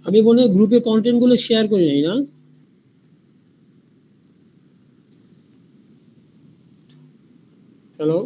আমি মনে হয় গ্রুপে কন্টেন্ট গুলো শেয়ার করে নেই না? হ্যালো,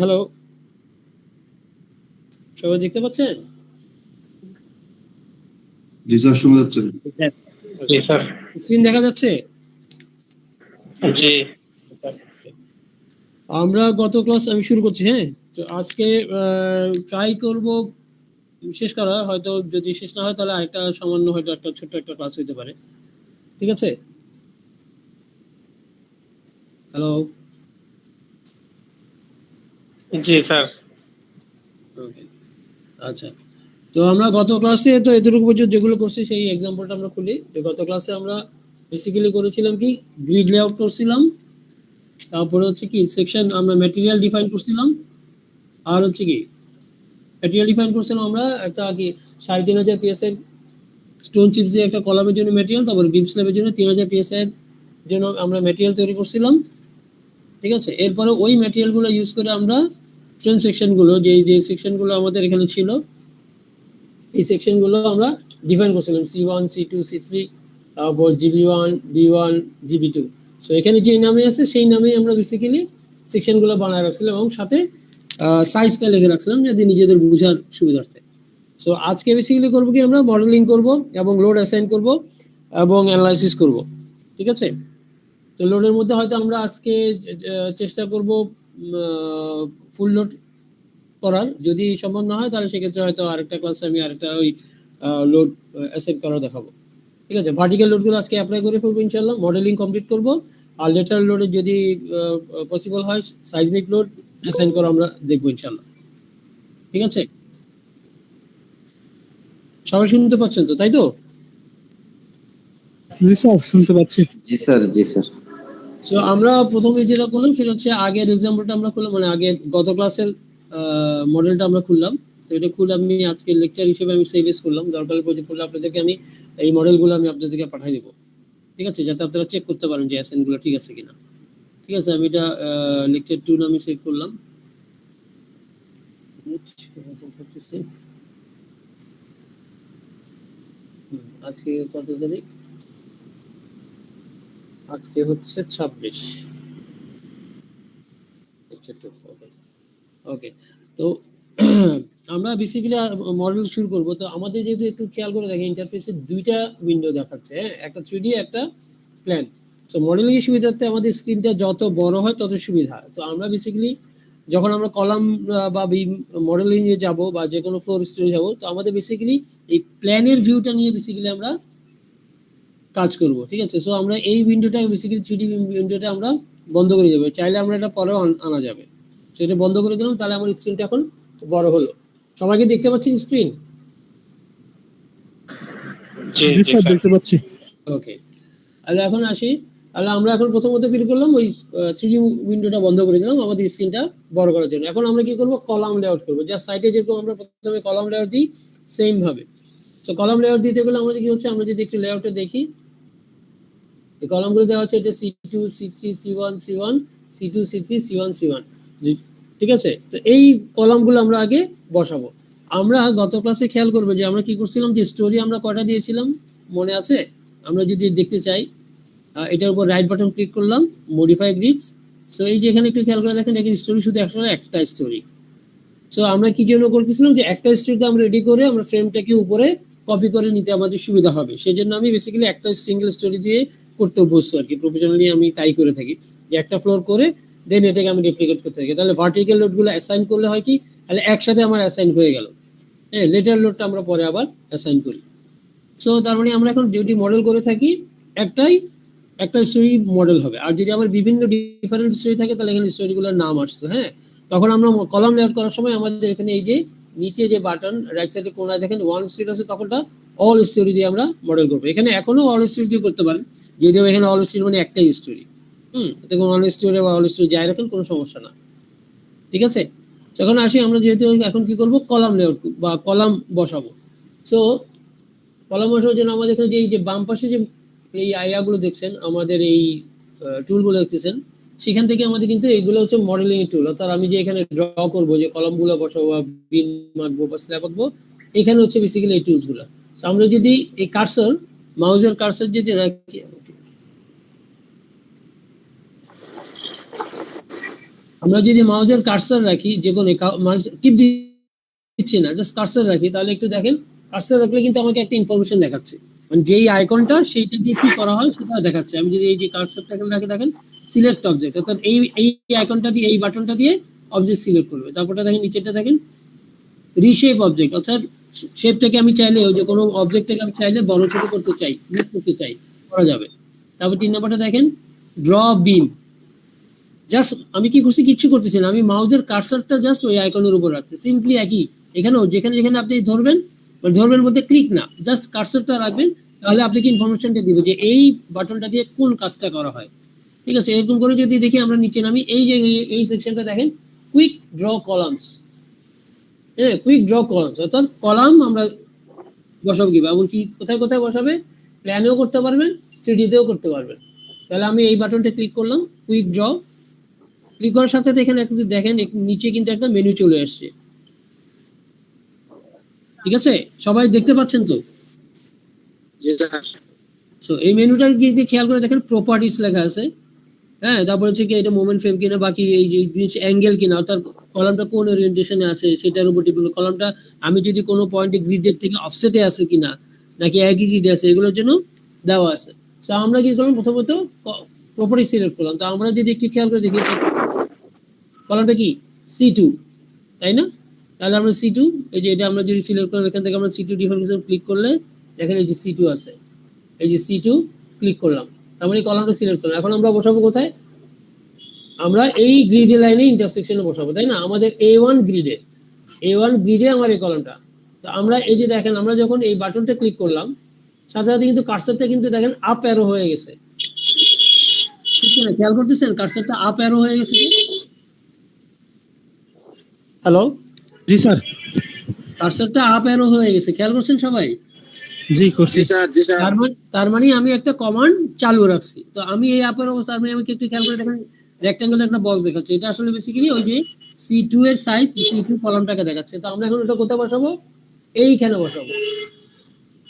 হ্যালো, সবাই দেখতে পাচ্ছেন? জি স্যার, শোনা যাচ্ছে। জি স্যার। স্ক্রিন দেখা যাচ্ছে? জি। আমরা গত ক্লাস আমি শুরু করছি। হ্যাঁ, তো আজকে ট্রাই করব শেষ করা, হয়তো যদি শেষ না হয় তাহলে আরেকটা সামান্য হয়তো একটা ছোট্ট একটা ক্লাস হইতে পারে। ঠিক আছে? হ্যালো, জি স্যার। ওকে, আচ্ছা। তো আমরা গত ক্লাসে তো এতটুকু পর্যন্ত যেগুলো করছি সেই এক্সাম্পলটা আমরা খুলি। যে গত ক্লাসে আমরা বেসিক্যালি করেছিলাম কি, গ্রিড লেআউট করছিলাম, তারপরে হচ্ছে কি সেকশন আমরা ম্যাটেরিয়াল ডিফাইন করছিলাম, আর হচ্ছে কি ম্যাটেরিয়াল ডিফাইন করছিলাম আমরা একটা কি 3500 পিএসএর স্টোন চিপস যে একটা কলামের জন্য ম্যাটেরিয়াল, তারপরে বিম স্ল্যাবের জন্য 3000 পিএসএর জন্য আমরা ম্যাটেরিয়াল তৈরি করছিলাম। ঠিক আছে, এরপরে ওই ম্যাটেরিয়ালগুলো ইউজ করে আমরা ফ্রেম সেকশনগুলো যে যে সেকশনগুলো আমাদের এখানে ছিল এই সেকশনগুলো আমরা ডিফাইন করছিলাম, C1 C2 C3, তারপর GB1 B1 GB2। সো এখানে যে নামে আছে সেই নামেই আমরা বেসিক্যালি সেকশনগুলো বানায় রাখছিলাম এবং সাথে সাইজটা লিখে রাখছিলাম যাতে নিজেদের বোঝার সুবিধার্থে। সো আজকে বেসিক্যালি করবো কি, আমরা মডেলিং করব এবং লোড অ্যাসাইন করব এবং অ্যানালাইসিস করব। ঠিক আছে, তো লোডের মধ্যে হয়তো আমরা আজকে চেষ্টা করব ফুল লোড করার, যদি সম্ভব না হয় তাহলে সেক্ষেত্রে হয়তো আরেকটা ক্লাসে আমি আরেকটা ওই লোড অ্যাসাইন করা দেখাবো। ঠিক আছে, ভার্টিক্যাল লোডগুলো আজকে অ্যাপ্লাই করে ফেলবো ইনশাল্লাহ, মডেলিং কমপ্লিট করব। আর লেটারাল লোডে যদি পসিবল হয় সাইজমিক লোড অ্যাসাইন করা আমরা দেখবো ইনশাল্লাহ। ঠিক আছে, সবাই শুনতে পাচ্ছেন তো, তাই তো? জি স্যার, শুনতে পাচ্ছি। জি স্যার, জি স্যার। সো আমরা প্রথমে যেটা করলাম সেটা হচ্ছে আগের এক্সাম্পলটা আমরা খুললাম, মানে আগের গত ক্লাসের মডেলটা আমরা খুললাম। তো এটা খুলে আমি আজকে লেকচার হিসেবে আমি সেভ করলাম, দরকার পড়লে আপনাদেরকে আমি এই মডেলগুলো আমি আপনাদেরকে পাঠিয়ে দেবো। ঠিক আছে, যাতে আপনারা চেক করতে পারেন যে অ্যাসাইনগুলো ঠিক আছে কিনা। ঠিক আছে, আমি এটা লেকচার 2 নামে সেভ করলাম। আজকে কত তারিখ? আজকে হচ্ছে 26। ওকে ওকে, তো আমরা বেসিক্যালি মডেল শুরু করব। তো আমাদের যেহেতু একটু খেয়াল করে দেখেন ইন্টারফেসে দুইটা উইন্ডো দেখাচ্ছে, হ্যাঁ, একটা 3D একটা প্ল্যান। তো মডেলিং এর সুবিধাতে আমাদের স্ক্রিনটা যত বড় হয় তত সুবিধা। তো আমরা বেসিক্যালি যখন আমরা কলাম বা মডেলিং এ যাব বা যে কোনো ফ্লোর স্টোরে যাব, তো আমাদের বেসিক্যালি এই প্ল্যানের ভিউটা নিয়ে বেসিক্যালি আমরা কাজ করব, ঠিক আছে। সো আমরা এই উইন্ডোটা বেসিক্যালি 3D উইন্ডোটা আমরা বন্ধ করে দেবো, চাইলে আমরা এটা পরেও আনা যাবে। সো এটা বন্ধ করে দিলাম, তাহলে আমার স্ক্রিনটা এখন বড় হলো। সবাইকে দেখতে পাচ্ছেন স্ক্রিন? জি জি জি স্যার স্যার দেখতে পাচ্ছি। ওকে, তাহলে এখন আসি। তাহলে আমরা এখন প্রথমত কি করলাম, ওই 3D উইন্ডোটা বন্ধ করে দিলাম আমাদের স্ক্রিনটা বড় করার জন্য। এখন আমরা কি করব, কলাম লেআউট করব। জাস্ট সাইটে যেরকম আমরা প্রথমে কলাম লেআউট দিই, সেম ভাবে। তো কলাম লেআউট দিতে গেলে আমাদের কি হচ্ছে, আমরা যদি একটু লেআউটে দেখি, এই কলামগুলো দেওয়া আছে, এটা C2 C3 C1 C1 C2 C3 C1 C1, ঠিক আছে। তো এই কলামগুলো আমরা আগে বসাবো। আমরা গত ক্লাসে খেয়াল করবো যে আমরা কি করছিলাম, যে স্টোরি আমরা কয়টা দিয়েছিলাম মনে আছে? আমরা যদি দেখতে চাই, এটার উপর রাইট বাটন ক্লিক করলাম, মডিফাই গ্রিডস। সো এই যে এখানে একটু খেয়াল করে দেখেন, এখানে স্টোরি শুধু একটা স্টোরি। সো আমরা কি জন্য করতেছিলাম, যে একটা স্টোরিতে আমরা রেডি করে আমরা ফ্রেমটাকে উপরে কপি করে নিতে আমাদের সুবিধা হবে। সেই জন্য আমি বেসিক্যালি একটা সিঙ্গেল স্টোরি দিয়ে করতে অভ্যস্ত আর কি, প্রফেশনালি আমি তাই করে থাকি, যে একটা ফ্লোর করে দেন এটাকে আমি রেপ্লিকেট করতে থাকি। তাহলে ভার্টিক্যাল লোডগুলো অ্যাসাইন করলে হয় কি, তাহলে একসাথে আমার অ্যাসাইন হয়ে গেল। হ্যাঁ, লেটার লোডটা আমরা পরে আবার অ্যাসাইন করি। সো তার মানে আমরা এখন যেটি মডেল করে থাকি, একটা স্টোরি মডেল হবে। আর যদি আমার বিভিন্ন ডিফারেন্ট স্টোরি থাকে, তাহলে এখানে স্টোরিগুলোর নাম আসছে। হ্যাঁ, তখন আমরা কলাম লেআউট করার সময় আমাদের এখানে এই যে নিচে যে বাটন রাইট সাইডে কোনায় দেখেন ওয়ান স্টোরি আছে, তখনটা অল স্টোরি দিয়ে আমরা মডেল করবো। এখানে এখনো অল স্টোরি দিয়ে করতে পারেন, যদিও এখানে অল স্টোরি মানে একটাই স্টোরি। দেখুন অল স্টোরি বা অল স্টোরি যাই রাখেন, কোনো সমস্যা না, ঠিক আছে। যখন আসি আমরা, যেহেতু এখন কি করব, কলাম লেআউট বা কলাম বসাবো। সো কলাম বসানোর জন্য আমাদের এখানে যে বাম পাশে যে এই আইয়াগুলো দেখছেন, আমাদের এই টুলগুলো দেখতেছেন, সেখান থেকে আমাদের কিন্তু এইগুলো হচ্ছে মডেলিং টুল। অর্থাৎ আমি যে এখানে ড্র করবো, যে কলামগুলো বসাবো বা বিন আঁকবো বা স্ল্যাব আঁকবো, এখানে হচ্ছে বেসিক্যালি এই টুলসগুলো। আমরা যদি এই কার্সর, মাউসের কার্সর যদি রাখি, আমরা যদি মাউসের কার্সর রাখি, যে কোনো টিপ দিচ্ছি না, জাস্ট কার্সর রাখি, তাহলে একটু দেখেন কার্সর রাখলে কিন্তু আমাকে একটা ইনফরমেশন দেখাচ্ছে, মানে যেই আইকনটা সেইটা দিয়ে কি করা হয় সেটা দেখাচ্ছে। আমি যদি এই যে কার্সরটা এখানে রাখি, দেখেন সিলেক্ট অবজেক্ট, অর্থাৎ এই আইকনটা দিয়ে, এই বাটনটা দিয়ে অবজেক্ট সিলেক্ট করবে। তারপরটা দেখেন নিচেটা দেখেন রিশেপ অবজেক্ট, অর্থাৎ শেপটাকে আমি চাইলে, যে কোনো অবজেক্টটাকে আমি চাইলে বড় ছোট করতে চাই, মুভ করতে চাই, করা যাবে। তারপর 3 নম্বরটা দেখেন ড্র বিম। জাস্ট আমি কি করছি, কিচ্ছু করতেছি না, আমি মাউসের কার্সারটা জাস্ট ওই আইকনের উপর রাখছি, সিম্পলি একই। এখানেও যেখানে যেখানে আপনি ধরবেন, মানে ধরবেন বলতে ক্লিক না, জাস্ট কার্সারটা রাখবেন, তাহলে আপনাকে ইনফরমেশনটা দিবে যে এই বাটনটা দিয়ে কোন কাজটা করা হয়, ঠিক আছে। এরকম করে যদি দেখি আমরা নিচে নামি, এই যে এই সেকশনটা দেখেন কুইক ড্র কলামস। হ্যাঁ, কুইক ড্র কলামস, অর্থাৎ কলাম আমরা বসাবো কিভাবে, এমনকি কোথায় কোথায় বসাবে, প্ল্যানেও করতে পারবেন, 3D তেও করতে পারবেন। তাহলে আমি এই বাটনটা ক্লিক করলাম, কুইক ড্র। ক্লিক করার সাথে সাথে এখানে দেখেন নিচে কিন্তু একটা মেনু চলে আসছে, ঠিক আছে। সবাই দেখতে পাচ্ছেন তো? সো এই মেনুটার গিয়ে খেয়াল করে দেখেন প্রপার্টিস লেখা আছে। হ্যাঁ, তারপর হচ্ছে কি এটা মোমেন্ট ফ্রেম কিনা, বাকি এই যে অ্যাঙ্গেল কিনা, অর্থাৎ কলামটা কোন ওরিয়েন্টেশনে আছে সেটার উপর ডিপেন্ড। কলামটা আমি যদি কোনো পয়েন্টে গ্রিডের থেকে অফসেটে আছে কিনা, নাকি একই গ্রিডে আছে, এগুলোর জন্য দেওয়া আছে। সো আমরা কি করলাম, প্রথমত প্রপার্টি সিলেক্ট করলাম। তো আমরা যদি একটু খেয়াল করে দেখি, কলামটা কি C2, তাই না? তাহলে আমরা C2, এই যে এটা আমরা যদি সিলেক্ট করলাম, এখান থেকে আমরা C2 ডিফারেন্সিয়েশন ক্লিক করলে দেখেন এই যে C2 আছে, এই যে C2 ক্লিক করলাম, তার মানে কলামটা সিলেক্ট করলাম। এখন আমরা বসাবো কোথায়, আমরা এই গ্রিড লাইনে ইন্টারসেকশনে বসাবো, তাই না? আমাদের A1 গ্রিডে আমার এই কলামটা। তো আমরা এই যে দেখেন, আমরা যখন এই বাটনটা ক্লিক করলাম, সাথে সাথে কিন্তু কার্সারটা কিন্তু দেখেন আপ অ্যারো হয়ে গেছে, ঠিক আছে? খেয়াল করতেছেন কার্সারটা আপ অ্যারো হয়ে গেছে। হ্যালো, জি স্যার। কার্সারটা আপ অ্যারো হয়ে গেছে, খেয়াল করছেন সবাই? জি করছি স্যার। জি স্যার। তার মানে আমি একটা কমান্ড চালু রাখছি। তো আমি এই আপের অবস্থা, আমি একটু খেয়াল করে দেখেন রেক্ট্যাঙ্গেল একটা বক্স দেখাচ্ছে, এটা আসলে বেসিক্যালি ওই যে C2 এর সাইজ, C2 কলামটাকে দেখাচ্ছে। তো আমরা এখন ওটা কোথায় বসাবো, এইখানে বসাবো।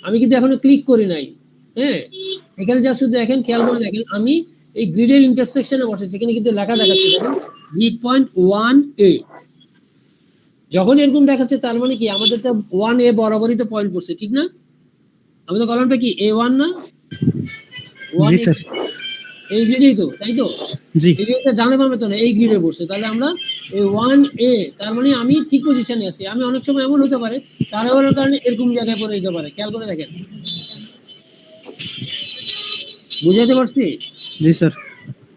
আমি কিন্তু এখনো ক্লিক করি নাই, হ্যাঁ, এখানে যা শুধু দেখেন, খেয়াল করে দেখেন, আমি এই গ্রিডের ইন্টারসেকশনে বসেছি, এখানে কিন্তু লেখা দেখাচ্ছে দেখেন গ্রিড পয়েন্ট 1A। যখন এরকম দেখাচ্ছে তার মানে কি আমাদের তো 1A বরাবরই তো পয়েন্ট করছে, ঠিক না? আমাদের কলামটা কি A1 না? জি স্যার। এই গ্রিডেই তো, তাই তো? জি এই গ্রিডটা ডানে বামে তো না, এই গ্রিডে বসছে। তাহলে আমরা এই 1A, তার মানে আমি ঠিক পজিশনে আছি। আমি অনেক সময় এমন হতে পারে তাড়াহুড়োর কারণে এরকম জায়গায় পড়ে যেতে পারে। খেয়াল করে দেখেন, বুঝাতে পারছি? জি স্যার।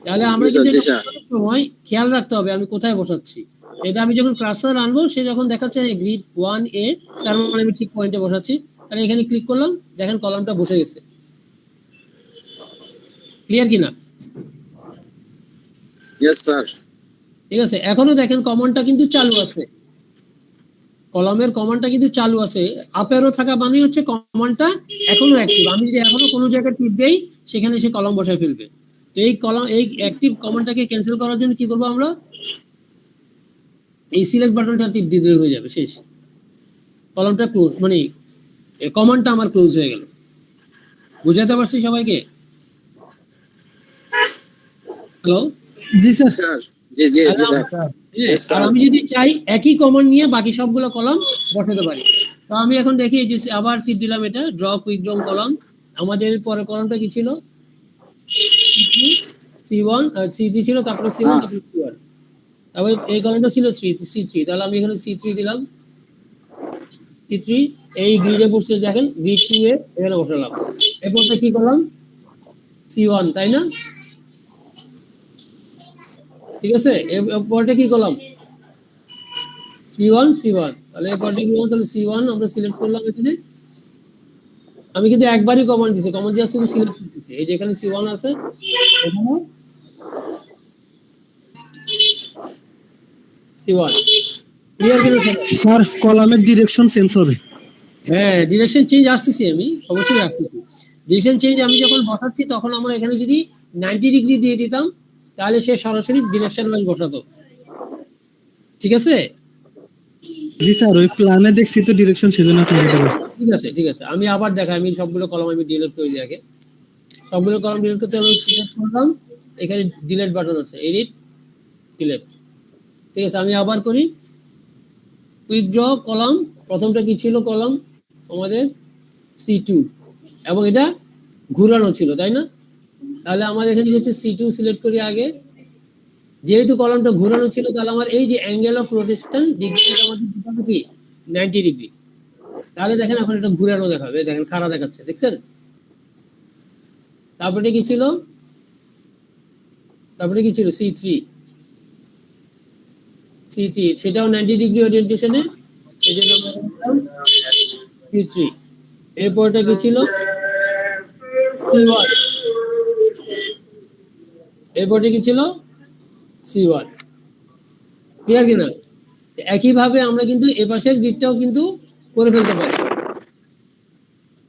তাহলে আমরা কিন্তু অনেক সময় খেয়াল রাখতে হবে আমি কোথায় বসাচ্ছি। এটা আমি যখন কার্সার আনবো, সে যখন দেখাচ্ছে গ্রিড 1A, তার মানে আমি ঠিক পয়েন্টে বসাচ্ছি। তাহলে এখানে ক্লিক করলাম, দেখেন কলামটা বসে গেছে। ক্লিয়ার কিনা? Yes sir. ঠিক আছে, এখনো দেখেন কমান্ডটা কিন্তু চালু আছে, কলামের কমান্ডটা কিন্তু চালু আছে। আপ অ্যারো থাকা মানে হচ্ছে কমান্ডটা এখনো অ্যাক্টিভ। আমি যদি এখনো কোনো জায়গায় টিপ দেই, সেখানে সে কলাম বসায় ফেলবে। তো এই কলাম, এই অ্যাক্টিভ কমান্ডটাকে ক্যান্সেল করার জন্য কি করবো আমরা? এই সিলেক্ট বাটনটা টিপ দিতে হয়ে যাবে, শেষ। কলামটা ক্লোজ, মানে কমান্ডটা আমার ক্লোজ হয়ে গেল। বুঝাতে পারছি সবাইকে? হ্যালো? জি স্যার। জি জি জি স্যার। আর আমি যদি চাই একই কমান্ড নিয়ে বাকি সবগুলো কলাম বসাতে পারি। তো আমি এখন দেখি এই যে আবার টিপ দিলাম, এটা ড্র কুইক ড্র কলাম। আমাদের পরে কলামটা কি ছিল? C1 C3 ছিল, তারপরে C1, তারপরে C1, তারপরে এই কলামটা ছিল C3। তাহলে আমি এখানে C3 দিলাম, C3 এই গ্রিডে বসে দেখেন গ্রিড 2A এখানে বসালাম। এরপরটা কি করলাম? C1, তাই না? ঠিক আছে, এরপরটা কি করলাম? C1 তাহলে এরপরটা কি করলাম? তাহলে C1 আমরা সিলেক্ট করলাম এখানে। আমি কিন্তু একবারই কমান্ড দিছি, কমান্ড দিয়ে শুধু সিলেক্ট করতেছি। এই যে এখানে C1 আছে, এখানে C1। ক্লিয়ার কিনা সবাই? স্যার কলামের ডিরেকশন চেঞ্জ হবে। হ্যাঁ, ডিরেকশন চেঞ্জ আসতেছি, আমি অবশ্যই আসতেছি। ডিরেকশন চেঞ্জ আমি যখন বসাচ্ছি তখন আমরা এখানে যদি 90 ডিগ্রি দিয়ে দিতাম, তাহলে সে সরাসরি ডিরেকশন ওয়াইজ বসাতো। ঠিক আছে? জি স্যার, ওই প্ল্যানে দেখছি তো ডিরেকশন, সেজন্য আপনাকে বলছি। ঠিক আছে, আমি আবার দেখাই। আমি সবগুলো কলম আমি ডিলিট করে দিই আগে। সবগুলো কলম ডিলিট করতে আমি সিলেক্ট করলাম, এখানে ডিলিট বাটন আছে, এডিট ডিলিট। ঠিক আছে, আমি আবার করি কুইক ড্র কলাম। প্রথমটা কি ছিল? কলাম আমাদের C2, এবং এটা ঘুরানো ছিল, তাই না? তাহলে আমাদের এখানে হচ্ছে C2 সিলেক্ট করি আগে। যেহেতু কলামটা ঘুরানো ছিল, তাহলে আমার এই যে অ্যাঙ্গেল অফ রোটেশন ডিগ্রি আমাদের দিতে কি 90 ডিগ্রি। তাহলে দেখেন এখন এটা ঘুরানো দেখাবে, দেখেন খাড়া দেখাচ্ছে, দেখছেন? তারপরে কি ছিল? C3, সেটাও 90 ডিগ্রি ওরিয়েন্টেশনে, এই জন্য আমরা C3। এরপরটা কি ছিল? C1। এরপরটা কি ছিল? C1। ক্লিয়ার কিনা? একইভাবে আমরা কিন্তু এপাশের গ্রিডটাও কিন্তু করে ফেলতে পারি।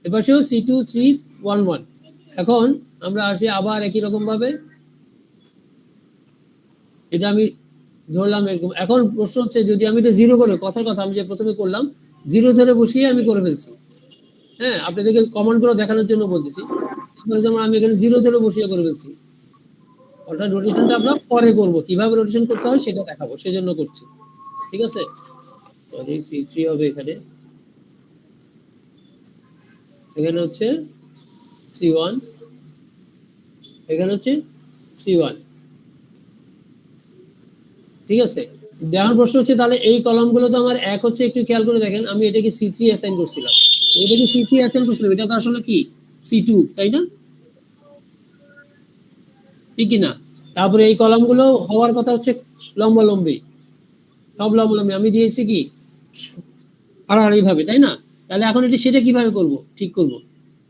এপাশেও C2 3 1 1। এখন আমরা আসি আবার একই রকম ভাবে, এটা আমি ধরলাম এরকম। এখন প্রশ্ন হচ্ছে যদি আমি এটা জিরো করে, কথার কথা আমি যে প্রথমে করলাম, জিরো ধরে বসিয়ে আমি করে ফেলছি। হ্যাঁ, আপনাদেরকে কমেন্ট করে দেখানোর জন্য বলতেছি। যেমন আমি এখানে জিরো ধরে বসিয়ে করে ফেলছি, অর্থাৎ রোটেশনটা আমরা পরে করব, কিভাবে রোটেশন করতে হয় সেটা দেখাবো, সেজন্য করছি। ঠিক আছে, সরি C3 হবে এখানে, এখানে হচ্ছে C1, এখানে হচ্ছে C1। ঠিক আছে, দেওয়ার প্রশ্ন হচ্ছে তাহলে এই কলামগুলো তো আমার এক হচ্ছে, একটু খেয়াল করে দেখেন, আমি এটাকে C3 অ্যাসাইন করছিলাম, এটাকে C3 অ্যাসাইন করছিলাম, এটা তো আসলে কি C2, তাই না? ঠিক কিনা? তারপরে এই কলামগুলো হওয়ার কথা হচ্ছে লম্বালম্বি, সব লম্বালম্বি আমি দিয়েছি কি আড়াআড়ি ভাবে, তাই না? তাহলে এখন এটা সেটা কিভাবে করব, ঠিক করব?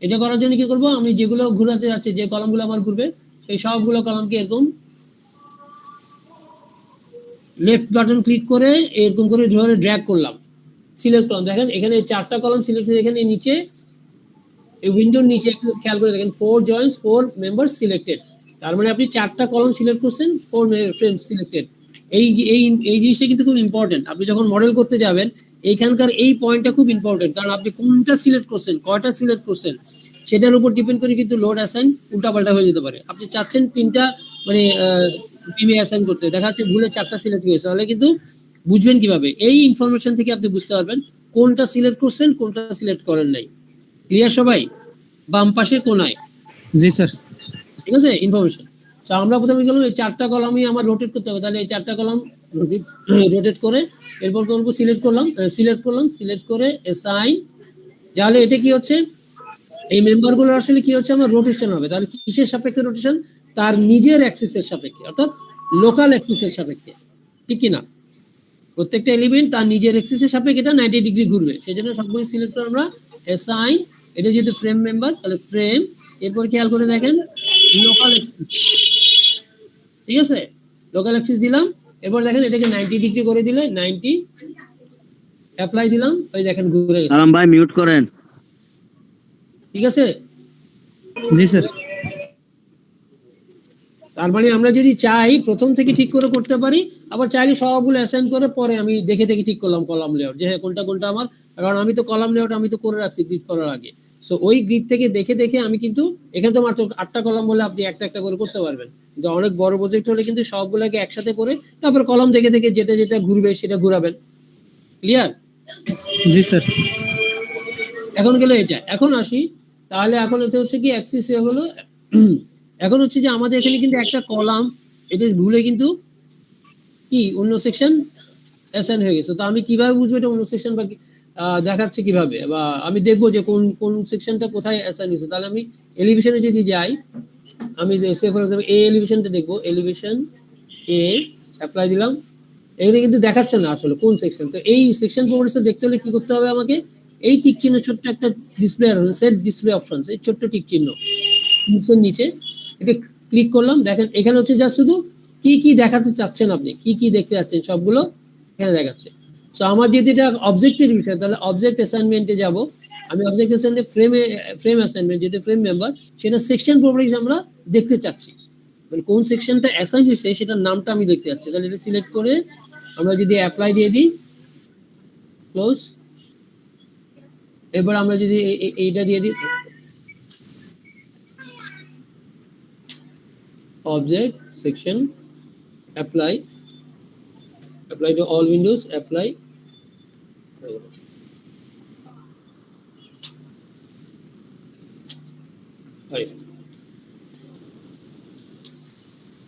এটা করার জন্য কি করব? আমি যেগুলো ঘুরাতে যাচ্ছে, যে কলামগুলো আমার ঘুরবে, সেই সবগুলো কলামকে এরকম লেফট বাটন ক্লিক করে এরকম করে ধরে ড্র্যাগ করলাম, সিলেক্ট করলাম। দেখেন এখানে 4টা কলাম সিলেক্ট হয়ে, এখানে নিচে এই উইন্ডোর নিচে একটু খেয়াল করে দেখেন 4 জয়েন্টস 4 মেম্বার্স সিলেক্টেড। তার মানে আপনি 4টা কলাম সিলেক্ট করছেন, 4 ফ্রেন্ডস সিলেক্টেড। এই এই এই জিনিসটা কিন্তু খুব ইম্পর্টেন্ট। আপনি যখন মডেল করতে যাবেন, এইখানকার এই পয়েন্টটা খুব ইম্পর্টেন্ট, কারণ আপনি কোনটা সিলেক্ট করছেন, কয়টা সিলেক্ট করছেন, সেটার উপর ডিপেন্ড করে কিন্তু লোড অ্যাসাইন উল্টাপাল্টা হয়ে যেতে পারে। আপনি চাচ্ছেন 3টা মানে টিমে অ্যাসাইন করতে, দেখা যাচ্ছে ভুলে 4টা সিলেক্ট হয়েছে, তাহলে কিন্তু বুঝবেন কিভাবে? এই ইনফরমেশন থেকে আপনি বুঝতে পারবেন কোনটা সিলেক্ট করছেন, কোনটা সিলেক্ট করেন নাই। ক্লিয়ার সবাই? বাম পাশের কোনায়, জি স্যার। ঠিক আছে, ইনফরমেশন। তো আমরা প্রথমে গেলাম এই 4টা কলামই আমার রোটেট করতে হবে, তাহলে এই 4টা কলাম রোটেট করে এরপর করবো সিলেক্ট করে অ্যাসাইন। তাহলে এটা কি হচ্ছে, এই মেম্বারগুলো আসলে কি হচ্ছে, আমার রোটেশন হবে। তাহলে কিসের সাপেক্ষে রোটেশন? তার নিজের অ্যাক্সিসের সাপেক্ষে, অর্থাৎ লোকাল অ্যাক্সিসের সাপেক্ষে, ঠিক কি না? প্রত্যেকটা এলিমেন্ট তার নিজের অ্যাক্সিসের সাপেক্ষে এটা 90 ডিগ্রি ঘুরবে, সেজন্য সবগুলো সিলেক্ট করে আমরা অ্যাসাইন। এটা যেহেতু ফ্রেম মেম্বার, তাহলে ফ্রেম, এরপর খেয়াল করে দেখেন লোকাল অ্যাক্সিস, ঠিক আছে, লোকাল অ্যাক্সিস দিলাম। এরপর দেখেন এটাকে 90 ডিগ্রি করে দিলে 90, অ্যাপ্লাই দিলাম, ওই দেখেন ঘুরে গেছে। আরাম ভাই মিউট করেন। ঠিক আছে, জি স্যার। তার মানে আমরা যদি চাই প্রথম থেকে ঠিক করে করতে পারি, আবার চাইলে সবগুলো অ্যাসাইন করে পরে আমি দেখে দেখে ঠিক করলাম কলাম লেআউট, যে হ্যাঁ কোনটা কোনটা আমার, কারণ আমি তো কলাম লেআউট আমি তো করে রাখছি গ্রিড করার আগে। সো ওই গ্রিড থেকে দেখে দেখে আমি কিন্তু, এখানে তো মাত্র 8টা কলাম বলে আপনি একটা একটা করে করতে পারবেন, কিন্তু অনেক বড় প্রজেক্ট হলে কিন্তু সবগুলোকে একসাথে করে তারপর কলাম দেখে দেখে যেটা যেটা ঘুরবে সেটা ঘুরাবেন। ক্লিয়ার? জি স্যার। এখন গেলে এটা, এখন আসি, তাহলে এখন এটা হচ্ছে কি অ্যাক্সিস হলো। এখন হচ্ছে যে আমাদের এখানে কিন্তু একটা কলাম এটা ভুলে কিন্তু কি অন্য সেকশন অ্যাসাইন হয়ে গেছে। তো আমি কিভাবে বুঝবো এটা অন্য সেকশন বা দেখাচ্ছে কিভাবে, বা আমি দেখবো যে কোন কোন সেকশনটা কোথায় অ্যাসাইন হয়েছে? তাহলে আমি এলিভেশনে যদি যাই, আমি সে ফর এক্সাম্পল এ এলিভেশনটা দেখবো, এলিভেশন এ, অ্যাপ্লাই দিলাম। এখানে কিন্তু দেখাচ্ছে না আসলে কোন সেকশন। তো এই সেকশন প্রপার্টিসটা দেখতে হলে কি করতে হবে আমাকে? এই টিক চিহ্ন ছোট্ট একটা ডিসপ্লে সেট ডিসপ্লে অপশন, এই ছোট্ট টিক চিহ্ন নিচে এটা ক্লিক করলাম। দেখেন এখানে হচ্ছে যা শুধু কি কি দেখাতে চাচ্ছেন, আপনি কি কি দেখতে যাচ্ছেন সবগুলো এখানে দেখাচ্ছে। তো আমার যদি এটা অবজেক্টের বিষয়, তাহলে অবজেক্ট অ্যাসাইনমেন্টে যাব। আমি অবজেক্ট অ্যাসাইনমেন্টে ফ্রেম অ্যাসাইনমেন্ট, যেটা ফ্রেম মেম্বার, সেটা সেকশন প্রপার্টিস আমরা দেখতে চাচ্ছি, মানে কোন সেকশনটা অ্যাসাইন হয়েছে সেটার নামটা আমি দেখতে চাচ্ছি। তাহলে এটা সিলেক্ট করে আমরা যদি অ্যাপ্লাই দিয়ে দিই, ক্লোজ, এবার আমরা যদি এইটা দিয়ে দিই object section apply to all windows, apply,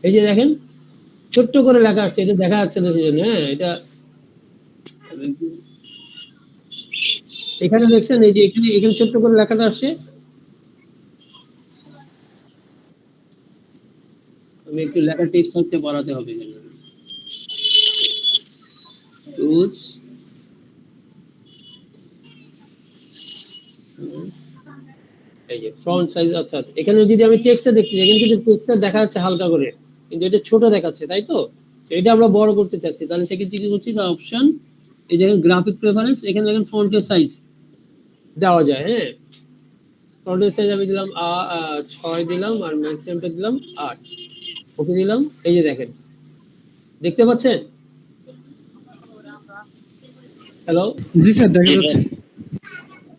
এই যে দেখেন ছোট্ট করে লেখা আসছে, এটা দেখা যাচ্ছে না সেজন্য। হ্যাঁ, এটা এখানে দেখছেন, এই যে এখানে এখানে ছোট্ট করে লেখাটা আসছে। আমি একটু লেখা টেক্সট হতে বাড়াতে হবে, টুলস, এই যে ফ্রন্ট সাইজ, অর্থাৎ এখানে যদি আমি টেক্সটটা দেখছি, এখানে কিন্তু টেক্সটটা দেখা যাচ্ছে হালকা করে, কিন্তু এটা ছোট দেখাচ্ছে, তাই তো? এটা আমরা বড় করতে চাচ্ছি, তাহলে সেক্ষেত্রে কি করছি, অপশন, এই যে গ্রাফিক প্রেফারেন্স, এখানে দেখেন ফন্টের সাইজ দেওয়া যায়। হ্যাঁ, ফন্টের সাইজ আমি দিলাম 6 দিলাম, আর ম্যাক্সিমামটা দিলাম 8, ওকে দিলাম। এই যে দেখেন, দেখতে পাচ্ছেন? হ্যালো, জি স্যার, দেখা যাচ্ছে।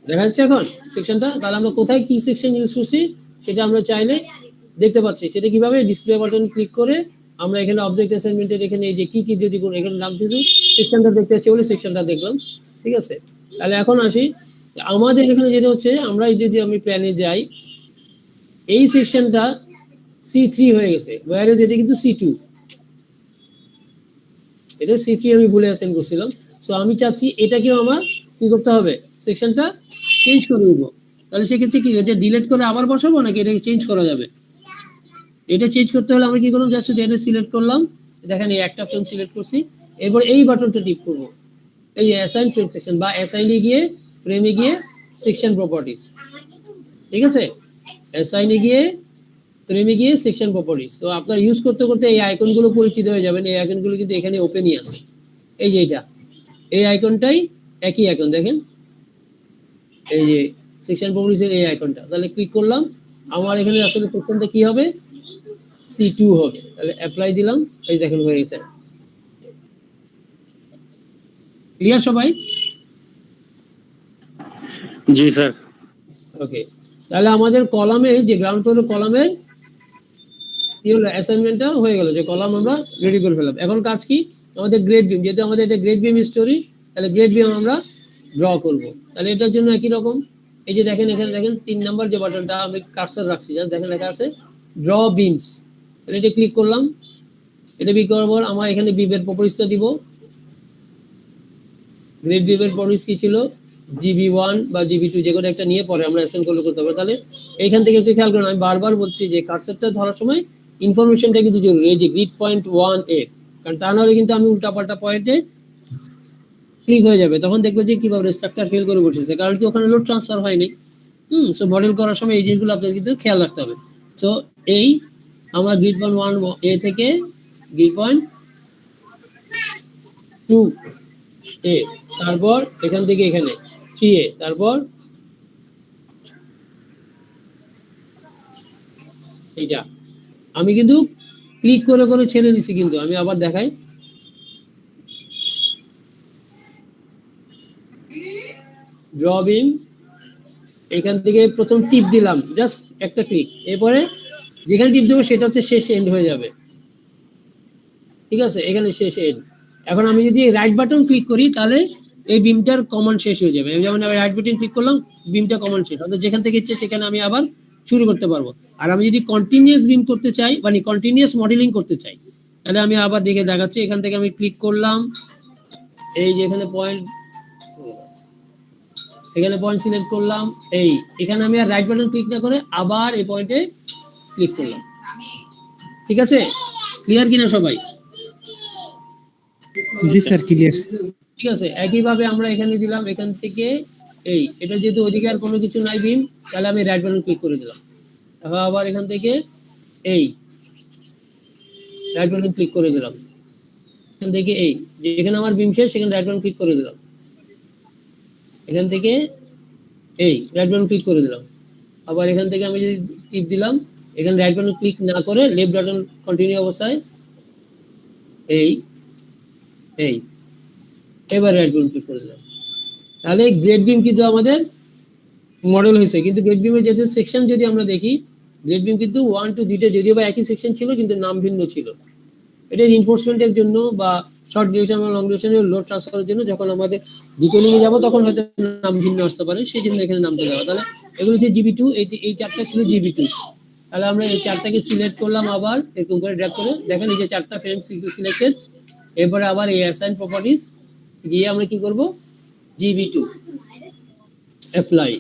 দেখা যাচ্ছে এখন সেকশনটা? তাহলে আমরা কোথায় কি সেকশন ইউজ করছি সেটা আমরা চাইলে দেখতে পাচ্ছি। সেটা কিভাবে? ডিসপ্লে বাটন ক্লিক করে আমরা এখানে অবজেক্ট অ্যাসাইনমেন্টের এখানে এই যে কি কি যদি এখানে নাম শুধু সেকশনটা দেখতে চাচ্ছি বলে সেকশনটা দেখলাম, ঠিক আছে? তাহলে এখন আসি, আমাদের এখানে যেটা হচ্ছে, আমরা যদি আমি প্ল্যানে যাই, এই সেকশনটা C3 হয়ে গেছে, ওয়্যারএজ এটা কিন্তু C2, এটা C3 আমি ভুলে অ্যাসাইন করছিলাম। সো আমি চাচ্ছি এটাকেও আমার কি করতে হবে, সেকশনটা চেঞ্জ করে দিব। তাহলে সেক্ষেত্রে কি এটা ডিলিট করে আবার বসাবো, নাকি এটাকে চেঞ্জ করা যাবে? এটা চেঞ্জ করতে হলে আমরা কি করলাম, জাস্ট এটা সিলেক্ট করলাম, দেখেন এই একটা ফ্রেম সিলেক্ট করছি, এরপর এই বাটনটা টিপ করব, এই অ্যাসাইন ফ্রেম সেকশন, বা অ্যাসাইনে গিয়ে ফ্রেমে গিয়ে সেকশন প্রপার্টিস, ঠিক আছে? অ্যাসাইনে গিয়ে ফ্রেমে গিয়ে সেকশন প্রপার্টিস। তো আপনারা ইউজ করতে করতে এই আইকনগুলো পরিচিত হয়ে যাবেন। এই আইকনগুলো কিন্তু এখানে ওপেনই আছে, এই যে এটা, এই আইকনটাই একই আইকন, দেখেন এই যে সেকশন প্রপার্টিসের এই আইকনটা। তাহলে ক্লিক করলাম, আমার এখানে আসলে সেকশনটা কি হবে, C2 হবে। তাহলে অ্যাপ্লাই দিলাম, এই দেখেন হয়ে গেছে। ক্লিয়ার সবাই? জি স্যার। ওকে, তাহলে আমাদের কলামে যে গ্রাউন্ড ফ্লোরের কলামের কি হলো, অ্যাসাইনমেন্টটা হয়ে গেল, যে কলাম আমরা রেডি করে ফেললাম। এখন কাজ কি, আমাদের গ্রেড বিম, যেহেতু আমাদের এটা গ্রেড বিম স্টোরি, তাহলে গ্রেড বিম আমরা ড্র করব। তাহলে এটার জন্য একই রকম, এই যে দেখেন এখানে দেখেন 3 নাম্বার যে বাটনটা আমি কার্সর রাখছি, জাস্ট দেখেন লেখা আছে ড্র বিমস, এটা ক্লিক করলাম। এটা ক্লিক করার পর আমার এখানে বিমের প্রপার্টিসটা দিব। গ্রেড বিমের প্রপার্টিস কি ছিল, GB1 বা GB2 যে কোনো একটা নিয়ে পরে আমরা অ্যাসাইন করতে পারবো। তাহলে এইখান থেকে একটু খেয়াল করুন, আমি বারবার বলছি যে কার্সরটা ধরার সময় ইনফরমেশনটা কিন্তু জরুরি, এই যে গ্রিড পয়েন্ট 1A, কারণ তা নাহলে কিন্তু আমি উল্টাপাল্টা পয়েন্টে ক্লিক হয়ে যাবে, তখন দেখবো যে কিভাবে স্ট্রাকচার ফেল করে বসেছে, কারণ কি ওখানে লোড ট্রান্সফার হয়নি। সো মডেল করার সময় এই জিনিসগুলো আপনাদের কিন্তু খেয়াল রাখতে হবে। সো এই আমার গ্রিড পয়েন্ট 1A থেকে গ্রিড পয়েন্ট 2A, তারপর এখান থেকে এখানে 3A, তারপর এইটা আমি কিন্তু ক্লিক করে করে ছেড়ে দিছি, কিন্তু আমি আবার দেখাই, ড্র বিম, এখান থেকে প্রথম টিপ দিলাম, জাস্ট একটা ক্লিক, এরপরে যেখানে টিপ দেবো সেটা হচ্ছে শেষ এন্ড হয়ে যাবে, ঠিক আছে, এখানে শেষ এন্ড। এখন আমি যদি রাইট বাটন ক্লিক করি তাহলে এই বিমটার কমান্ড শেষ হয়ে যাবে। যেমন আমি রাইট বাটন ক্লিক করলাম, বিমটা কমান্ড শেষ, অর্থাৎ যেখান থেকে ইচ্ছে সেখানে আমি আবার শুরু করতে পারবো। আর আমি যদি কন্টিনিউয়াস বিম করতে চাই, মানে কন্টিনিউয়াস মডেলিং করতে চাই, তাহলে আমি আবার দেখাচ্ছি, এখান থেকে আমি ক্লিক করলাম, এই যে এখানে পয়েন্ট, এখানে পয়েন্ট সিলেক্ট করলাম, এই এখানে আমি আর রাইট বাটন ক্লিক না করে আবার এই পয়েন্টে ক্লিক করলাম। ঠিক আছে, ক্লিয়ার কিনা সবাই? জি স্যার, ক্লিয়ার। ঠিক আছে, একইভাবে আমরা এখানে দিলাম, এখান থেকে এই এটা যেহেতু ওদিকে আর কোনো কিছু নাই বিম, তাহলে আমি রাইট বাটন ক্লিক করে দিলাম। এখন আবার এখান থেকে এই রাইট বাটন ক্লিক করে দিলাম, এখান থেকে এই যেখানে আমার বিম শেষ সেখানে রাইট বাটন ক্লিক করে দিলাম, এখান থেকে এই রাইট বাটন ক্লিক করে দিলাম। আবার এখান থেকে আমি যদি টিপ দিলাম, এখানে রাইট বাটন ক্লিক না করে লেফট বাটন কন্টিনিউ অবস্থায় এই এই এবার রাইট বাটন ক্লিক করে দিলাম। তাহলে গ্রেড বিম কিন্তু আমাদের মডেল হয়েছে। কিন্তু গ্রেড বিমের যে সেকশন যদি আমরা দেখি, গ্রেড বিম কিন্তু 1 2 3টে যদিও বা একই সেকশন ছিল কিন্তু নাম ভিন্ন ছিল। এটা রিইনফোর্সমেন্টের জন্য বা শর্ট ডিউরেশন বা লং ডিউরেশনের লোড ট্রান্সফারের জন্য যখন আমাদের ডিটেইলিং এ যাব তখন হয়তো নাম ভিন্ন আসতে পারে, সেই জন্য এখানে নামটা দেওয়া। তাহলে এগুলো হচ্ছে GB2, এই চারটা ছিল GB2। তাহলে আমরা এই চারটাকে সিলেক্ট করলাম, আবার এরকম করে ড্র্যাগ করে দেখেন এই যে চারটা ফ্রেম সিলেক্টেড। এরপরে আবার এই অ্যাসাইন প্রপার্টিজ গিয়ে আমরা কি করব, GB2 অ্যাপ্লাই,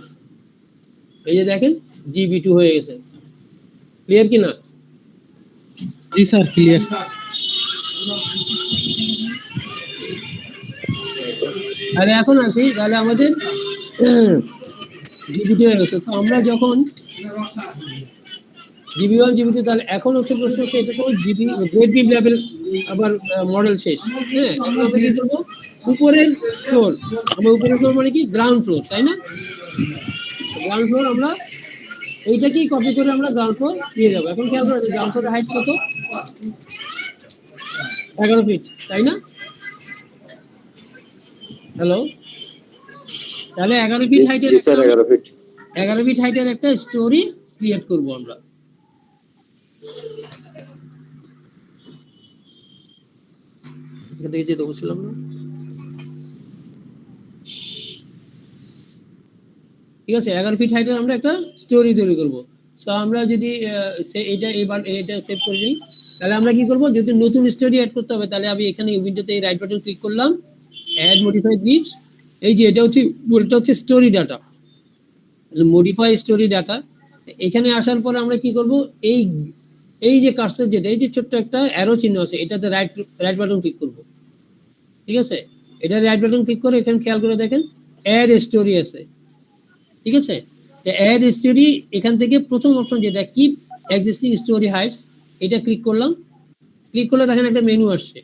এই যে দেখেন GB2 হয়ে গেছে। ক্লিয়ার কি না? জি স্যার, ক্লিয়ার। আর এখন আসি, তাহলে আমাদের GB2 হয়ে গেছে। তো আমরা যখন GB1 GB2, তাহলে এখন হচ্ছে প্রশ্ন হচ্ছে এটা তো গ্রেড বিম লেভেল আবার মডেল শেষ। হ্যাঁ, এখন আমরা কি করবো, উপরের ফ্লোর, আমরা উপরের ফ্লোর মানে কি গ্রাউন্ড ফ্লোর, তাই না? গ্রাউন্ড ফ্লোর আমরা এইটাকেই কপি করে আমরা গ্রাউন্ড ফ্লোর নিয়ে যাবো। এখন খেয়াল করে গ্রাউন্ড ফ্লোরের হাইট কত, 11 ফিট, তাই না? হ্যালো, তাহলে 11 ফিট হাইটের, জি স্যার, 11 ফিট। 11 ফিট হাইটের একটা স্টোরি ক্রিয়েট করব আমরা। এখান থেকে যেতে বলছিলাম না, ঠিক আছে? 11 ফিট হাইটের আমরা একটা স্টোরি তৈরি করব। সো আমরা যদি এটা এবার এটা সেভ করে নিই, তাহলে আমরা কি করব, যদি নতুন স্টোরি অ্যাড করতে হবে তাহলে আমি এখানে উইন্ডোতে এই রাইট বাটন ক্লিক করলাম, অ্যাড মডিফাইড গ্রিপস, এই যে এটা হচ্ছে story data, modify story data. এখানে আসার পর আমরা কি করব, এই যে কার্সর যেটা, এই যে ছোট্ট একটা অ্যারো চিহ্ন আছে, এটাতে রাইট বাটন ক্লিক করব। ঠিক আছে, এটা রাইট বাটন ক্লিক করে এখানে খেয়াল করে দেখেন অ্যাড স্টোরি আছে। ঠিক আছে, তো অ্যাড স্টোরি, এখান থেকে প্রথম অপশন যেটা কিপ এক্সিস্টিং স্টোরি হাইটস, এটা ক্লিক করলাম। ক্লিক করলে দেখেন একটা মেনু আসছে।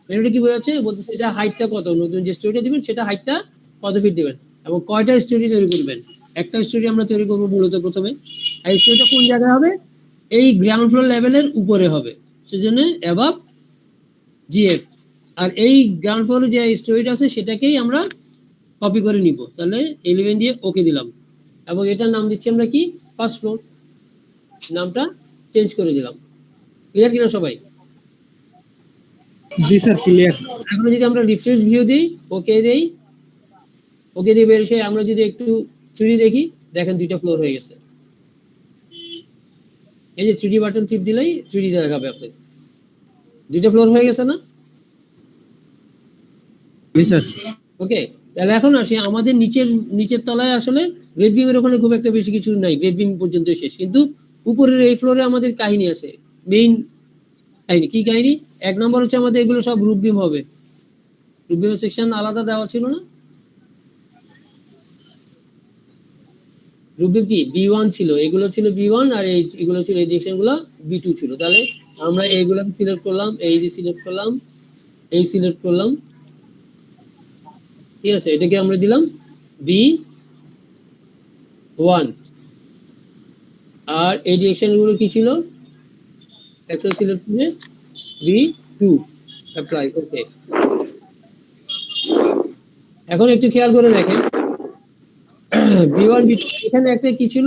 মেনুটা কি বোঝাচ্ছে, বলতেছে এটা হাইটটা কত, নতুন যে স্টোরিটা দিবেন সেটা হাইটটা কত ফিট দিবেন এবং কয়টা স্টোরি তৈরি করবেন। একটা স্টোরি আমরা তৈরি করবো মূলত প্রথমে, আর স্টোরিটা কোন জায়গায় হবে, এই গ্রাউন্ড ফ্লোর লেভেলের উপরে হবে, সেজন্য অ্যাবাভ GF। আর এই গ্রাউন্ড ফ্লোরে যে স্টোরিটা আছে সেটাকেই আমরা কপি করে নিব। তাহলে 11 দিয়ে ওকে দিলাম এবং এটার নাম দিচ্ছি আমরা কি, ফার্স্ট ফ্লোর, নামটা চেঞ্জ করে দিলাম। ক্লিয়ার কিনা সবাই? জি স্যার ক্লিয়ার। এখন যদি আমরা রিফ্রেশ ভিউ দিই, ওকে দেই, ওকে দিয়ে বের এসে আমরা যদি একটু 3D দেখি, দেখেন 2টা ফ্লোর হয়ে গেছে। এই যে 3D বাটন টিপ দিলেই 3D দেখাবে আপনাকে, 2টা ফ্লোর হয়ে গেছে না? জি স্যার। ওকে, তাহলে এখন আসি আমাদের নিচের তলায় আসলে গ্রেড বিমের ওখানে খুব একটা বেশি কিছু নাই, গ্রেড বিম পর্যন্ত শেষ, কিন্তু উপরের এই ফ্লোরে আমাদের কাহিনী আছে, মেইন কাহিনী। কি কাহিনী? 1 নম্বর হচ্ছে আমাদের এগুলো সব রুফ বিম হবে। রুফ বিমের সেকশন আলাদা দেওয়া ছিল না? রুফ বিম কি B1 ছিল, এগুলো ছিল B1, আর এগুলো ছিল এই ডিরেকশনগুলো B2 ছিল। তাহলে আমরা এইগুলো সিলেক্ট করলাম, এই যে সিলেক্ট করলাম, এই সিলেক্ট করলাম, ঠিক আছে, এটাকে আমরা দিলাম B1। আর এই ডিরেকশন গুলো কি ছিল? একটা সিলেক্ট করে B2 অ্যাপ্লাই। ওকে, এখন একটু খেয়াল করে দেখেন B1 B2 এখানে একটা কি ছিল?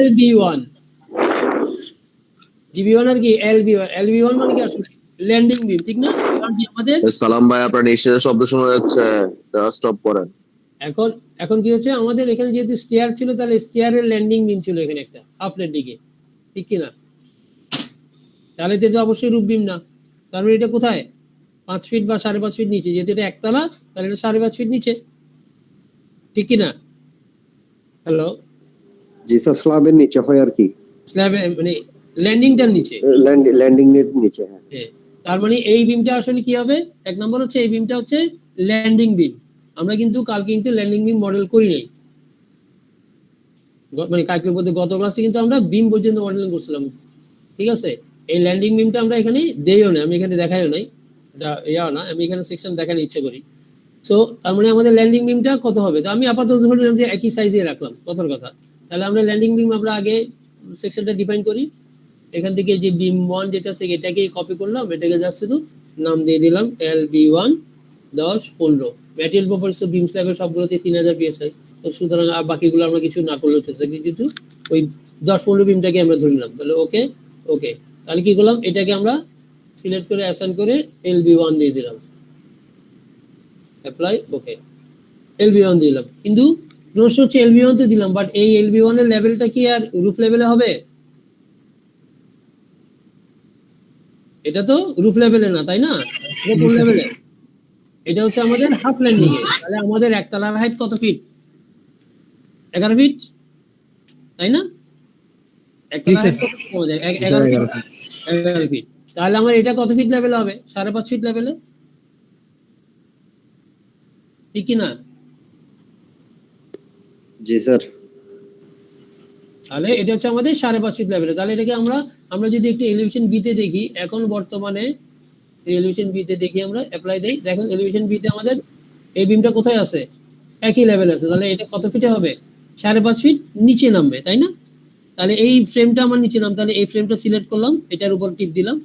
LB1। GB1 আর কি LB1। LB1 মানে কি আসলে ল্যান্ডিং বিম, ঠিক না? কারণ কি আমাদের সালাম ভাই, আপনার নিশ্চয় শব্দ শোনা যাচ্ছে, স্টপ করেন। এখন কি হচ্ছে, আমাদের এখানে যেহেতু স্টেয়ার ছিল, তাহলে স্টেয়ারের ল্যান্ডিং বিম ছিল এখানে একটা আপলের দিকে, ঠিক কি না? তাহলে এটা তো অবশ্যই রুফ বিম না। তার মানে এটা কোথায়? 5 ফিট বা 5.5 ফিট নিচে। যেহেতু এটা একতলা, তাহলে এটা 5.5 ফিট নিচে, ঠিক কি না? হ্যালো, জি স্যার, স্ল্যাবের নিচে হয় আর কি, স্ল্যাবে মানে ল্যান্ডিংটার নিচে, ল্যান্ডিং এর নিচে। হ্যাঁ, তার মানে এই বিমটা আসলে কি হবে? 1 নম্বর হচ্ছে এই বিমটা হচ্ছে ল্যান্ডিং বিম। আমরা কিন্তু কালকে কিন্তু ল্যান্ডিং বিম মডেল করি নাই, মানে কালকে বলতে গত ক্লাসে কিন্তু আমরা বিম পর্যন্ত মডেলিং করছিলাম, ঠিক আছে? এই ল্যান্ডিং বিমটা আমরা এখানে দেইও না, আমি এখানে দেখাইও নাই, এটা ইয়াও না, আমি এখানে সেকশন দেখানোর ইচ্ছা করি। সো তার মানে আমাদের ল্যান্ডিং বিমটা কত হবে? তো আমি আপাতত ধরলাম যে একই সাইজে রাখলাম, কথার কথা। তাহলে আমরা ল্যান্ডিং বিম আমরা আগে সেকশনটা ডিফাইন করি। এখান থেকে যে বিম 1 যেটা আছে এটাকে কপি করলাম, এটাকে জাস্ট শুধু নাম দিয়ে দিলাম LB1 10-15। ম্যাটেরিয়াল প্রপার্টিস বিম স্ল্যাবের সবগুলোতে 3000 PSI। তো সুতরাং আর বাকিগুলো আমরা কিছু না করলেও চলছে, কিন্তু ওই 10-15 বিমটাকে আমরা ধরে নিলাম। তাহলে ওকে ওকে, তাহলে কি করলাম, এটাকে আমরা সিলেক্ট করে অ্যাসাইন করে LB1 দিয়ে দিলাম, অ্যাপ্লাই। ওকে, LB1 দিলাম, কিন্তু প্রশ্ন হচ্ছে LB1 তো দিলাম, বাট এই LB1 এর লেভেলটা কি আর রুফ লেভেলে হবে? এটা তো রুফ লেভেলে না, তাই না? এটা কোন লেভেলে? এটা হচ্ছে আমাদের হাফ ল্যান্ডিং এ। তাহলে আমাদের একতলার হাইট কত ফিট? 11 ফিট, তাই না? একতলার হাইট কত ফিট আমাদের? 11 ফিট। 11 ফিট। তাহলে আমার এটা কত ফিট লেভেলে হবে? 5.5 ফিট লেভেলে, ঠিক কি না? জি স্যার। তাহলে এটা হচ্ছে আমাদের 5.5 ফিট লেভেলে। তাহলে এটাকে আমরা যদি একটু এলিভেশন বি তে দেখি, এখন বর্তমানে এলিভেশন বি তে দেখি, আমরা অ্যাপ্লাই দেই, দেখেন এলিভেশন বি তে আমাদের এই বিমটা কোথায় আছে? একই লেভেল আছে। তাহলে এটা কত ফিটে হবে? 5.5 ফিট নিচে নামবে, তাই না? তাহলে এই ফ্রেমটা আমার নিচে নাম, তাহলে এই ফ্রেমটা সিলেক্ট করলাম, এটার উপর টিপ দিলাম,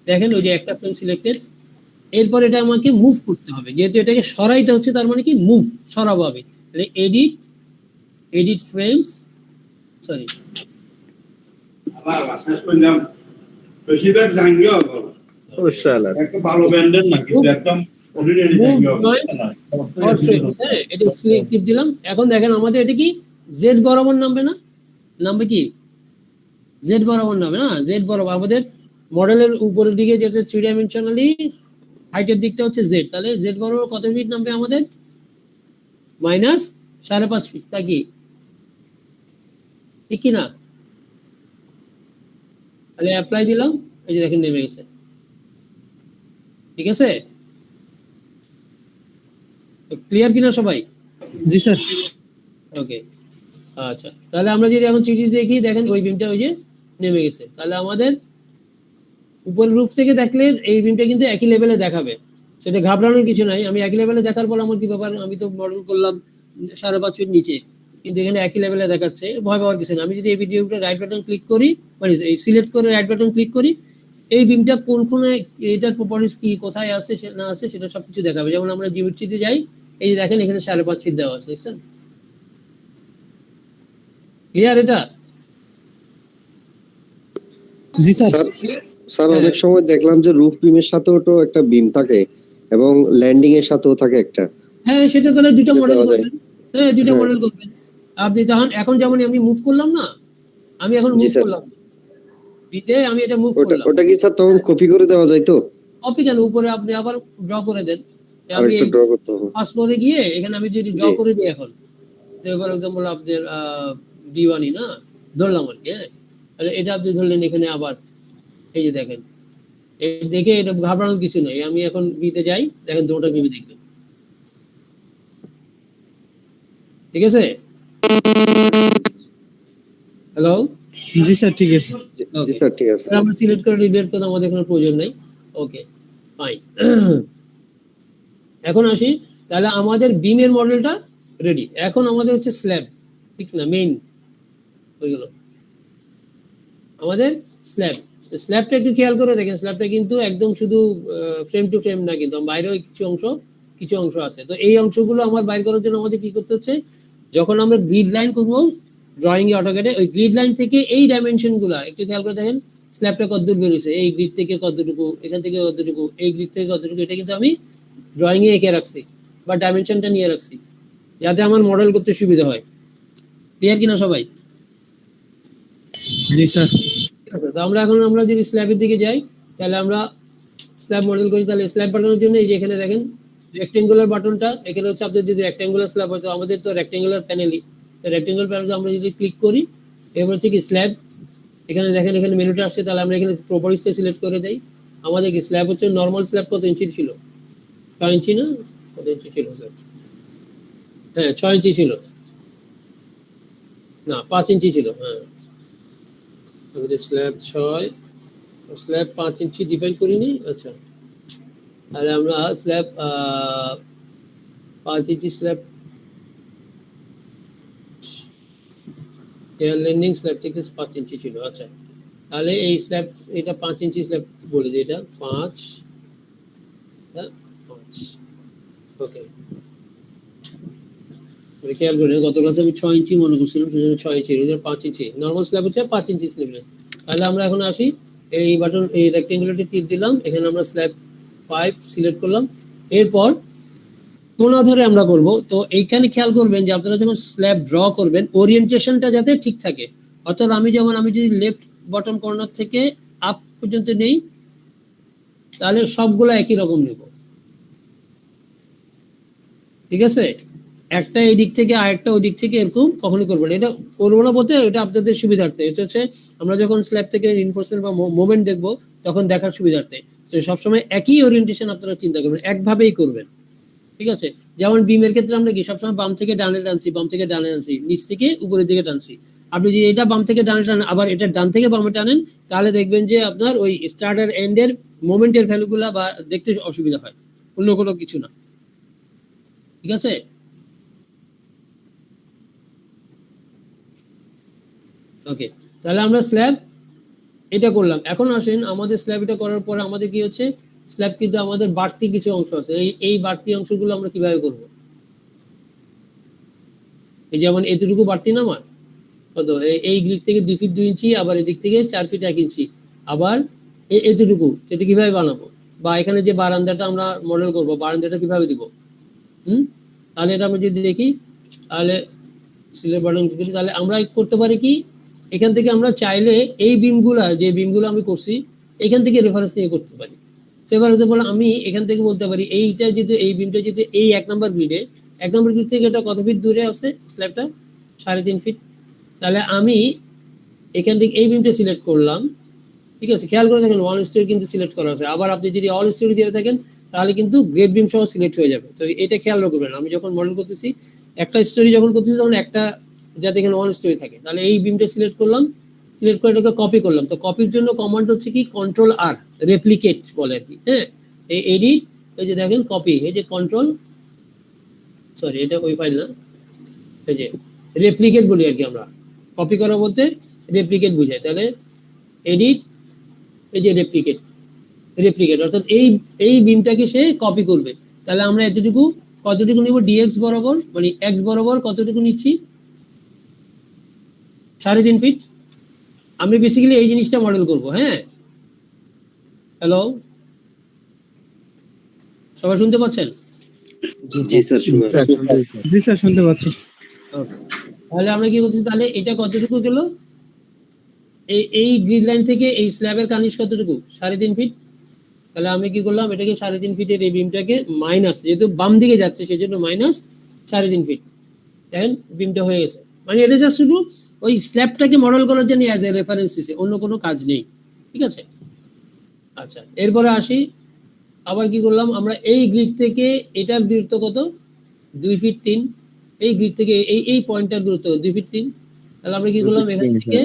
দেখেন ওই যে একটা ফ্রেম সিলেক্টেড। এরপর এটা আমাকে মুভ করতে হবে, যেহেতু এটাকে সরাইতে হচ্ছে, তার মানে কি মুভ, সরাবো আমি। তাহলে এডিট ফ্রেমস, সরি, আবার বাসায় কইলাম বেশিরভাগ জাঙ্গিও একটা ভালো ব্র্যান্ডের না, কিন্তু একদম অর্ডিনারি জাঙ্গিও এটা সিলেক্ট দিলাম। এখন দেখেন আমাদের এটা কি জেড বরাবর নামবে না? নামবে কি জেড বরাবর নামবে না? জেড বরাবর আমাদের মডেলের উপরের দিকে যেটা 3 ডাইমেনশনালি হাইটের দিকটা হচ্ছে জেড, তাহলে জেড বরাবর কত ফিট নামবে আমাদের? -5.5 ফিট, তা কি ঠিক কি না? তাহলে অ্যাপ্লাই দিলাম, এই যে দেখেন নেমে গেছে, ঠিক আছে? ক্লিয়ার কিনা সবাই? জি স্যার। ওকে, আচ্ছা, তাহলে আমরা যদি এখন চিঠি দেখি, দেখেন ওই বিমটা ওই যে নেমে গেছে। তাহলে আমাদের উপরের রুফ থেকে দেখলে এই বিমটা কিন্তু একই লেভেলে দেখাবে, সেটা ঘাবড়ানোর কিছু নাই। আমি একই লেভেলে দেখার পর আমার কি ব্যাপার, আমি তো মডেল করলাম 5.5 ফিট নিচে, কিন্তু এখানে একই লেভেলে দেখাচ্ছে, ভয় পাওয়ার কিছু না। আমি যদি এই ভিডিওটা রাইট বাটন ক্লিক করি, মানে এই সিলেক্ট করে রাইট বাটন ক্লিক করি, এই বিমটা কোন কোনে এটার প্রপার্টিস কি, কোথায় আছে না আছে, সেটা সবকিছু দেখাবে। যেমন আমরা জিওমেট্রিতে যাই, এই যে দেখেন এখানে 5.5 ফিট দেওয়া আছে, দেখছেন? ক্লিয়ার এটা? জি স্যার। স্যার স্যার অনেক সময় দেখলাম যে রুফ বিমের সাথেও তো একটা বিম থাকে এবং ল্যান্ডিং এর সাথেও থাকে একটা। হ্যাঁ, সেটা তাহলে দুটো সেটা মডেল দেওয়া যায়। করবেন। হ্যাঁ, দুটো হ্যাঁ। মডেল করবেন। আপনি তখন এখন যেমন আমি মুভ করলাম না, আমি এখন জি মুভ স্যার। করলাম বিতে, আমি এটা মুভ ওটা করলাম। ওটা কি স্যার তখন কপি করে দেওয়া যায় তো? কপি কেন, উপরে আপনি আবার ড্র করে দেন। আমি আরেকটা এই ড্র করতে হবে। ফার্স্ট ফ্লোরে গিয়ে এখানে আমি যদি ড্র জি। করে দিই এখন, ফর এক্সাম্পল আপনার D1 না ধরলাম আর কি। হ্যাঁ, তাহলে এটা আপনি ধরলেন এখানে আবার, এই যে দেখেন, এই দেখে এটা ঘাবড়ানোর কিছু নেই। আমি এখন বিতে যাই, দেখেন দুটো বিবি দেখবেন, ঠিক আছে? হ্যালো, জি স্যার, ঠিক আছে। জি স্যার, ঠিক আছে। আমরা সিলেক্ট করে ডিলিট করতে আমাদের কোনো প্রয়োজন নেই। ওকে, ফাইন। এখন আসি, তাহলে আমাদের বিমের মডেলটা রেডি। এখন আমাদের হচ্ছে স্ল্যাব, ঠিক না? মেইন হয়ে গেল আমাদের স্ল্যাব। স্ল্যাবটা একটু খেয়াল করে দেখেন, স্ল্যাবটা কিন্তু একদম শুধু ফ্রেম টু ফ্রেম না, কিন্তু বাইরেও কিছু অংশ আছে। তো এই অংশগুলো আমার বাইর করার জন্য আমাদের কি করতে হচ্ছে, যখন আমরা গ্রিড লাইন করবো ড্রয়িং এ অটোক্যাডে, ওই গ্রিড লাইন থেকে এই ডাইমেনশন গুলা একটু খেয়াল করে দেখেন, স্ল্যাবটা কতদূর বেরিয়েছে, এই গ্রিড থেকে কতটুকু, এখান থেকে কতটুকু, এই গ্রিড থেকে কতটুকু, এটা কিন্তু আমি ড্রয়িং এ এঁকে রাখছি বা ডাইমেনশনটা নিয়ে রাখছি, যাতে আমার মডেল করতে সুবিধা হয়। ক্লিয়ার কিনা সবাই? জি স্যার। তো আমরা যদি স্ল্যাবের দিকে যাই, তাহলে আমরা স্ল্যাব মডেল করি। তাহলে স্ল্যাব বাটনের জন্য এই যে এখানে দেখেন রেক্টেঙ্গুলার বাটনটা, এখানে হচ্ছে আপনাদের যদি রেক্টেঙ্গুলার স্ল্যাব হয়, তো আমাদের তো রেক্টেঙ্গুলার প্যানেলই, তো রেক্টেঙ্গুলার প্যানেল আমরা যদি ক্লিক করি, এবার হচ্ছে কি স্ল্যাব, এখানে দেখেন এখানে মেনুটা আসছে, তাহলে আমরা এখানে প্রপার্টিসটা সিলেক্ট করে দেই। আমাদের কি স্ল্যাব হচ্ছে নরমাল স্ল্যাব কত ইঞ্চি ছিল, 6 ইঞ্চি না, কত ইঞ্চি ছিল স্ল্যাব? হ্যাঁ 6 ইঞ্চি ছিল না, 5 ইঞ্চি ছিল। হ্যাঁ, আমাদের স্ল্যাব 6, স্ল্যাব 5 ইঞ্চি ডিফাইন করিনি। আচ্ছা, তাহলে আমরা স্ল্যাব 5 ইঞ্চি স্ল্যাব, এয়ার ল্যান্ডিং স্ল্যাব থেকে 5 ইঞ্চি ছিল। আচ্ছা, তাহলে এই স্ল্যাব, এটা 5 ইঞ্চি স্ল্যাব বলে দিই, এটা 5, হ্যাঁ 5। ওকে, খেয়াল করে গত ক্লাসে আমি 6 ইঞ্চি মনে করছিলাম, সেজন্য 6 ইঞ্চি, 5 ইঞ্চি নরমাল স্ল্যাব হচ্ছে 5 ইঞ্চি স্ল্যাব। তাহলে আমরা এখন আসি, এই বাটন, এই রেক্টেঙ্গুলারটি টিপ দিলাম, এখানে আমরা স্ল্যাব 5 সিলেক্ট করলাম। এরপর কোনা ধরে আমরা করব। তো এইখানে খেয়াল করবেন যে আপনারা যখন স্ল্যাব ড্র করবেন, ওরিয়েন্টেশনটা যাতে ঠিক থাকে। অর্থাৎ আমি যদি লেফট বটম কর্নার থেকে আপ পর্যন্ত নেই, তাহলে সবগুলো একই রকম নেব, ঠিক আছে? একটা এই দিক থেকে আরেকটা ওই দিক থেকে এরকম কখনোই করবেন। এটা করবো না বলতে, এটা আপনাদের সুবিধার্থে। এটা হচ্ছে আমরা যখন স্ল্যাব থেকে রিইনফোর্সমেন্ট বা মুভমেন্ট দেখবো, তখন দেখার সুবিধার্থে। তো সবসময় একই ওরিয়েন্টেশন আপনারা চিন্তা করবেন, একভাবেই করবেন, ঠিক আছে? যেমন বিমের ক্ষেত্রে আমরা কি সবসময় বাম থেকে ডানে টানছি, বাম থেকে ডানে টানছি, নিচ থেকে উপরের দিকে টানছি। আপনি যদি এটা বাম থেকে ডানে টানেন, আবার এটা ডান থেকে বামে টানেন, তাহলে দেখবেন যে আপনার ওই স্টার্ট আর এন্ডের মোমেন্টের ভ্যালুগুলা বা দেখতে অসুবিধা হয়, অন্য কোনো কিছু না, ঠিক আছে? ওকে, তাহলে আমরা স্ল্যাব এটা করলাম। এখন আসেন, আমাদের স্ল্যাব এটা করার পরে আমাদের কি হচ্ছে, স্ল্যাব কিন্তু আমাদের বাড়তি কিছু অংশ আছে। এই বাড়তি অংশগুলো আমরা কিভাবে করব? এই যেমন এতটুকু বাড়তি না আমার কত, এই গ্রিড থেকে 2 ফিট 2 ইঞ্চি, আবার এদিক থেকে 4 ফিট 1 ইঞ্চি, আবার এতটুকু, সেটা কিভাবে বানাবো? বা এখানে যে বারান্দাটা আমরা মডেল করব, বারান্দাটা কিভাবে দিব? তাহলে এটা আমরা যদি দেখি, তাহলে সিলেক্ট বাটন ক্লিক, তাহলে আমরা করতে পারি কি, এখান থেকে আমরা চাইলে এই বিমগুলা, যে বিমগুলো আমি করছি, এখান থেকে রেফারেন্স নিয়ে করতে পারি। সেবার হতে বলে আমি এখান থেকে বলতে পারি, এইটা যেহেতু এই বিমটা যেহেতু এই 1 নম্বর গ্রিডে, 1 নম্বর গ্রিড থেকে এটা কত ফিট দূরে আছে স্ল্যাবটা? 3.5 ফিট। তাহলে আমি এখান থেকে এই বিমটা সিলেক্ট করলাম, ঠিক আছে? খেয়াল করে দেখেন 1 স্টোরি কিন্তু সিলেক্ট করা আছে। আবার আপনি যদি অল স্টোরি দিয়ে থাকেন, তাহলে কিন্তু গ্রেড বিম সহ সিলেক্ট হয়ে যাবে। তো এটা খেয়াল রাখবেন, আমি যখন মডেল করতেছি, একটা স্টোরি যখন করতেছি, তখন একটা যাতে এখানে 1 স্টোরি থাকে। তাহলে এই বিমটা সিলেক্ট করলাম, সিলেক্ট করে এটাকে কপি করলাম। তো কপির জন্য কমান্ড হচ্ছে কি, কন্ট্রোল আর, রেপ্লিকেট বলে আর কি। হ্যাঁ, এই এডিট, এই যে দেখেন কপি, এই যে কন্ট্রোল, সরি এটা ওই ফাইল না, এই যে রেপ্লিকেট বলি আর কি আমরা। কপি করা বলতে রেপ্লিকেট বুঝায়। তাহলে এডিট, এই যে রেপ্লিকেট অর্থাৎ এই বিমটাকে সে কপি করবে। তাহলে আমরা কতটুকু নিব, ডিএক্স বরাবর, মানে এক্স বরাবর কতটুকু নিচ্ছি? 3.5 ফিট। আমি বেসিক্যালি এই জিনিসটা মডেল করব। হ্যাঁ, হ্যালো, সবাই শুনতে পাচ্ছেন? জি স্যার শুনুন। জি স্যার শুনতে পাচ্ছি। ওকে, তাহলে আমরা কি বলতেছি, তাহলে এটা কতটুকু গেল? এই গ্রিড লাইন থেকে এই স্ল্যাবের কার্নিশ কতটুকু? 3.5 ফিট। তাহলে আমি কি করলাম, এটাকে 3.5 ফিটের এই বিমটাকে মাইনাস, যেহেতু বাম দিকে যাচ্ছে সেজন্য মাইনাস 3.5 ফিট। দেখেন বিমটা হয়ে গেছে। মানে এটা জাস্ট শুধু ওই স্ল্যাবটাকে মডেল করার জন্য অ্যাজ এ রেফারেন্স দিছে, অন্য কোনো কাজ নেই। ঠিক আছে, আচ্ছা এরপরে আসি, আবার কি করলাম আমরা, এই গ্রিড থেকে এটার দূরত্ব কত? 2 ফিট 3। এই গ্রিড থেকে এই পয়েন্টটার দূরত্ব 2 ফিট 3। তাহলে আমরা কি করলাম, এখান থেকে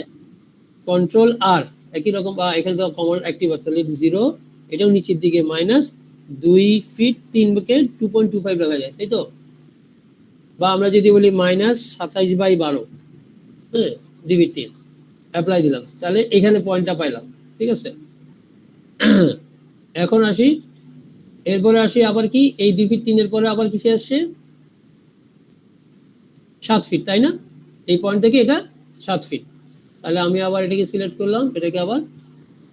কন্ট্রোল আর, একই রকম, বা এখানে তো কমন অ্যাক্টিভ আছে, 0, এটাও নিচের দিকে মাইনাস 2 ফিট 3 কে 2.25 রাখা যায়, তাই তো? বা আমরা যদি বলি মাইনাস 27/12, হ্যাঁ, 2 ফিট 3 অ্যাপ্লাই দিলাম, তাহলে এখানে পয়েন্টটা পাইলাম। ঠিক আছে, এখন আসি, এরপরে আসি আবার কি, এই 2 ফিট 3 এর পরে আবার কিসে আসছে? 7 ফিট, তাই না? এই পয়েন্ট থেকে এটা 7 ফিট। তাহলে আমি আবার এটাকে সিলেক্ট করলাম, এটাকে আবার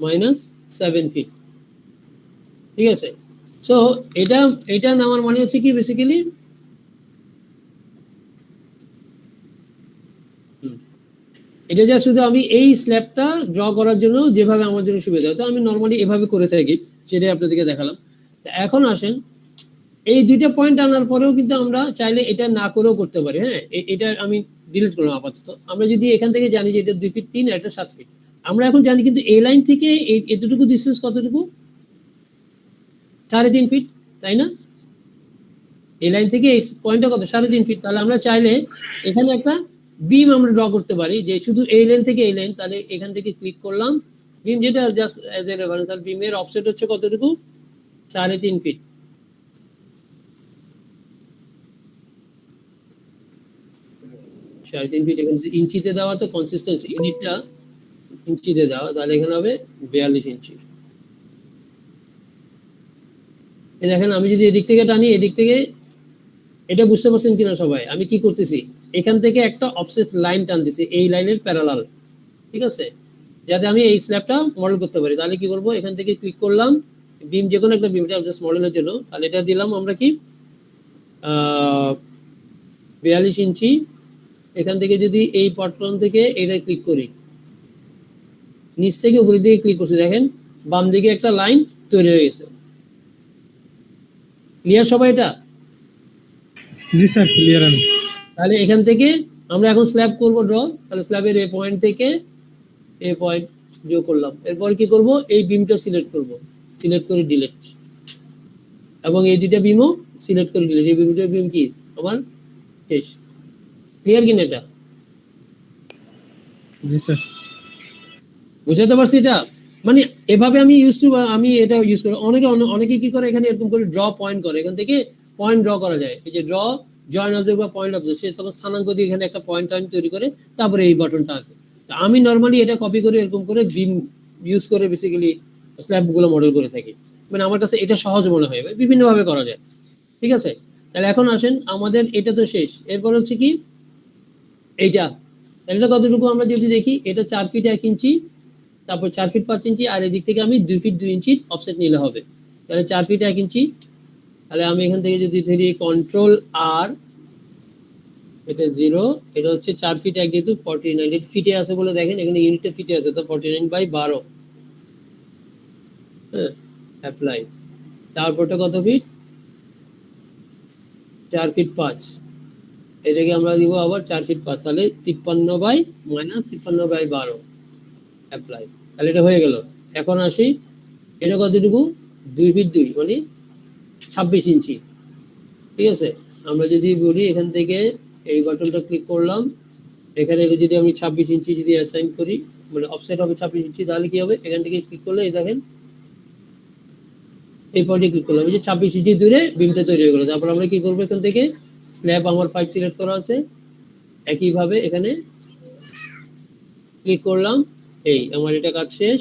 -7 ফিট। ঠিক আছে, সো এটা নেওয়ার মানে হচ্ছে কি, বেসিক্যালি এটা যা শুধু আমি এই স্ল্যাবটা ড্র করার জন্য যেভাবে আমার জন্য সুবিধা হয়, তো আমি নর্মালি এভাবে করে থাকি, সেটাই আপনাদেরকে দেখালাম। এখন আসেন, এই দুইটা পয়েন্ট আনার পরেও কিন্তু আমরা চাইলে এটা না করেও করতে পারি। হ্যাঁ, এটা আমি ডিলিট করলাম আপাতত। আমরা যদি এখান থেকে জানি যে এটা 2 ফিট 3 আর এটা 7 ফিট, আমরা এখন জানি কিন্তু এই লাইন থেকে এতটুকু ডিসটেন্স কতটুকু? 3.5 ফিট, তাই না? এই লাইন থেকে এই পয়েন্টটা কত? 3.5 ফিট। তাহলে আমরা চাইলে এখানে একটা বিম আমরা ড্র করতে পারি, যে শুধু এই লাইন থেকে এই লাইন। তাহলে এখান থেকে ক্লিক করলাম, বিম যেটা জাস্ট অ্যাজ এ রেফারেন্স, আর বিমের অফসেট হচ্ছে কতটুকু? 3.5 ফিট। 3.5 ফিট। এখানে ইঞ্চিতে দেওয়া, তো কনসিস্টেন্সি ইউনিটটা ইঞ্চিতে দেওয়া, তাহলে এখানে হবে 42 ইঞ্চি। দেখেন আমি যদি এদিক থেকে টানি, এদিক থেকে, এটা বুঝতে পারছেন কিনা সবাই? আমি কি করতেছি, এখান থেকে একটা অফসেট লাইন টানতেছি এই লাইনের প্যারালাল। ঠিক আছে, যাতে আমি এই স্ল্যাবটা মডেল করতে পারি। তাহলে কি করব, এখান থেকে ক্লিক করলাম, বিম যে কোনো একটা বিমটা জাস্ট মডেলের জন্য, তাহলে এটা দিলাম আমরা কি 42 ইঞ্চি। এখান থেকে যদি এই পট্টন থেকে এটা ক্লিক করি, নিচ থেকে উপরের দিকে ক্লিক করছি, দেখেন বাম দিকে একটা লাইন তৈরি হয়ে গেছে। ক্লিয়ার সবাই এটা? জি স্যার ক্লিয়ার। আমি তাহলে এখান থেকে আমরা এখন স্ল্যাব করব ড্র। তাহলে স্ল্যাবের এই পয়েন্ট থেকে এই পয়েন্ট যোগ করলাম। এরপর কি করব, এই বিমটা সিলেক্ট করব, সিলেক্ট করে ডিলিট, এবং এই দুইটা বিমও সিলেক্ট করে ডিলিট। এই দুটো বিম কি আমার শেষ। ক্লিয়ার কিনা এটা? জি স্যার। বুঝতে পারছি এটা? মানে এভাবে আমি আমি এটা ইউজ করি। অনেকে কি করে, এখানে এরকম করে ড্র পয়েন্ট করে, এখান থেকে পয়েন্ট ড্র করা যায়। এই যে ড্র জয়েন অবজেক্ট বা পয়েন্ট অবজেক্ট, সে তখন স্থানাঙ্ক দিয়ে এখানে একটা পয়েন্ট তৈরি করে, তারপরে এই বাটনটা আঁকে। আমি নর্মালি এটা কপি করে এরকম করে বিম ইউজ করে বেসিক্যালি স্ল্যাবগুলো মডেল করে থাকি। মানে আমার কাছে এটা সহজ মনে হয়, বিভিন্নভাবে করা যায়। ঠিক আছে, তাহলে এখন আসেন, আমাদের এটা তো শেষ। এরপর হচ্ছে কি এইটা, এটা কতটুকু আমরা যদি দেখি, এটা 4 ফিট 1 ইঞ্চি, তারপর 4 ফিট 5 ইঞ্চি, আর এদিক থেকে আমি 2 ফিট 2 ইঞ্চি অফসেট নিলে হবে। তাহলে 4 ফিট 1 ইঞ্চি। তাহলে আমি এখান থেকে যদি ধরি কন্ট্রোল আর, এটা 0, এটা হচ্ছে 4 ফিট 1, যেহেতু 49 ফিটে আছে বলে দেখেন এখানে ইউনিটে ফিটে আছে, তো 49/12। হ্যাঁ, অ্যাপ্লাই। তারপরটা কত ফিট? 4 ফিট 5। এটাকে আমরা দিব আবার 4 ফিট 5, তাহলে 53/-53/12 অ্যাপ্লাই। তাহলে এটা হয়ে গেল। এখন আসি, এটা কতটুকু? 2 ফিট 2, মানে 26 ইঞ্চি। ঠিক আছে, আমরা যদি বলি এখান থেকে এই বাটনটা ক্লিক করলাম, এখানে যদি আমি 26 ইঞ্চি যদি অ্যাসাইন করি, মানে অফসেট হবে 26 ইঞ্চি, তাহলে কি হবে, এখান থেকে ক্লিক করলে এই দেখেন এই পয়েন্টে ক্লিক করলাম, এই যে 26 ইঞ্চি দূরে বিমটা তৈরি হয়ে গেল। তারপর আমরা কি করবো, এখান থেকে স্ল্যাব আমার 5 সিলেক্ট করা আছে, একইভাবে এখানে ক্লিক করলাম, এই আমার এটা কাজ শেষ,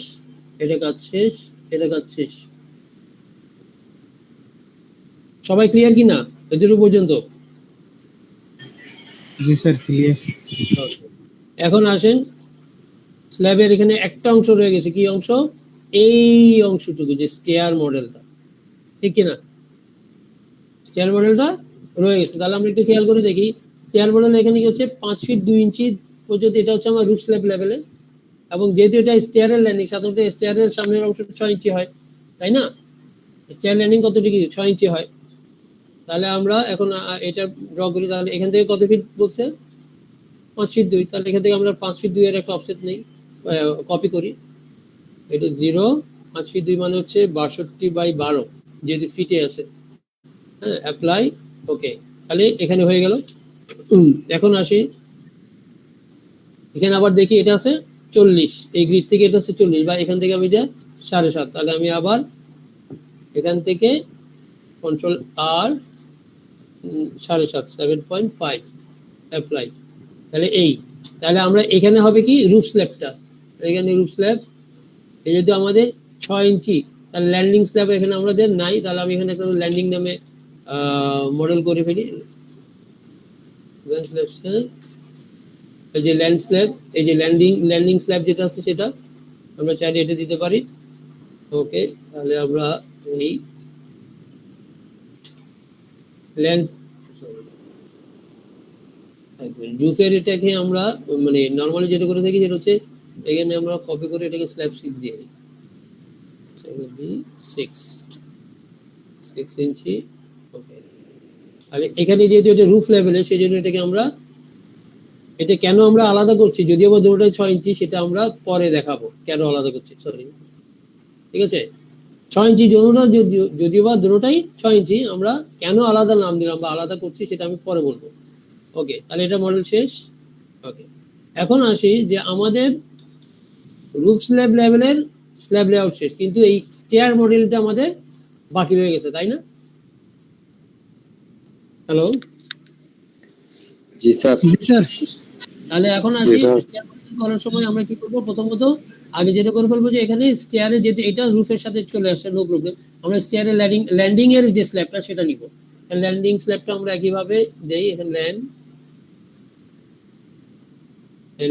এটা কাজ শেষ, এটা কাজ শেষ। সবাই ক্লিয়ার কি না এতটুকু পর্যন্ত? জি স্যার ক্লিয়ার। এখন আসেন, স্ল্যাবের এখানে একটা অংশ রয়ে গেছে, কি অংশ? এই অংশটুকু, যে স্টেয়ার মডেলটা, ঠিক কিনা? স্টেয়ার মডেলটা রয়ে গেছে। তাহলে আমরা একটু খেয়াল করে দেখি, স্টেয়ার মডেল এখানে কি হচ্ছে 5 ফিট 2 ইঞ্চি পর্যন্ত, এটা হচ্ছে আমার রুফ স্ল্যাব লেভেলে। এবং যেহেতু এটা স্টেয়ারের ল্যান্ডিং, সাধারণত স্টেয়ারের সামনের অংশ 6 ইঞ্চি হয়, তাই না? স্টেয়ার ল্যান্ডিং কত ডিগ্রি? 6 ইঞ্চি হয়। তাহলে আমরা এখন এটা ড্র করি। তাহলে এখান থেকে কত ফিট বলছে? 5 ফিট 2। তাহলে এখান থেকে আমরা 5 ফিট 2 এর একটা অফসেট নেই, কপি করি। এটা 0, 5 ফিট 2 মানে হচ্ছে 62/12, যেহেতু ফিটে আছে। হ্যাঁ, অ্যাপ্লাই, ওকে। তাহলে এখানে হয়ে গেল। এখন আসি, এখানে আবার দেখি এটা আছে 40, এই গ্রিড থেকে এটা হচ্ছে 40, বা এখান থেকে আমি এটা 7.5। তাহলে আমি আবার এখান থেকে কন্ট্রোল আর 7.5, 7.5 অ্যাপ্লাই। তাহলে তাহলে আমরা এখানে হবে কি রুফ স্ল্যাবটা, এখানে রুফ স্ল্যাব এই যদি আমাদের 6 ইঞ্চি, তাহলে ল্যান্ডিং স্ল্যাব এখানে আমাদের নাই। তাহলে আমি এখানে একটা ল্যান্ডিং নামে মডেল করে ফেলি। এই যে ল্যান্ড স্ল্যাব, এই যে ল্যান্ডিং স্ল্যাব যেটা আছে সেটা আমরা চাইলে এটা দিতে পারি। ওকে, তাহলে আমরা এই রুফের এটাকে আমরা মানে নর্মালি যেটা করে থাকি, যেটা হচ্ছে এখানে আমরা কপি করে এটাকে স্ল্যাব 6 দিয়ে দিই, 6 ইঞ্চি। ওকে, আর এখানে যেহেতু এটা রুফ লেভেলে, সেই জন্য এটাকে আমরা, এটা কেন আমরা আলাদা করছি, যদিও বা দুটোটাই 6 ইঞ্চি, সেটা আমরা পরে দেখাবো কেন আলাদা করছি। সরি, ঠিক আছে, 6 ইঞ্চি যদিও বা দুটোটাই 6 ইঞ্চি, আমরা কেন আলাদা নাম দিলাম বা আলাদা করছি সেটা আমি পরে বলবো। ওকে, তাহলে এটা মডেল শেষ। ওকে, এখন আসি যে আমাদের রুফ স্ল্যাব লেভেলের স্ল্যাব লেআউট শেষ, কিন্তু এই স্টেয়ার মডেলটা আমাদের বাকি রয়ে গেছে, তাই না? হ্যালো, জি স্যার। জি স্যার। তাহলে এখন আসি স্টেয়ার মডেল করার সময় আমরা কি করবো? প্রথমত আগে যেটা করে ফেলবো যে এখানে স্টেয়ারে যেহেতু এটা রুফের সাথে চলে আসছে, নো প্রবলেম, আমরা স্টেয়ারের ল্যান্ডিং এর যে স্ল্যাবটা সেটা নিব। ল্যান্ডিং স্ল্যাবটা আমরা একইভাবে দেই, এখানে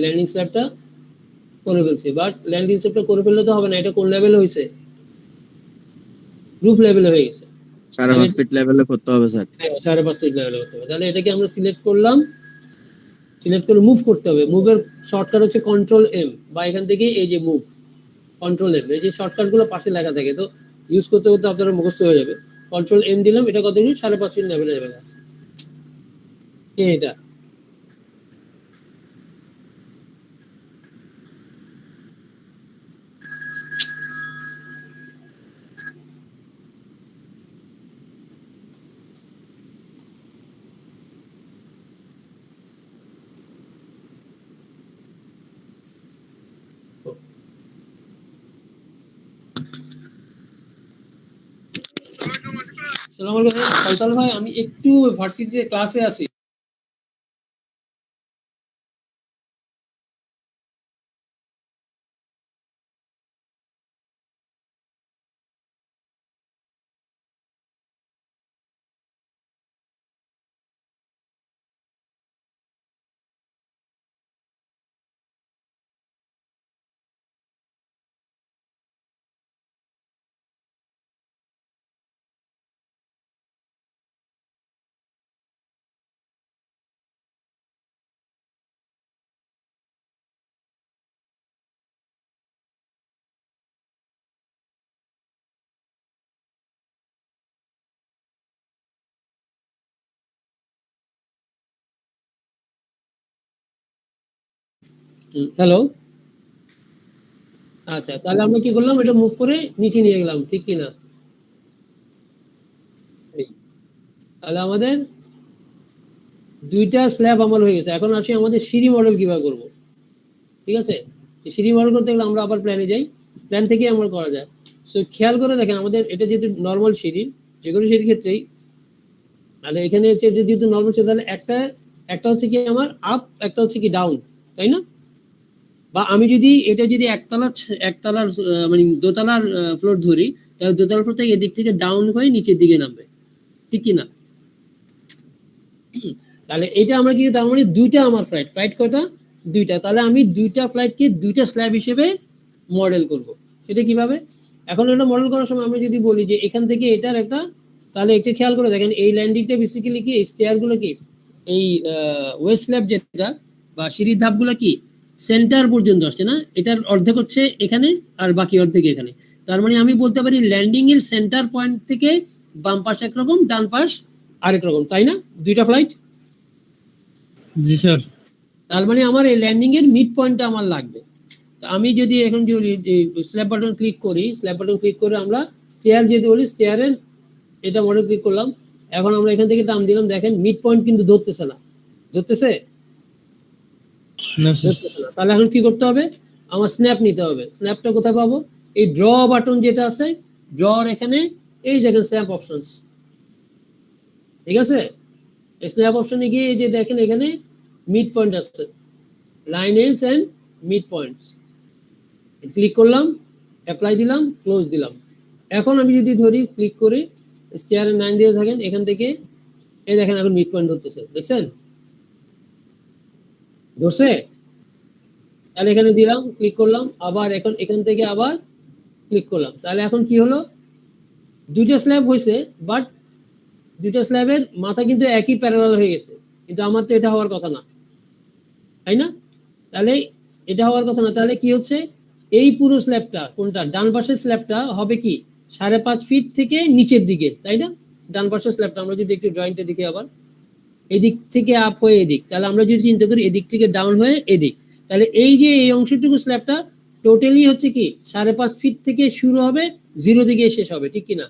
ল্যান্ডিং স্ল্যাবটা করে ফেলছি। বাট ল্যান্ডিং স্ল্যাবটা করে ফেললে তো হবে না, এটা কোন লেভেলে হয়েছে? রুফ লেভেলে হয়ে গেছে। 5.5 ফিট লেভেলে করতে হবে স্যার। 5.5 ফিট লেভেলে করতে হবে। তাহলে এটাকে আমরা সিলেক্ট করলাম, সিলেক্ট করে মুভ করতে হবে। মুভের শর্টকাট হচ্ছে কন্ট্রোল এম, বা এখান থেকে এই যে মুভ, কন্ট্রোল এম, এই যে শর্টকাট গুলো পাশে লেখা থাকে, তো ইউজ করতে করতে আপনারা মুখস্থ হয়ে যাবে। কন্ট্রোল এম দিলাম, এটা কত ফিট? 5.5 ফিট লেভেলে যাবে। এটা আসসালামু আলাইকুম ফয়সাল ভাই, আমি একটু ভার্সিটিতে ক্লাসে আছি। হ্যালো, আচ্ছা, তাহলে আমরা কি করলাম? এটা মুভ করে নিচে নিয়ে গেলাম, ঠিক কিনা? তাহলে আমাদের দুইটা স্ল্যাব আমার হয়ে গেছে। এখন আসি আমাদের সিঁড়ি মডেল কিভাবে করব। ঠিক আছে, সিঁড়ি মডেল করতে গেলে আমরা আবার প্ল্যানে যাই, প্ল্যান থেকে আমরা করা যায়। সো খেয়াল করে দেখেন, আমাদের এটা যেহেতু নর্মাল সিঁড়ি, যে কোনো সিঁড়ির ক্ষেত্রেই, তাহলে এখানে হচ্ছে যেহেতু নর্মাল সিঁড়ি, তাহলে একটা হচ্ছে কি আমার আপ, একটা হচ্ছে কি ডাউন, তাই না? বা আমি যদি এটা যদি একতলার মানে দোতলার ফ্লোর ধরি, তাহলে দোতলার ফ্লোর থেকে এদিক থেকে ডাউন হয়ে নিচের দিকে নামবে, ঠিক কি না? তাহলে এটা আমরা কি, তার মানে দুইটা আমার ফ্লাইট কয়টা? দুইটা, তাহলে আমি দুইটা ফ্লাইটকে দুইটা স্ল্যাব হিসেবে মডেল করব। সেটা কিভাবে? এখন এটা মডেল করার সময় আমরা যদি বলি যে এখান থেকে এটার একটা, তাহলে একটু খেয়াল করে দেখেন এই ল্যান্ডিংটা বেসিক্যালি কি, এই স্টেয়ার গুলো কি, এই ওয়েস্ট স্ল্যাব যেটা বা সিঁড়ির ধাপগুলো কি সেন্টার পর্যন্ত আসছে না, এটার অর্ধেক হচ্ছে এখানে আর বাকি অর্ধেক এখানে। তার মানে আমি বলতে পারি ল্যান্ডিং এর সেন্টার পয়েন্ট থেকে বাম পাশ একরকম, ডান পাশ আরেক রকম, তাই না? দুইটা ফ্লাইট। জি স্যার। তার মানে আমার এই ল্যান্ডিং এর মিড পয়েন্টটা আমার লাগবে। তো আমি যদি এখন যদি স্ল্যাব বাটন ক্লিক করি, স্ল্যাব বাটন ক্লিক করে আমরা স্টেয়ার যেতে বলি, স্টেয়ারের এটা মডেল ক্লিক করলাম। এখন আমরা এখান থেকে টান দিলাম, দেখেন মিড পয়েন্ট কিন্তু ধরতেছে না, ধরতেছে না স্যার। ধরতেছে না। তাহলে এখন কি করতে হবে? আমার স্ন্যাপ নিতে হবে। স্ন্যাপটা কোথায় পাবো? এই ড্র বাটন যেটা আছে, ড্রর এখানে এই দেখেন স্ন্যাপ অপশনস, ঠিক আছে? স্ন্যাপ অপশনে গিয়ে এই যে দেখেন এখানে মিড পয়েন্ট আছে, line ends and mid points, click করলাম, অ্যাপ্লাই দিলাম, ক্লোজ দিলাম। এখন আমি যদি ধরি ক্লিক করে স্টেয়ারে 9 দিয়ে থাকেন, এখান থেকে এই দেখেন এখন মিড পয়েন্ট ধরতেছে, দেখছেন ধরছে? তাহলে এখানে দিলাম, ক্লিক করলাম, আবার এখন এখান থেকে আবার ক্লিক করলাম। তাহলে এখন কি হলো? দুইটা স্ল্যাব হয়েছে, বাট দুইটা স্ল্যাবের মাথা কিন্তু একই প্যারালাল হয়ে গেছে, কিন্তু আমার তো এটা হওয়ার কথা না, তাই না? তাহলে এটা হওয়ার কথা না। তাহলে কি হচ্ছে? এই পুরো স্ল্যাবটা, কোনটা ডান পাশের স্ল্যাবটা হবে কি 5.5 ফিট থেকে নিচের দিকে, তাই না? ডান পাশের স্ল্যাবটা আমরা যদি একটু ড্রয়িংটা দেখি, আবার এদিক থেকে আপ হয়ে এদিক, তাহলে আমরা যদি চিন্তা করি এদিক থেকে ডাউন হয়ে এদিক, তাহলে এই যে এই অংশটুকু স্ল্যাবটা টোটালি হচ্ছে কি 5.5 ফিট থেকে শুরু হবে, 0 দিকে শেষ হবে, ঠিক কিনা?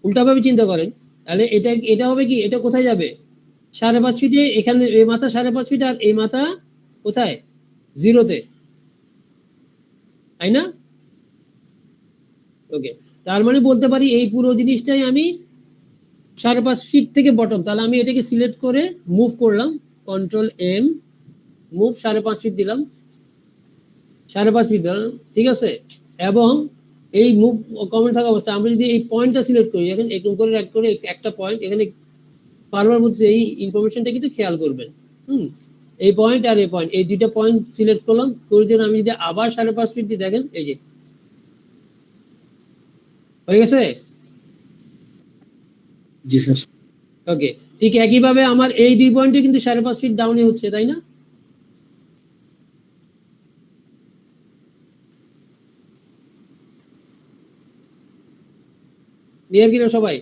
উল্টাভাবে চিন্তা করেন, তাহলে এটা এটা হবে কি, এটা কোথায় যাবে? 5.5 ফিটে, এখানে এই মাথা 5.5 ফিট আর এই মাথা কোথায়? 0-তে, তাই না? ওকে, তার মানে বলতে পারি এই পুরো জিনিসটাই আমি 5.5 ফিট থেকে বটম, তাহলে আমি এটাকে সিলেক্ট করে মুভ করলাম, কন্ট্রোল এম, মুভ 5.5 ফিট দিলাম, 5.5 ফিট দিলাম, ঠিক আছে? এবং এই মুভ কমেন্ট থাকা অবস্থায় আমরা যদি এই পয়েন্টটা সিলেক্ট করি, এখন এরকম করে এক করে একটা পয়েন্ট এখানে বারবার বলছে, এই ইনফরমেশনটা কিন্তু খেয়াল করবেন। এই পয়েন্ট আর এই পয়েন্ট, এই দুইটা পয়েন্ট সিলেক্ট করলাম, করে দিয়ে আমি যদি আবার 5.5 ফিট দিয়ে দেখেন, এই যে হয়ে গেছে। জি স্যার। ওকে, ঠিক একইভাবে আমার এই দুই পয়েন্টে কিন্তু 5.5 ফিট ডাউনে হচ্ছে, তাই না? ক্লিয়ার কিনা সবাই?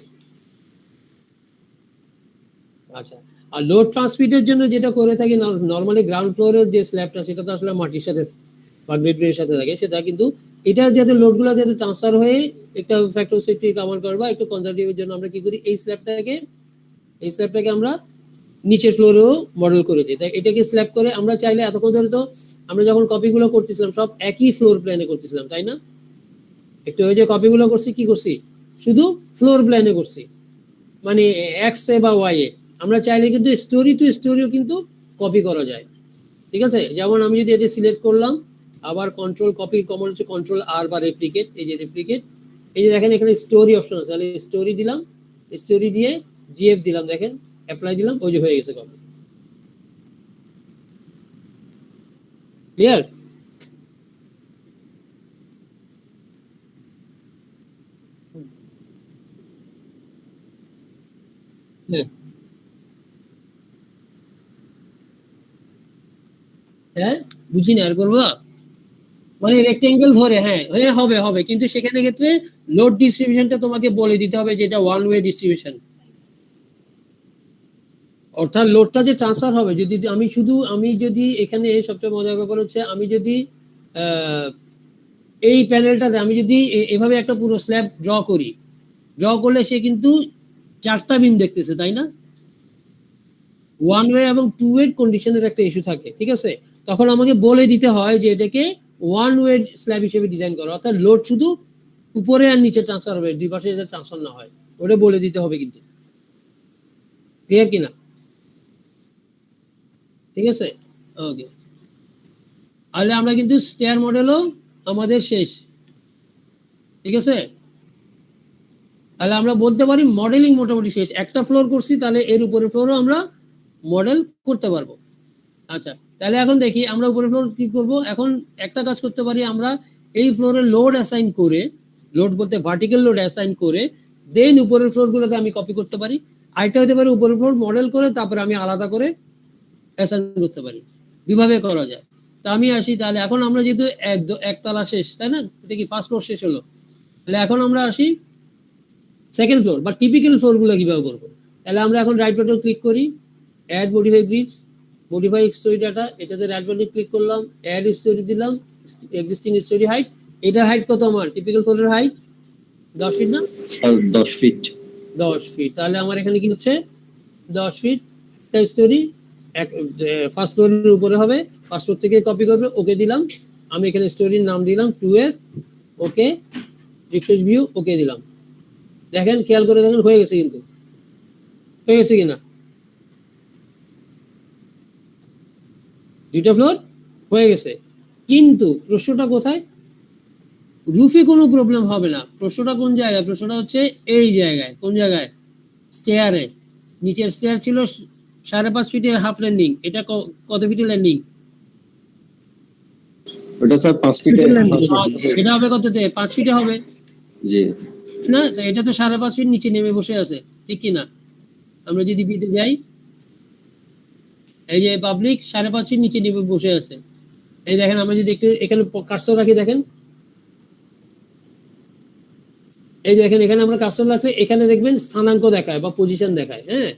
আচ্ছা, আর লোড ট্রান্সমিটের জন্য যেটা করে থাকি নরমালি গ্রাউন্ড ফ্লোরের যে স্ল্যাবটা, সেটা তো আসলে মাটির সাথে বা গ্রেডের সাথে থাকে, সেটা কিন্তু এটা যাতে লোডগুলো যাতে ট্রান্সফার হয়ে একটা ফ্যাক্টর সেফটি কভার করবা, একটু কনজারভেটিভের জন্য আমরা কি করি, এই স্ল্যাবটাকে আমরা নিচের ফ্লোরেও মডেল করে দিই। তাই এটাকে স্ল্যাব করে আমরা চাইলে, এতক্ষণ ধরে তো আমরা যখন কপিগুলো করতেছিলাম সব একই ফ্লোর প্ল্যানে করতেছিলাম, তাই না? একটু ওই যে কপিগুলো করছি, কি করছি, শুধু ফ্লোর প্ল্যানে করছি, মানে এক্স এ বা ওয়াই এ। আমরা চাইলে কিন্তু স্টোরি টু স্টোরিও কিন্তু কপি করা যায়, ঠিক আছে? যেমন আমি যদি এটা সিলেক্ট করলাম, আবার কন্ট্রোল কপি, কমন হচ্ছে কন্ট্রোল আর বা রেপ্লিকেট, এই যে রেপ্লিকেট, এই যে দেখেন এখানে স্টোরি অপশন আছে, তাহলে স্টোরি দিলাম, স্টোরি দিয়ে জিএফ দিলাম, দেখেন অ্যাপ্লাই দিলাম, ওই যে হয়ে গেছে কপি। ক্লিয়ার? হ্যাঁ হ্যাঁ, বুঝি না, আর করবো মানে রেক্টেঙ্গেল ধরে, হ্যাঁ হ্যাঁ হবে হবে, কিন্তু সেখানে ক্ষেত্রে লোড ডিস্ট্রিবিউশনটা তোমাকে বলে দিতে হবে, যেটা ওয়ান ওয়ে ডিস্ট্রিবিউশন, অর্থাৎ লোডটা যে ট্রান্সফার হবে, যদি আমি যদি এখানে সবচেয়ে মজার ব্যাপার হচ্ছে, আমি যদি এই প্যানেলটাতে আমি যদি এভাবে একটা পুরো স্ল্যাব ড্র করলে সে কিন্তু 4টা বিম দেখতেছে, তাই না? ওয়ান ওয়ে এবং টু ওয়ে কন্ডিশনের একটা ইস্যু থাকে, ঠিক আছে? তখন আমাকে বলে দিতে হয় যে এটাকে ওয়ান ওয়ে স্ল্যাব হিসেবে ডিজাইন করা, অর্থাৎ লোড শুধু উপরে আর নিচে ট্রান্সফার হবে, দুই পাশে যাতে ট্রান্সফার না হয়, ওটা বলে দিতে হবে কিন্তু। ক্লিয়ার কিনা? ঠিক আছে, ওকে। তাহলে আমরা কিন্তু স্টেয়ার মডেলও আমাদের শেষ, ঠিক আছে? তাহলে আমরা বলতে পারি মডেলিং মোটামুটি শেষ। একটা ফ্লোর করছি, তাহলে এর উপরে ফ্লোরও আমরা মডেল করতে পারবো। আচ্ছা, তাহলে এখন দেখি আমরা উপরের ফ্লোর কি করব। এখন একটা কাজ করতে পারি, আমরা এই ফ্লোরে লোড অ্যাসাইন করে, লোড বলতে ভার্টিক্যাল লোড অ্যাসাইন করে দেন উপরের ফ্লোরগুলোকে আমি কপি করতে পারি। আরেকটা হতে পারে উপরের ফ্লোর মডেল করে তারপরে আমি আলাদা করে অ্যাসাইন করতে পারি। দুইভাবে করা যায়। তো আমি আসি, তাহলে এখন আমরা যেহেতু একতলা শেষ, তাই না, এটা কি ফার্স্ট ফ্লোর শেষ হলো, তাহলে এখন আমরা আসি সেকেন্ড ফ্লোর বা টিপিক্যাল ফ্লোরগুলো কিভাবে করবো। তাহলে আমরা এখন রাইট বাটন ক্লিক করি, add modify grids, modify story data, এটাতে রাইট বাটন ক্লিক করলাম, অ্যাড স্টোরি দিলাম, এক্সিস্টিং স্টোরি হাইট, এটার হাইট কত আমার টিপিক্যাল ফ্লোরের হাইট 10 ফিট না, 10 ফিট। 10 ফিট। তাহলে আমার এখানে কি হচ্ছে 10 ফিট স্টোরি ফার্স্ট ফ্লোরের উপরে হবে, ফার্স্ট ফ্লোর থেকে কপি করবে, ওকে দিলাম। আমি এখানে স্টোরির নাম দিলাম 2F, ওকে, রিফ্রেশ ভিউ, ওকে দিলাম। দেখেন, খেয়াল করে দেখেন হয়ে গেছে, কিন্তু হয়ে গেছে কিনা, দুইটা ফ্লোর হয়ে গেছে। কিন্তু প্রশ্নটা কোথায়, রুফে কোনো প্রবলেম হবে না। প্রশ্নটা কোন জায়গায়, প্রশ্নটা হচ্ছে এই জায়গায়। কোন জায়গায়, স্টেয়ারে। নিচের স্টেয়ার ছিল 5.5 ফিটের হাফ ল্যান্ডিং, এটা কত ফিটের ল্যান্ডিং, ওটা স্যার 5 ফিটে। এটা হবে কততে, 5 ফিটে হবে জি না, এটা তো 5.5 ফিট নিচে নেমে বসে আছে, ঠিক কি না। আমরা যদি বিতে যাই, এই যে পাবলিক 5.5 ফিট নিচে নেমে বসে আছে। এই দেখেন, আমরা যদি একটু এখানে কার্সর রাখি, দেখেন এই দেখেন, এখানে আমরা কার্সর রাখলে এখানে দেখবেন স্থানাঙ্ক দেখায় বা পজিশন দেখায়, হ্যাঁ,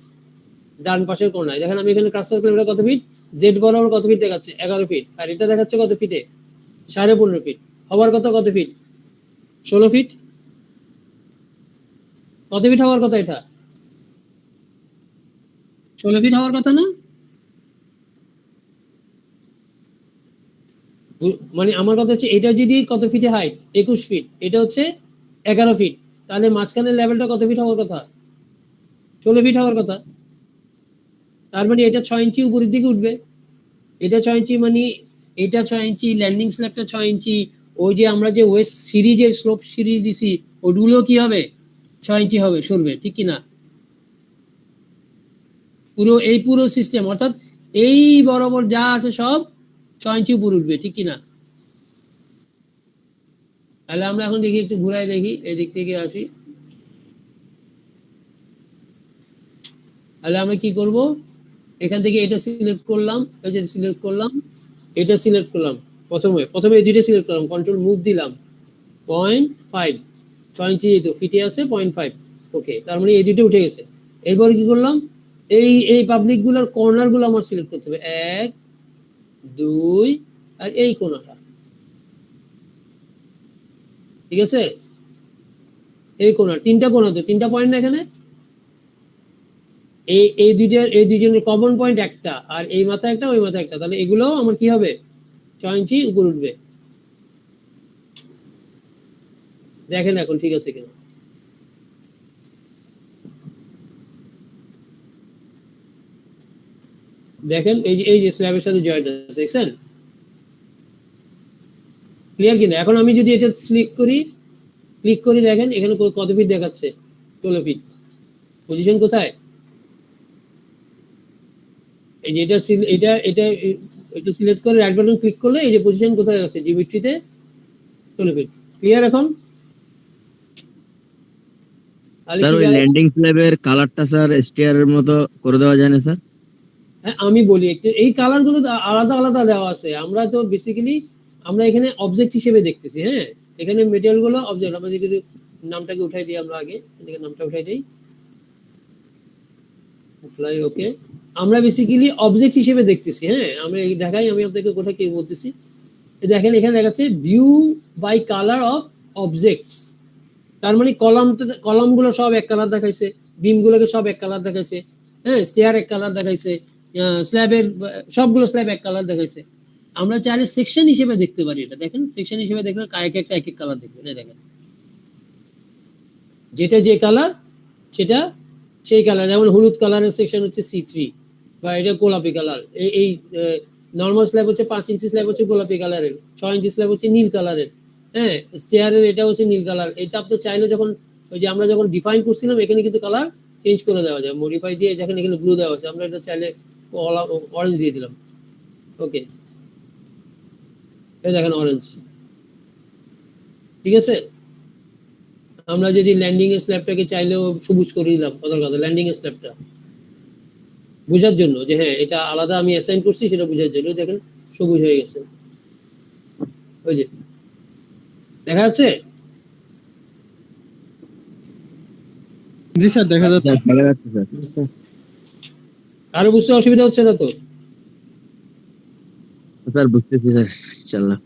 ডান পাশের কোণায়। দেখেন আমি এখানে কার্সর করলে এটা কত ফিট, জেড বরাবর কত ফিট দেখাচ্ছে, 11 ফিট, আর এটা দেখাচ্ছে কত ফিটে, 15.5 ফিট। হওয়ার কত ফিট, 16 ফিট। কত ফিট হওয়ার কথা, এটা 16 ফিট হওয়ার কথা না, মানে আমার কথা হচ্ছে এটা যদি কত ফিটে হাইট 21 ফিট, এটা হচ্ছে 11 ফিট, তাহলে মাঝখানের লেভেলটা কত ফিট হওয়ার কথা, 16 ফিট হওয়ার কথা। তার মানে এটা 6 ইঞ্চি উপরের দিকে উঠবে, এটা 6 ইঞ্চি, মানে এটা 6 ইঞ্চি, ল্যান্ডিং স্ল্যাবটা 6 ইঞ্চি, ওই যে আমরা যে ওয়েস্ট সিরিজের স্লোপ সিরিজ দিছি ওগুলো কি হবে 6 ইঞ্চি হবে, সরবে, ঠিক কিনা। পুরো সিস্টেম, অর্থাৎ এই বরাবর যা আছে সব 6 ইঞ্চি উপরে উঠবে, ঠিক কিনা। তাহলে আমরা এখন দেখি, একটু ঘুরাই দেখি, এই দিক থেকে আসি। তাহলে আমরা কি করব, এখান থেকে এটা সিলেক্ট করলাম, এটা সিলেক্ট করলাম, এটা সিলেক্ট করলাম, প্রথমে এই দুইটা সিলেক্ট করলাম, কন্ট্রোল মুভ দিলাম, 0.5, 6 ইঞ্চি যেহেতু ফিটে আছে 0.5, ওকে, তার মানে এই দুটো উঠে গেছে। এরপরে কি করলাম, এই পাবলিক গুলোর কর্নার গুলো আমার সিলেক্ট করতে হবে, 1, 2 আর এই কোণাটা, ঠিক আছে, এই কোণা, তিনটা কোণা, তো তিনটা পয়েন্ট না এখানে, এই দুইজনের কমন পয়েন্ট একটা, আর এই মাথা একটা, ওই মাথা একটা, তাহলে এগুলো আমার কি হবে 6 ইঞ্চি উপর উঠবে। দেখেন এখন ঠিক আছে কিনা, দেখেন এই যে স্ল্যাবের সাথে জয়েন্ট আছে, দেখছেন, ক্লিয়ার কিনা। এখন আমি যদি এটা ক্লিক করি, দেখেন এখানে কত ফিট দেখাচ্ছে, 16 ফিট। পজিশন কোথায়, এই যে এটা সিলেক্ট করে রাইট বাটন ক্লিক করলে এই যে পজিশন কোথায় আছে, জিওমেট্রিতে 16 ফিট। ক্লিয়ার এখন। স্যার ওই ল্যান্ডিং স্ল্যাবের কালারটা স্যার স্টিয়ারের মতো করে দেওয়া যায় না স্যার? হ্যাঁ, আমি বলি একটু, এই কালার গুলো আলাদা আলাদা দেওয়া আছে। আমরা তো বেসিক্যালি আমরা এখানে অবজেক্ট হিসেবে দেখতেছি, হ্যাঁ, এখানে মেটেরিয়াল গুলো অবজেক্ট। আমরা যদি নামটাকে উঠাই দিই, আমরা আগে এদিকে নামটা উঠাই দিই, ওকে, আমরা বেসিক্যালি অবজেক্ট হিসেবে দেখতেছি, হ্যাঁ, আমরা দেখাই, আমি আপনাকে কোথায় কি বলতেছি, দেখেন এখানে দেখাচ্ছে view by colour of objects. তার মানে কলামগুলো সব এক কালার দেখাইছে, বিমগুলোকে সব এক কালার দেখাইছে, হ্যাঁ, স্টেয়ার এক কালার দেখাইছে, স্ল্যাবের সবগুলো স্ল্যাব এক কালার দেখাইছে। আমরা চাইলে সেকশন হিসেবে দেখতে পারি, এটা দেখেন, সেকশন হিসেবে দেখলে এক এক কালার দেখবেন, দেখেন যেটা যে কালার সেটা সেই কালার। যেমন হলুদ কালারের সেকশন হচ্ছে C3, বা এটা গোলাপি কালার। এই নর্মাল স্ল্যাব হচ্ছে 5 ইঞ্চি স্ল্যাব হচ্ছে গোলাপি কালারের, 6 ইঞ্চি স্ল্যাব হচ্ছে নীল কালারের, হ্যাঁ, স্টেয়ারের এটা হচ্ছে নীল কালার। এটা আপনি চাইলে যখন ওই যে আমরা যখন ডিফাইন করছিলাম, এখানে কিন্তু কালার চেঞ্জ করে দেওয়া যায়, মডিফাই দিয়ে, দেখেন এখানে ব্লু দেওয়া আছে, আমরা এটা চাইলে অরেঞ্জ দিয়ে দিলাম, ওকে, এই দেখেন অরেঞ্জ। ঠিক আছে, আমরা যদি ল্যান্ডিং এর স্ল্যাবটাকে চাইলেও সবুজ করে দিলাম, কথার কথা ল্যান্ডিং এর স্ল্যাবটা বোঝার জন্য যে হ্যাঁ এটা আলাদা আমি অ্যাসাইন করছি, সেটা বোঝার জন্য দেখেন সবুজ হয়ে গেছে। ওই যে দেখা যাচ্ছে। জি স্যার দেখা যাচ্ছে। ভালো লাগছে স্যার। আরো বুঝতে অসুবিধা হচ্ছে না তো? স্যার বুঝতেছি স্যার, ইনশাআল্লাহ।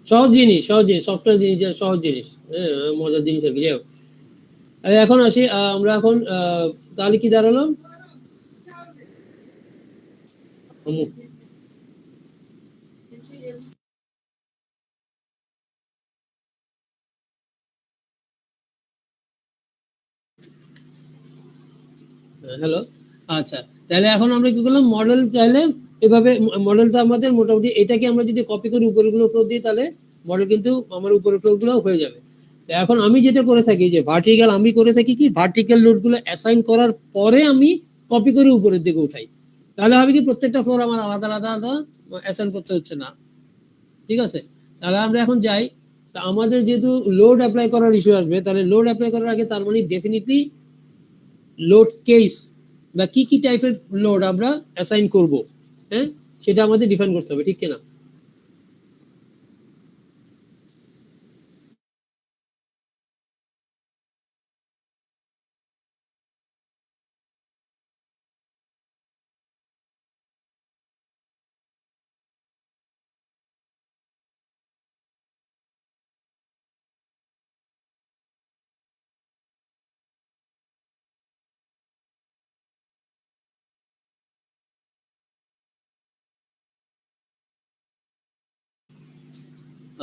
সহজ জিনিস, সফটওয়্যার জিনিস, সহজ জিনিস, হ্যাঁ মজার জিনিস আর কি। যাই হোক, এখন আসি আমরা এখন তাহলে কি দাঁড়ালো? হ্যালো, আচ্ছা তাহলে এখন আমরা কি করলাম, মডেল চাইলে এভাবে, মডেলটা আমাদের মোটামুটি এটাকে আমরা যদি কপি করে উপরেগুলো ফ্লোর দিই তাহলে মডেল কিন্তু আমার উপরের ফ্লোর গুলো হয়ে যাবে। এখন আমি যেটা করে থাকি যে ভার্টিক্যাল, আমি করে থাকি কি ভার্টিক্যাল লোড গুলো অ্যাসাইন করার পরে আমি কপি করে উপরের দিকে উঠাই, তাহলে হবে কি প্রত্যেকটা ফ্লোর আমার আলাদা আলাদা আলাদা অ্যাসাইন করতে হচ্ছে না। ঠিক আছে, তাহলে আমরা এখন যাই। তা আমাদের যেহেতু লোড অ্যাপ্লাই করার ইস্যু আসবে, তাহলে লোড অ্যাপ্লাই করার আগে তার মানে ডেফিনেটলি লোড কেস বা কি কি টাইপের লোড আমরা অ্যাসাইন করব, হ্যাঁ সেটা আমাদের ডিফাইন করতে হবে, ঠিক কিনা?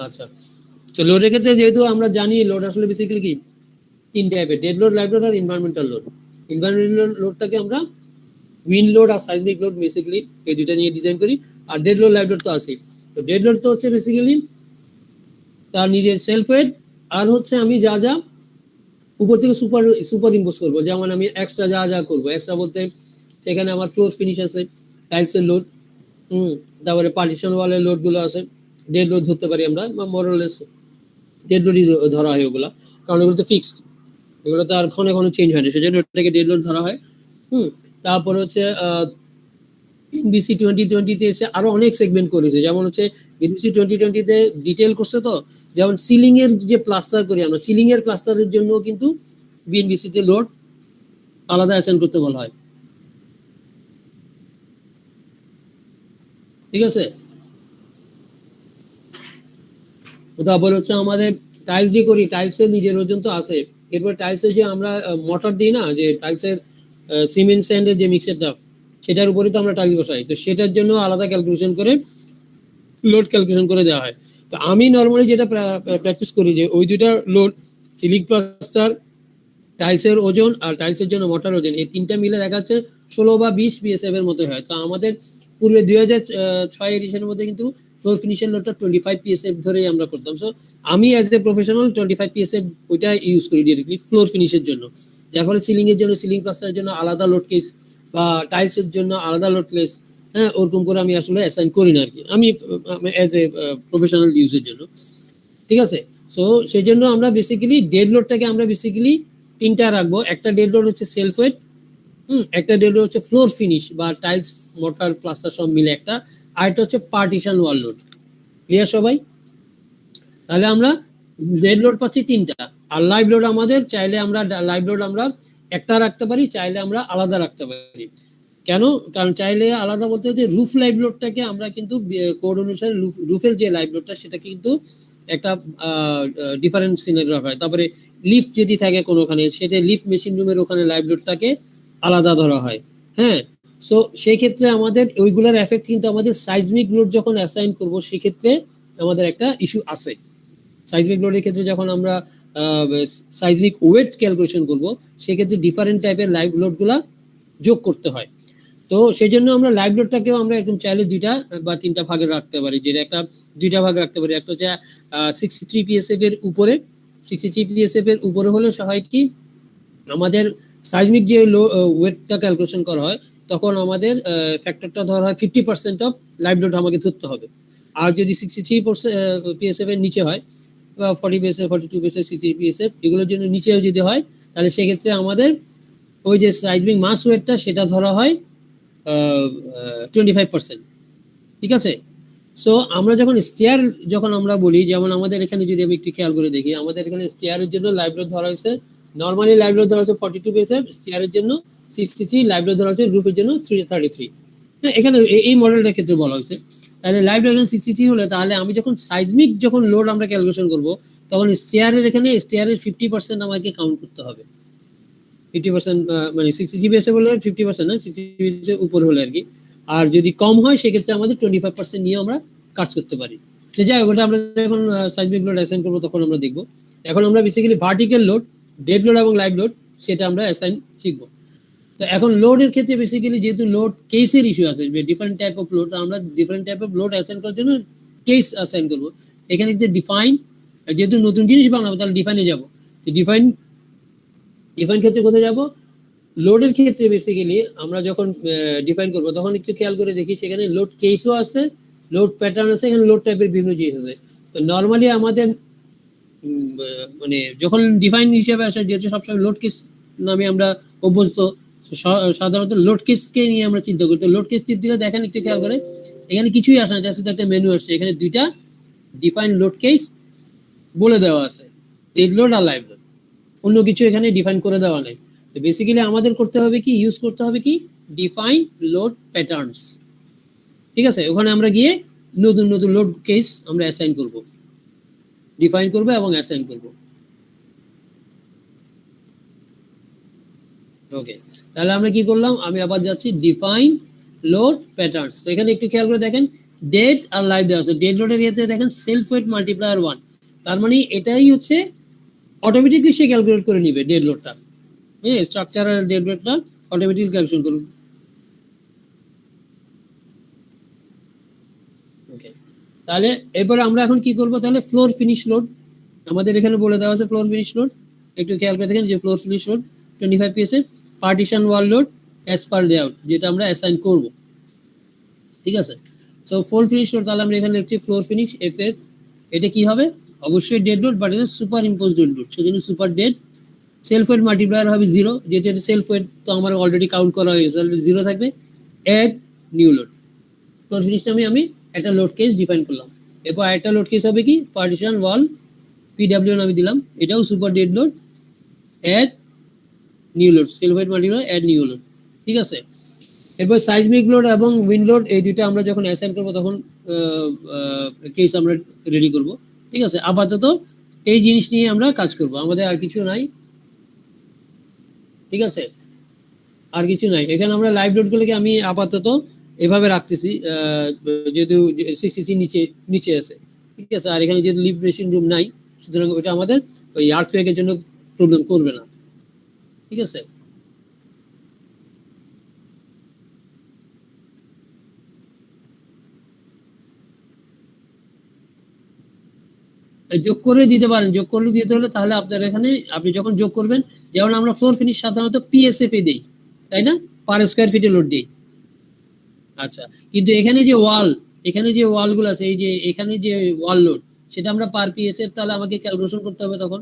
আচ্ছা, তো লোডের ক্ষেত্রে যেহেতু আমরা জানি লোড আসলে বেসিক্যালি কি তিন টাইপের, ডেড লোড, লাইভ লোড আর এনভায়রনমেন্টাল লোড। এনভায়রনমেন্টাল লোডটাকে আমরা উইন্ড লোড আর সাইজমিক লোড বেসিক্যালি এই দুইটা নিয়ে ডিজাইন করি, আর ডেড লোড, লাইভ লোড তো আছেই। তো ডেড লোড তো হচ্ছে বেসিক্যালি তার নিজের সেলফ ওয়েট, আর হচ্ছে আমি যা যা উপর থেকে সুপার ইম্পোজ করবো, যেমন আমি এক্সট্রা যা করবো, এক্সট্রা বলতে সেখানে আমার ফ্লোর ফিনিশ আছে, টাইলসের লোড, তারপরে পার্টিশন ওয়ালের লোড গুলো আছে, ডেড লোড ধরতে পারি আমরা, বা মোরলেস ডেড লোডই ধরা হয় ওগুলা, কারণ ওগুলো তো ফিক্সড, এগুলো তো আর ক্ষণে ক্ষণে চেঞ্জ হয় না, সেজন্য ওটাকে ডেড লোড ধরা হয়। তারপর হচ্ছে বিসি 2020-তে এসে আরো অনেক সেগমেন্ট করেছে, যেমন হচ্ছে বিসি 2020-তে ডিটেল করছে, তো যেমন সিলিং এর যে প্লাস্টার করি আমরা, সিলিং এর প্লাস্টারের জন্য কিন্তু বিএনবিসি তে লোড আলাদা অ্যাসাইন করতে বলা হয়। ঠিক আছে, তারপর হচ্ছে আমাদের টাইলস যে করি, টাইলসের নিজের ওজন তো আছে, এরপর টাইলসের যে আমরা মোটর দিই না, যে টাইলসের সিমেন্ট স্যান্ডের যে মিক্সারটা, সেটার উপরে তো আমরা টাইলস বসাই, তো সেটার জন্য আলাদা ক্যালকুলেশন করে লোড ক্যালকুলেশন করে দেওয়া হয়। তো আমি নর্মালি যেটা প্র্যাকটিস করি যে ওই দুইটা লোড, সিলিং প্লাস্টার, টাইলসের ওজন আর টাইলসের জন্য মোটর ওজন, এই তিনটা মিলে দেখা যাচ্ছে 16 বা 20 পিএসএফ এর মতো হয়। তো আমাদের পূর্বে 2006 এডিশনের মধ্যে কিন্তু ফ্লোর ফিনিশের লোডটা 25 পিএসএফ ধরেই আমরা করতাম। সো আমি অ্যাজ এ প্রফেশনাল 25 পিএসএফ ওইটা ইউজ করি ডিরেক্টলি ফ্লোর ফিনিশের জন্য, যার ফলে সিলিং এর জন্য, সিলিং প্লাস্টারের জন্য আলাদা লোড কেস বা টাইলসের জন্য আলাদা লোড কেস, হ্যাঁ ওরকম করে আমি আসলে অ্যাসাইন করি না আর কি, আমি অ্যাজ এ প্রফেশনাল ইউজের জন্য। ঠিক আছে, সো সেই জন্য আমরা বেসিক্যালি ডেড লোডটাকে আমরা বেসিক্যালি তিনটা রাখবো। একটা ডেড লোড হচ্ছে সেলফ ওয়েট, একটা ডেড লোড হচ্ছে ফ্লোর ফিনিশ বা টাইলস, মোটর, প্লাস্টার সব মিলে একটা, আর একটা হচ্ছে পার্টিশন ওয়াল লোড। ক্লিয়ার সবাই? তাহলে আমরা ডেড লোড পাচ্ছি তিনটা, আর লাইভ লোড আমাদের চাইলে আমরা লাইভ লোড আমরা একটা রাখতে পারি, চাইলে আমরা আলাদা রাখতে পারি। কেন? কারণ চাইলে আলাদা বলতে হচ্ছে রুফ লাইভ লোডটাকে আমরা কিন্তু কোড অনুসারে রুফের যে লাইভ লোডটা সেটা কিন্তু একটা ডিফারেন্ট সিনারি রাখা হয়। তারপরে লিফট যদি থাকে কোনোখানে, সেটা লিফট মেশিন রুমের ওখানে লাইভ লোডটাকে আলাদা ধরা হয়। হ্যাঁ, সো সেই ক্ষেত্রে আমাদের ওইগুলোর এফেক্ট কিন্তু আমাদের সাইজমিক লোড যখন অ্যাসাইন করব সেক্ষেত্রে আমাদের একটা ইস্যু আছে। সাইজমিক লোডের ক্ষেত্রে যখন আমরা সাইজমিক ওয়েট ক্যালকুলেশন করব, সেক্ষেত্রে ডিফারেন্ট টাইপের লাইভ লোডগুলা যোগ করতে হয়। তো সেই জন্য আমরা লাইভ লোডটাকেও আমরা এরকম চাইলে দুইটা বা তিনটা ভাগে রাখতে পারি, যেটা একটা দুইটা ভাগে রাখতে পারি। একটা হচ্ছে 63 পিএসএফ এর উপরে, 63 পিএসএফ এর উপরে হলে হয় কি আমাদের সাইজমিক যে ওয়েটটা ক্যালকুলেশন করা হয়, তখন আমাদের ফ্যাক্টরটা ধরা হয় 50% অফ লাইভ লোড আমাকে ধরতে হবে। আর যদি 63% পিএসএফ এর নিচে হয় বা 40 পিএসএফ 42 পিএসএফ 60 পিএসএফ এগুলোর জন্য নিচেও যদি হয় তাহলে সেক্ষেত্রে আমাদের ওই যে সাইজমিং মাস ওয়েটটা সেটা ধরা হয় 25%। ঠিক আছে, সো আমরা যখন স্টেয়ার যখন আমরা বলি, যেমন আমাদের এখানে যদি আমি একটু খেয়াল করে দেখি, আমাদের এখানে স্টেয়ারের জন্য লাইভ লোড ধরা হয়েছে, নর্মালি লাইভ লোড ধরা হয়েছে 42 পিএসএফ, স্টেয়ারের জন্য 63, লাইভ লোড ধরা হয়েছে রুফের জন্য 33। হ্যাঁ, এখানে এই মডেলটার ক্ষেত্রে বলা হয়েছে। তাহলে লাইভ লোড 63 হলে তাহলে আমি যখন সাইজমিক যখন লোড আমরা ক্যালকুলেশন করব তখন স্টেয়ারের এখানে স্টেয়ারের 50% আমাকে কাউন্ট করতে হবে। 50% মানে 60 পিএসএফ হলে 50% না, 60 পিএসএফ উপরে হলে আর কি। আর যদি কম হয় সেক্ষেত্রে আমাদের 25% নিয়ে আমরা কাজ করতে পারি। সে যাই হোক, ওটা আমরা যখন সাইজমিক লোড অ্যাসাইন করবো তখন আমরা দেখবো। এখন আমরা basically vertical load, dead load এবং লাইভ লোড সেটা আমরা অ্যাসাইন শিখবো। তো এখন লোডের ক্ষেত্রে বেসিক্যালি যেহেতু লোড কেসের ইস্যু আছে, ডিফারেন্ট টাইপ অফ লোড, আমরা different type of load assign করার জন্য কেস অ্যাসাইন করবো। এখানে যে ডিফাইন, যেহেতু নতুন জিনিস বানাবো তাহলে ডিফাইনে যাবো। ডিফাইন ক্ষেত্রে কোথায় যাবো? লোডের ক্ষেত্রে বেসিক্যালি আমরা যখন ডিফাইন করবো তখন একটু খেয়াল করে দেখি সেখানে লোড কেসও আছে, লোড প্যাটার্ন আছে, এখানে লোড টাইপের বিভিন্ন জিনিস আছে। তো নর্মালি আমাদের মানে যখন ডিফাইন হিসেবে আসে, যেহেতু সবসময় লোড কেস নামে আমরা অভ্যস্ত, সাধারণত লোড কেসকে নিয়ে আমরা চিন্তা করি। তো লোড কেস টিপ দিলে দেখেন একটু খেয়াল করে এখানে কিছুই আসে না, জাস্ট একটা মেনু আসছে, এখানে দুইটা ডিফাইন লোড কেস বলে দেওয়া আছে, ডেড লোড আর লাইভ লোড, অন্য কিছু এখানে ডিফাইন করে দেওয়া নেই। তো বেসিক্যালি আমাদের করতে হবে কি, ইউজ করতে হবে কি, ডিফাইন লোড প্যাটার্নস। ঠিক আছে, ওখানে আমরা গিয়ে নতুন নতুন লোড কেস আমরা অ্যাসাইন করব, ডিফাইন করব এবং অ্যাসাইন করব। ওকে, তাহলে আমরা কি করলাম, আমি আবার যাচ্ছি ডিফাইন লোড প্যাটার্নস। তো এখানে একটু খেয়াল করে দেখেন ডেড আর লাইভ দেওয়া আছে। ডেড লোডের ইয়েতে দেখেন সেলফ ওয়েট মাল্টিপ্লায়ার 1, তার মানে এটাই হচ্ছে অটোমেটিকলি সে ক্যালকুলেট করে নিবে ডেড লোডটা। হ্যাঁ, স্ট্রাকচারাল ডেড লোডটা অটোমেটিকলি ক্যালকুলেশন করবে। ওকে, তাহলে এরপরে আমরা এখন কি করব, তাহলে ফ্লোর ফিনিশ লোড আমাদের এখানে বলে দেওয়া আছে। ফ্লোর ফিনিশ লোড একটু খেয়াল করে দেখেন যে floor finish load 25 PSF, partition wall load as per layout, যেটা আমরা অ্যাসাইন করব। ঠিক আছে, সো ফ্লোর ফিনিশ লোড তাহলে আমরা এখানে লিখছি ফ্লোর ফিনিশ এফএফ। এটা কি হবে, অবশ্যই ডেড লোড, বাট এটা সুপার ইম্পোজ ডেড লোড, সেজন্য super dead. Self weight multiplier হবে 0, যেহেতু এটা সেলফ ওয়েট তো আমার অলরেডি কাউন্ট করা হয়েছে, তাহলে 0 থাকবে। Add new load, floor finish আমি একটা লোড কেস ডিফাইন করলাম। এরপর একটা লোড কেস হবে কি, পার্টিশন ওয়াল পিডব্লিউ আমি দিলাম, এটাও super dead load. Add new load, self weight multiplier add new load. ঠিক আছে, এরপর সাইজমিক লোড এবং উইন্ড লোড, এই দুইটা আমরা যখন অ্যাসাইন করবো তখন কেস আমরা রেডি করব। ঠিক আছে, আপাতত এই জিনিস নিয়ে আমরা কাজ করব, আমাদের আর কিছু নাই। ঠিক আছে, আর কিছু নাই। এখানে আমরা লাইভ লোডগুলোকে আমি আপাতত এভাবে রাখতেছি, যেহেতু 63 নিচে আছে। ঠিক আছে, আর এখানে যেহেতু লিফট মেশিন রুম নাই, সুতরাং ওইটা আমাদের ওই আর্থকুয়েকের জন্য প্রবলেম করবে না। ঠিক আছে, যোগ করে দিতে পারেন, যোগ করলে দিতে হলে তাহলে আপনার এখানে আপনি যখন যোগ করবেন, যেমন আমরা ফ্লোর ফিনিশ সাধারণত পিএসএফ এ দিই, তাই না, পার স্কয়ার ফিটে লোড দিই। আচ্ছা, কিন্তু এখানে যে ওয়ালগুলো আছে, এই যে এখানে যে ওয়াল লোড, সেটা আমরা পার পিএসএফ তাহলে আমাকে ক্যালকুলেশন করতে হবে তখন,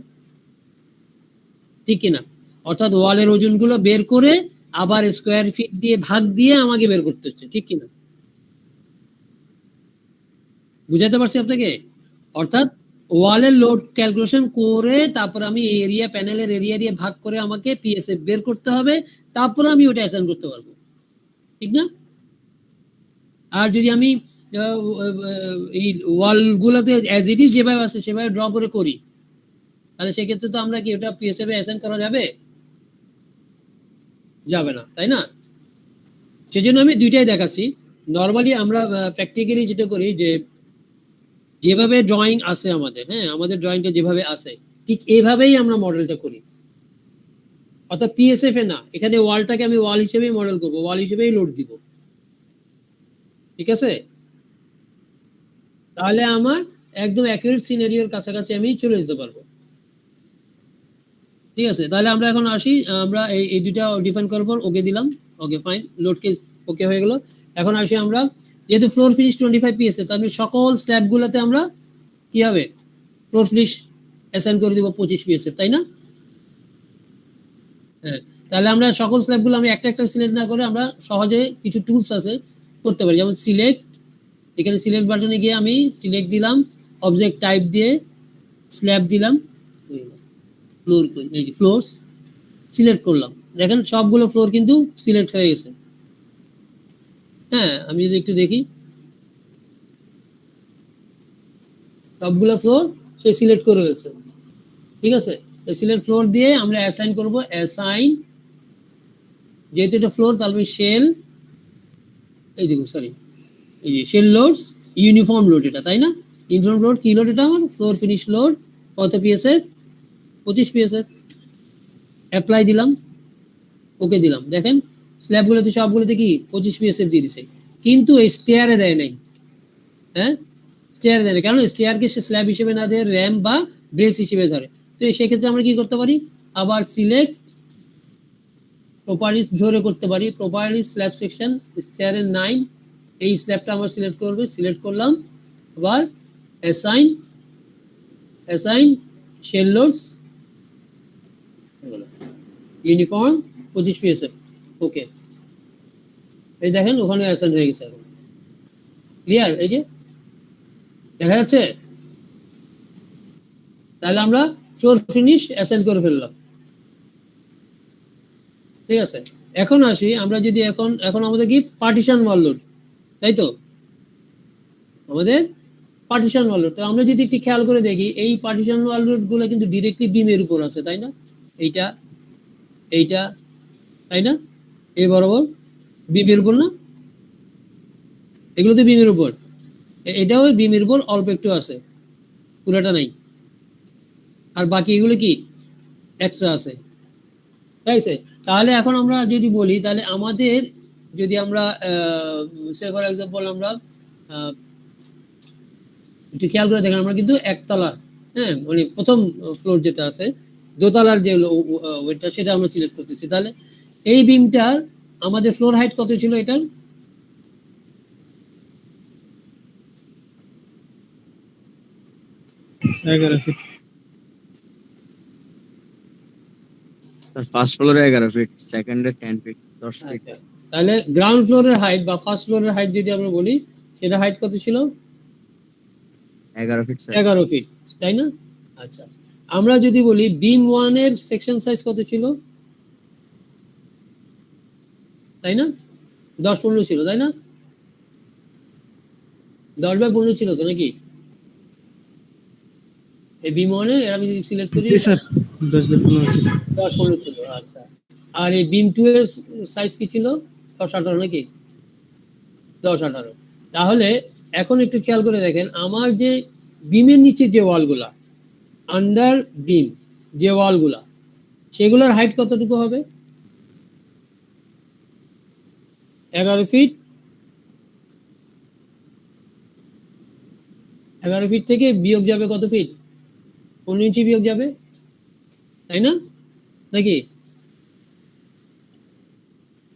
ঠিক কিনা? অর্থাৎ ওয়ালের ওজনগুলো বের করে আবার স্কয়ার ফিট দিয়ে ভাগ দিয়ে আমাকে বের করতে হচ্ছে, ঠিক কিনা? বুঝাতে পারছি আপনাকে? অর্থাৎ ওয়ালের লোড ক্যালকুলেশন করে তারপর আমি এরিয়া, প্যানেলের এরিয়া দিয়ে ভাগ করে আমাকে পিএসএফ বের করতে হবে, তারপর আমি ওটা অ্যাসাইন করতে পারবো, ঠিক না? আর যদি আমি এই ওয়ালগুলোতে অ্যাজ ইট ইজ যেভাবে আছে সেভাবে ড্র করে করি, তাহলে সেক্ষেত্রে তো আমরা কি ওটা পিএসএফ এ অ্যাসাইন করা যাবে? যাবে না, তাই না? সেজন্য আমি দুইটাই দেখাচ্ছি। নর্মালি আমরা প্র্যাকটিক্যালি যেটা করি যে যেভাবে ড্রয়িং আছে আমাদের, হ্যাঁ, আমাদের ড্রয়িংটা যেভাবে আছে ঠিক এইভাবেই আমরা মডেলটা করি। অর্থাৎ পিএসএফ এ না, এখানে ওয়ালটাকে আমি ওয়াল হিসেবেই মডেল করব, ওয়াল হিসেবেই লোড দিব। ঠিক আছে, তাহলে আমার একদম অ্যাকুরেট সিনারিওর কাছাকাছি আমি চলে যেতে পারবো। ঠিক আছে, তাহলে আমরা এখন আসি, আমরা এই দুইটা ডিফাইন করার পর ওকে দিলাম, ওকে ফাইন, লোড কেস ওকে হয়ে গেল। এখন আসি আমরা, যেহেতু ফ্লোর ফিনিশ 25 পিএসএফ, তার মানে সকল স্ল্যাবগুলোতে আমরা কি হবে ফ্লোর ফিনিশ অ্যাসাইন করে দিব 25 পিএসএফ, তাই না? হ্যাঁ, তাহলে আমরা সকল স্ল্যাবগুলো আমি একটা একটা সিলেক্ট না করে আমরা সহজে কিছু টুলস আছে করতে পারি, যেমন সিলেক্ট, এখানে সিলেক্ট বাটনে গিয়ে আমি সিলেক্ট দিলাম, অবজেক্ট টাইপ দিয়ে স্ল্যাব দিলাম, ফ্লোর এই যে ফ্লোরস সিলেক্ট করলাম, দেখেন সবগুলো ফ্লোর কিন্তু সিলেক্ট হয়ে গেছে। হ্যাঁ, আমি যদি একটু দেখি, সবগুলো ফ্লোর সে সিলেক্ট করে গেছে, ঠিক আছে? সিলেক্ট ফ্লোর দিয়ে আমরা অ্যাসাইন করব, অ্যাসাইন, যেহেতু এটা ফ্লোর তাহলে শেল, এই দেখুন সরি, এই যে শেল লোডস ইউনিফর্ম লোড, এটা তাই না? ইউনিফর্ম লোড কি লোড? এটা আমার ফ্লোর ফিনিশ লোড, কত পিএসএফ? 25 পিএসএফ। অ্যাপ্লাই দিলাম, ওকে দিলাম, দেখেন স্ল্যাবগুলোতে সবগুলোতে কি 25 পিএসএফ দিয়ে দিছে, কিন্তু এই স্টেয়ারে দেয় নাই। হ্যাঁ, স্টেয়ার দেয় না, কারণ স্টেয়ারকে সে স্ল্যাব হিসেবে না দিয়ে র্যাম বা ব্রেস হিসেবে ধরে। তো সেক্ষেত্রে আমরা কি করতে পারি, আবার সিলেক্ট প্রপার্টিজ ধরে করতে পারি, প্রপার্টিজ স্ল্যাব সেকশন স্টেয়ারের 9, এই স্ল্যাবটা আমরা সিলেক্ট করবে, সিলেক্ট করলাম, আবার assign, assign shell loads uniform 25 PSF, okay. এই দেখেন ওখানে অ্যাসাইন হয়ে গেছে, ক্লিয়ার? এই যে দেখা যাচ্ছে, তাহলে আমরা ফ্লোর ফিনিশ অ্যাসাইন করে ফেললাম, ঠিক আছে? এখন আসি আমরা যদি এখন আমাদের কি পার্টিশন ওয়াল লোড, তাই তো? আমাদের পার্টিশন ওয়াল লোড, তো আমরা যদি একটু খেয়াল করে দেখি, এই পার্টিশন ওয়াল লোড গুলো কিন্তু ডিরেক্টলি বিমের উপর আছে, তাই না? এইটা, এইটা, তাই না? এই বরাবর বিমের উপর না, এগুলো তো বিমের উপর, এটাও বিমের উপর অল্প একটু আছে, পুরোটা নাই, আর বাকি এগুলো কি এক্সট্রা আছে, তাই আছে? তাহলে এখন আমরা যদি বলি, তাহলে আমাদের যদি আমরা সে ফর এক্সাম্পল আমরা একটু খেয়াল করে দেখেন, আমরা কিন্তু একতলা, হ্যাঁ মানে প্রথম ফ্লোর যেটা আছে, দোতলার যে ওইটা সেটা আমরা সিলেক্ট করতেছি, তাহলে এই বিমটার আমাদের ফ্লোর হাইট কত ছিল এটার? ফার্স্ট ফ্লোরে 11 ফিট, সেকেন্ডে 10 ফিট, 10 ফিট। তাহলে গ্রাউন্ড ফ্লোরের হাইট বা ফার্স্ট ফ্লোরের হাইট যদি আমরা বলি, সেটা হাইট কত ছিল? 11 ফিট স্যার। 11 ফিট, তাই না? আচ্ছা, আমরা যদি বলি বিম 1 এর সেকশন সাইজ কত ছিল, তাই না? 10-15 ছিল, তাই না? 10/15 ছিল তো নাকি? এই বিম 1 এর আমি যদি সিলেক্ট করি, জি স্যার 10/15 ছিল। 10-15 ছিল, আচ্ছা। আর এই বিম 2 এর সাইজ কি ছিল? 10-18 নাকি? 10-18। তাহলে এখন একটু খেয়াল করে দেখেন, আমার যে বিমের নিচে যে ওয়ালগুলা, আন্ডার বিম যে ওয়ালগুলা, সেগুলোর হাইট কতটুকু হবে? 11 ফিট। 11 ফিট থেকে বিয়োগ যাবে কত ফিট? 15 ইঞ্চি বিয়োগ যাবে, তাই না? নাকি?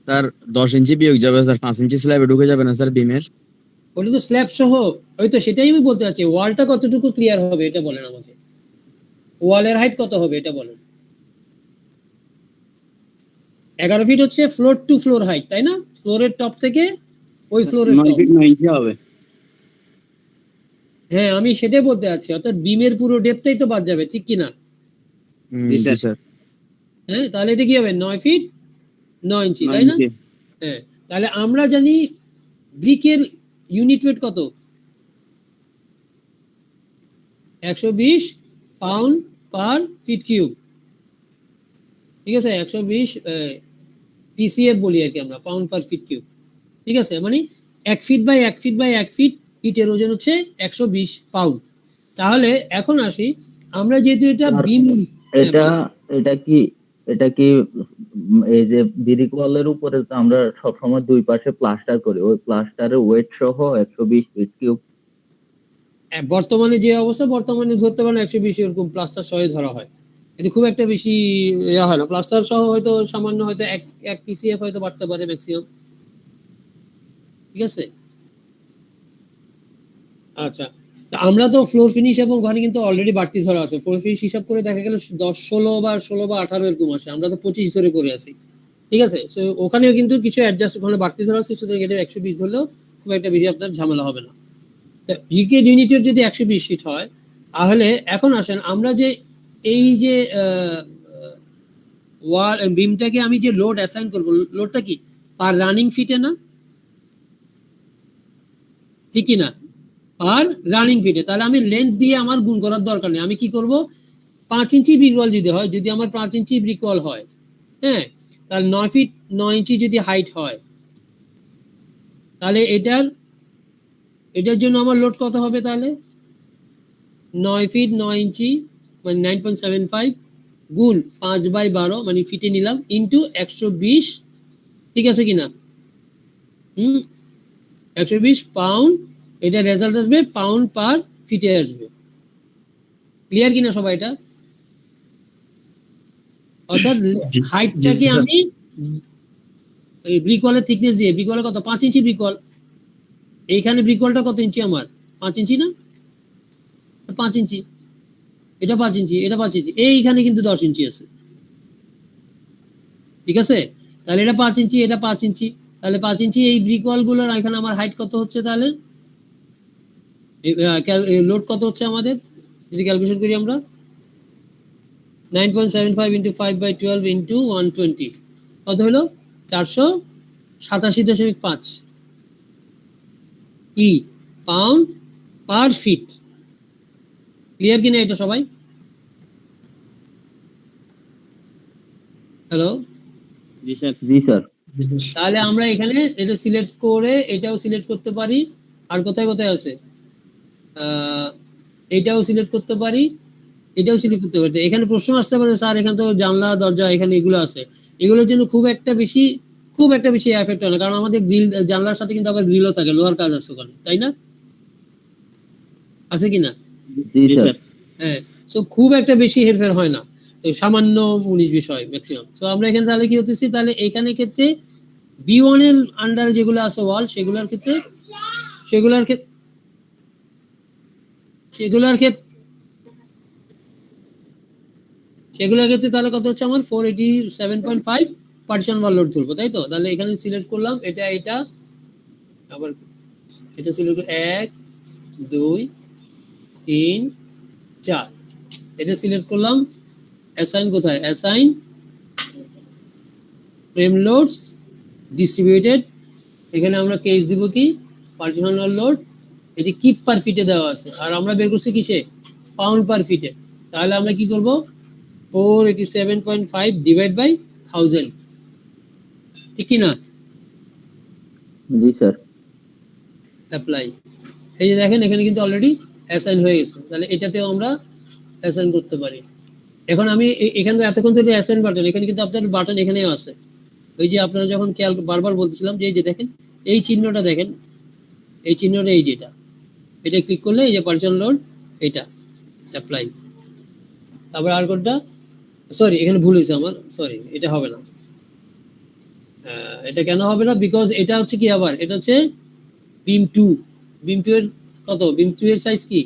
স্যার 10 ইঞ্চি বিয়োগ যাবে স্যার, 5 ইঞ্চি স্ল্যাবে ঢুকে যাবে না স্যার বিমের? ওটা তো স্ল্যাব সহ, ওই তো সেটাই আমি বলতে চাচ্ছি, ওয়ালটা কতটুকু ক্লিয়ার হবে এটা বলেন আমাকে, ওয়ালের হাইট কত হবে এটা বলেন। 11 ফিট হচ্ছে ফ্লোর টু ফ্লোর হাইট, তাই না? ফ্লোরের টপ থেকে ওই ফ্লোরের টপ। 9 ইঞ্চি হবে। হ্যাঁ, আমি সেটাই বলতে চাচ্ছি, অর্থাৎ বিমের পুরো ডেপথই তো বাদ যাবে, ঠিক কি না? জি স্যার। হ্যাঁ, তাহলে এটা কি হবে? 9 ফিট 9 ইঞ্চি, তাই না? হ্যাঁ, তাহলে আমরা জানি ব্রিকের ইউনিট ওয়েট কত? 120 পাউন্ড পার ফিট কিউব, ঠিক আছে? 120 পিসিএফ বলি আর কি আমরা, পাউন্ড পার ফিট কিউব, ঠিক আছে? মানে 1 feet by 1 feet by 1 feet, ইটের ওজন হচ্ছে 120 পাউন্ড। তাহলে এখন আসি, আমরা যেহেতু এটা বিম, এটা কি এই যে ব্রিক ওয়ালের উপরে তো আমরা সবসময় দুই পাশে প্লাস্টার করি, ওই প্লাস্টারের ওয়েট সহ 120 ফিট কিউব। বর্তমানে যে অবস্থা, বর্তমানে ধরতে পারেন 120 এরকম প্লাস্টার সহ ধরা হয়। এটা খুব একটা বেশি ইয়া হয় না, প্লাস্টার সহ হয়তো সামান্য হয়তো এক পিসিএফ হয়তো বাড়তে পারে ম্যাক্সিমাম। ঠিক আছে, আচ্ছা আমরা তো ফ্লোর ফিনিশ এবং ঘরে কিন্তু অলরেডি বাড়তি ধরা আছে। ফ্লোর ফিনিশ হিসাব করে দেখা গেল 10, 16 বা 18 এরকম আসে, আমরা তো 25 ধরে করে আছি। ঠিক আছে, সো ওখানেও কিন্তু কিছু অ্যাডজাস্ট ওখানে বাড়তি ধরা আছে, সুতরাং এটা 120 ধরলেও খুব একটা বেশি আপনার ঝামেলা হবে না। তো ইউকে ইউনিটের যদি 120 ফিট হয়, তাহলে এখন আসেন আমরা যে এই যে ওয়াল বিমটাকে আমি যে লোড অ্যাসাইন করব, লোডটা কি পার রানিং ফিটে না, ঠিক কি না, আর রানিং ফিটে। তাহলে আমি লেন্থ দিয়ে আমার গুণ করার দরকার নেই, আমি কি করব 5 ইঞ্চি ব্রিক ওয়াল যদি হয়, যদি আমার 5 ইঞ্চি ব্রিক ওয়াল হয়, হ্যাঁ, তাহলে 9 ফিট 9 ইঞ্চি যদি হাইট হয়, তাহলে এটার জন্য আমার লোড কত হবে, তাহলে 9 ফিট 9 ইঞ্চি মানে 9.75 গুণ 5/12 মানে ফিটে নিলাম ইন্টু 120, ঠিক আছে কিনা, 120 পাউন্ড, এটা রেজাল্ট আসবে পাউন্ড পার ফিটে আসবে। ক্লিয়ার কিনা সবাই এটা? অর্থাৎ হাইটটাকে আমি এই ব্রিক ওয়ালের থিকনেস দিয়ে, ব্রিক ওয়ালের কত 5 ইঞ্চি ব্রিক ওয়াল, এইখানে ব্রিক ওয়ালটা কত ইঞ্চি আমার 5 ইঞ্চি না, 5 ইঞ্চি, এটা 5 ইঞ্চি, এটা 5 ইঞ্চি, এইখানে কিন্তু 10 ইঞ্চি আছে। ঠিক আছে, তাহলে এটা 5 ইঞ্চি, এটা 5 ইঞ্চি, তাহলে 5 ইঞ্চি এই ব্রিক ওয়াল গুলোর এখানে আমার হাইট কত হচ্ছে, তাহলে লোড কত হচ্ছে আমাদের যদি ক্যালকুলেশন করি আমরা, 9.75 ইন্টু 5/12 ইন্টু 120 কত হলো 487.5 ই পাউন্ড পার ফিট। ক্লিয়ার কিনা এটা সবাই? হ্যালো, জি স্যার। তাহলে আমরা এখানে এটা সিলেক্ট করে এটাও সিলেক্ট করতে পারি, আর কোথায় কোথায় আছে এটাও সিলেক্ট করতে পারি, এটাও সিলেক্ট করতে পারি। এখানে প্রশ্ন আসতে পারে স্যার এখানে তো জানলা দরজা এখানে এগুলো আছে, এগুলোর জন্য খুব একটা বেশি এফেক্ট হয় না, কারণ আমাদের গ্রিল জানলার সাথে কিন্তু আবার গ্রিলও থাকে, লোহার কাজ আছে ওখানে, তাই না, আছে কিনা? হ্যাঁ, সো খুব একটা বেশি হেরফের হয় না, তো সামান্য 19 বিষয় ম্যাক্সিমাম। তো আমরা এখানে তাহলে কি হতেছি, তাহলে এখানে ক্ষেত্রে B1 এর আন্ডারে যেগুলো আছে ওয়াল, সেগুলোর ক্ষেত্রে তাহলে কত হচ্ছে আমার 487.5 পার্টিশন ওয়াল লোড ধরবো, তাই তো? তাহলে এখানে সিলেক্ট করলাম এটা আবার এটা সিলেক্ট 1 2 3 4 এটা সিলেক্ট করলাম। অ্যাসাইন কোথায়, অ্যাসাইন ফ্রেম লোডস ডিস্ট্রিবিউটেড, এখানে আমরা কেস দিব কি পার্টিশন ওয়াল লোড, এটি কিপ পার ফিটে দেওয়া আছে, আর আমরা বের করছি কিসে পাউন্ড পার ফিটে। তাহলে আমরা কি করব 487.5 ডিভাইড বাই 1000, ঠিক কি না? জি স্যার। অ্যাপ্লাই, এই যে দেখেন এখানে কিন্তু অলরেডি অ্যাসাইন হয়ে গেছে, তাহলে এটাতেও আমরা অ্যাসাইন করতে পারি। এখন আমি এখানে এতক্ষণ থেকে অ্যাসাইন বাটন, এখানে কিন্তু আপনার বাটন এখানেও আছে, ওই যে আপনারা যখন খেয়াল বারবার বলতেছিলাম যে এই যে দেখেন এই চিহ্নটা, দেখেন এই চিহ্নটা, এই যেটা এটা ক্লিক করলে এই যে পার্টিশন লোড এটা অ্যাপ্লাই। তারপর আর কোনটা, সরি এখানে ভুল হয়েছে আমার, সরি এটা হবে না, এটা কেন হবে না, বিকজ এটা হচ্ছে কি আবার এটা হচ্ছে বিম 2 এর কত, বিম 2 এর সাইজ কি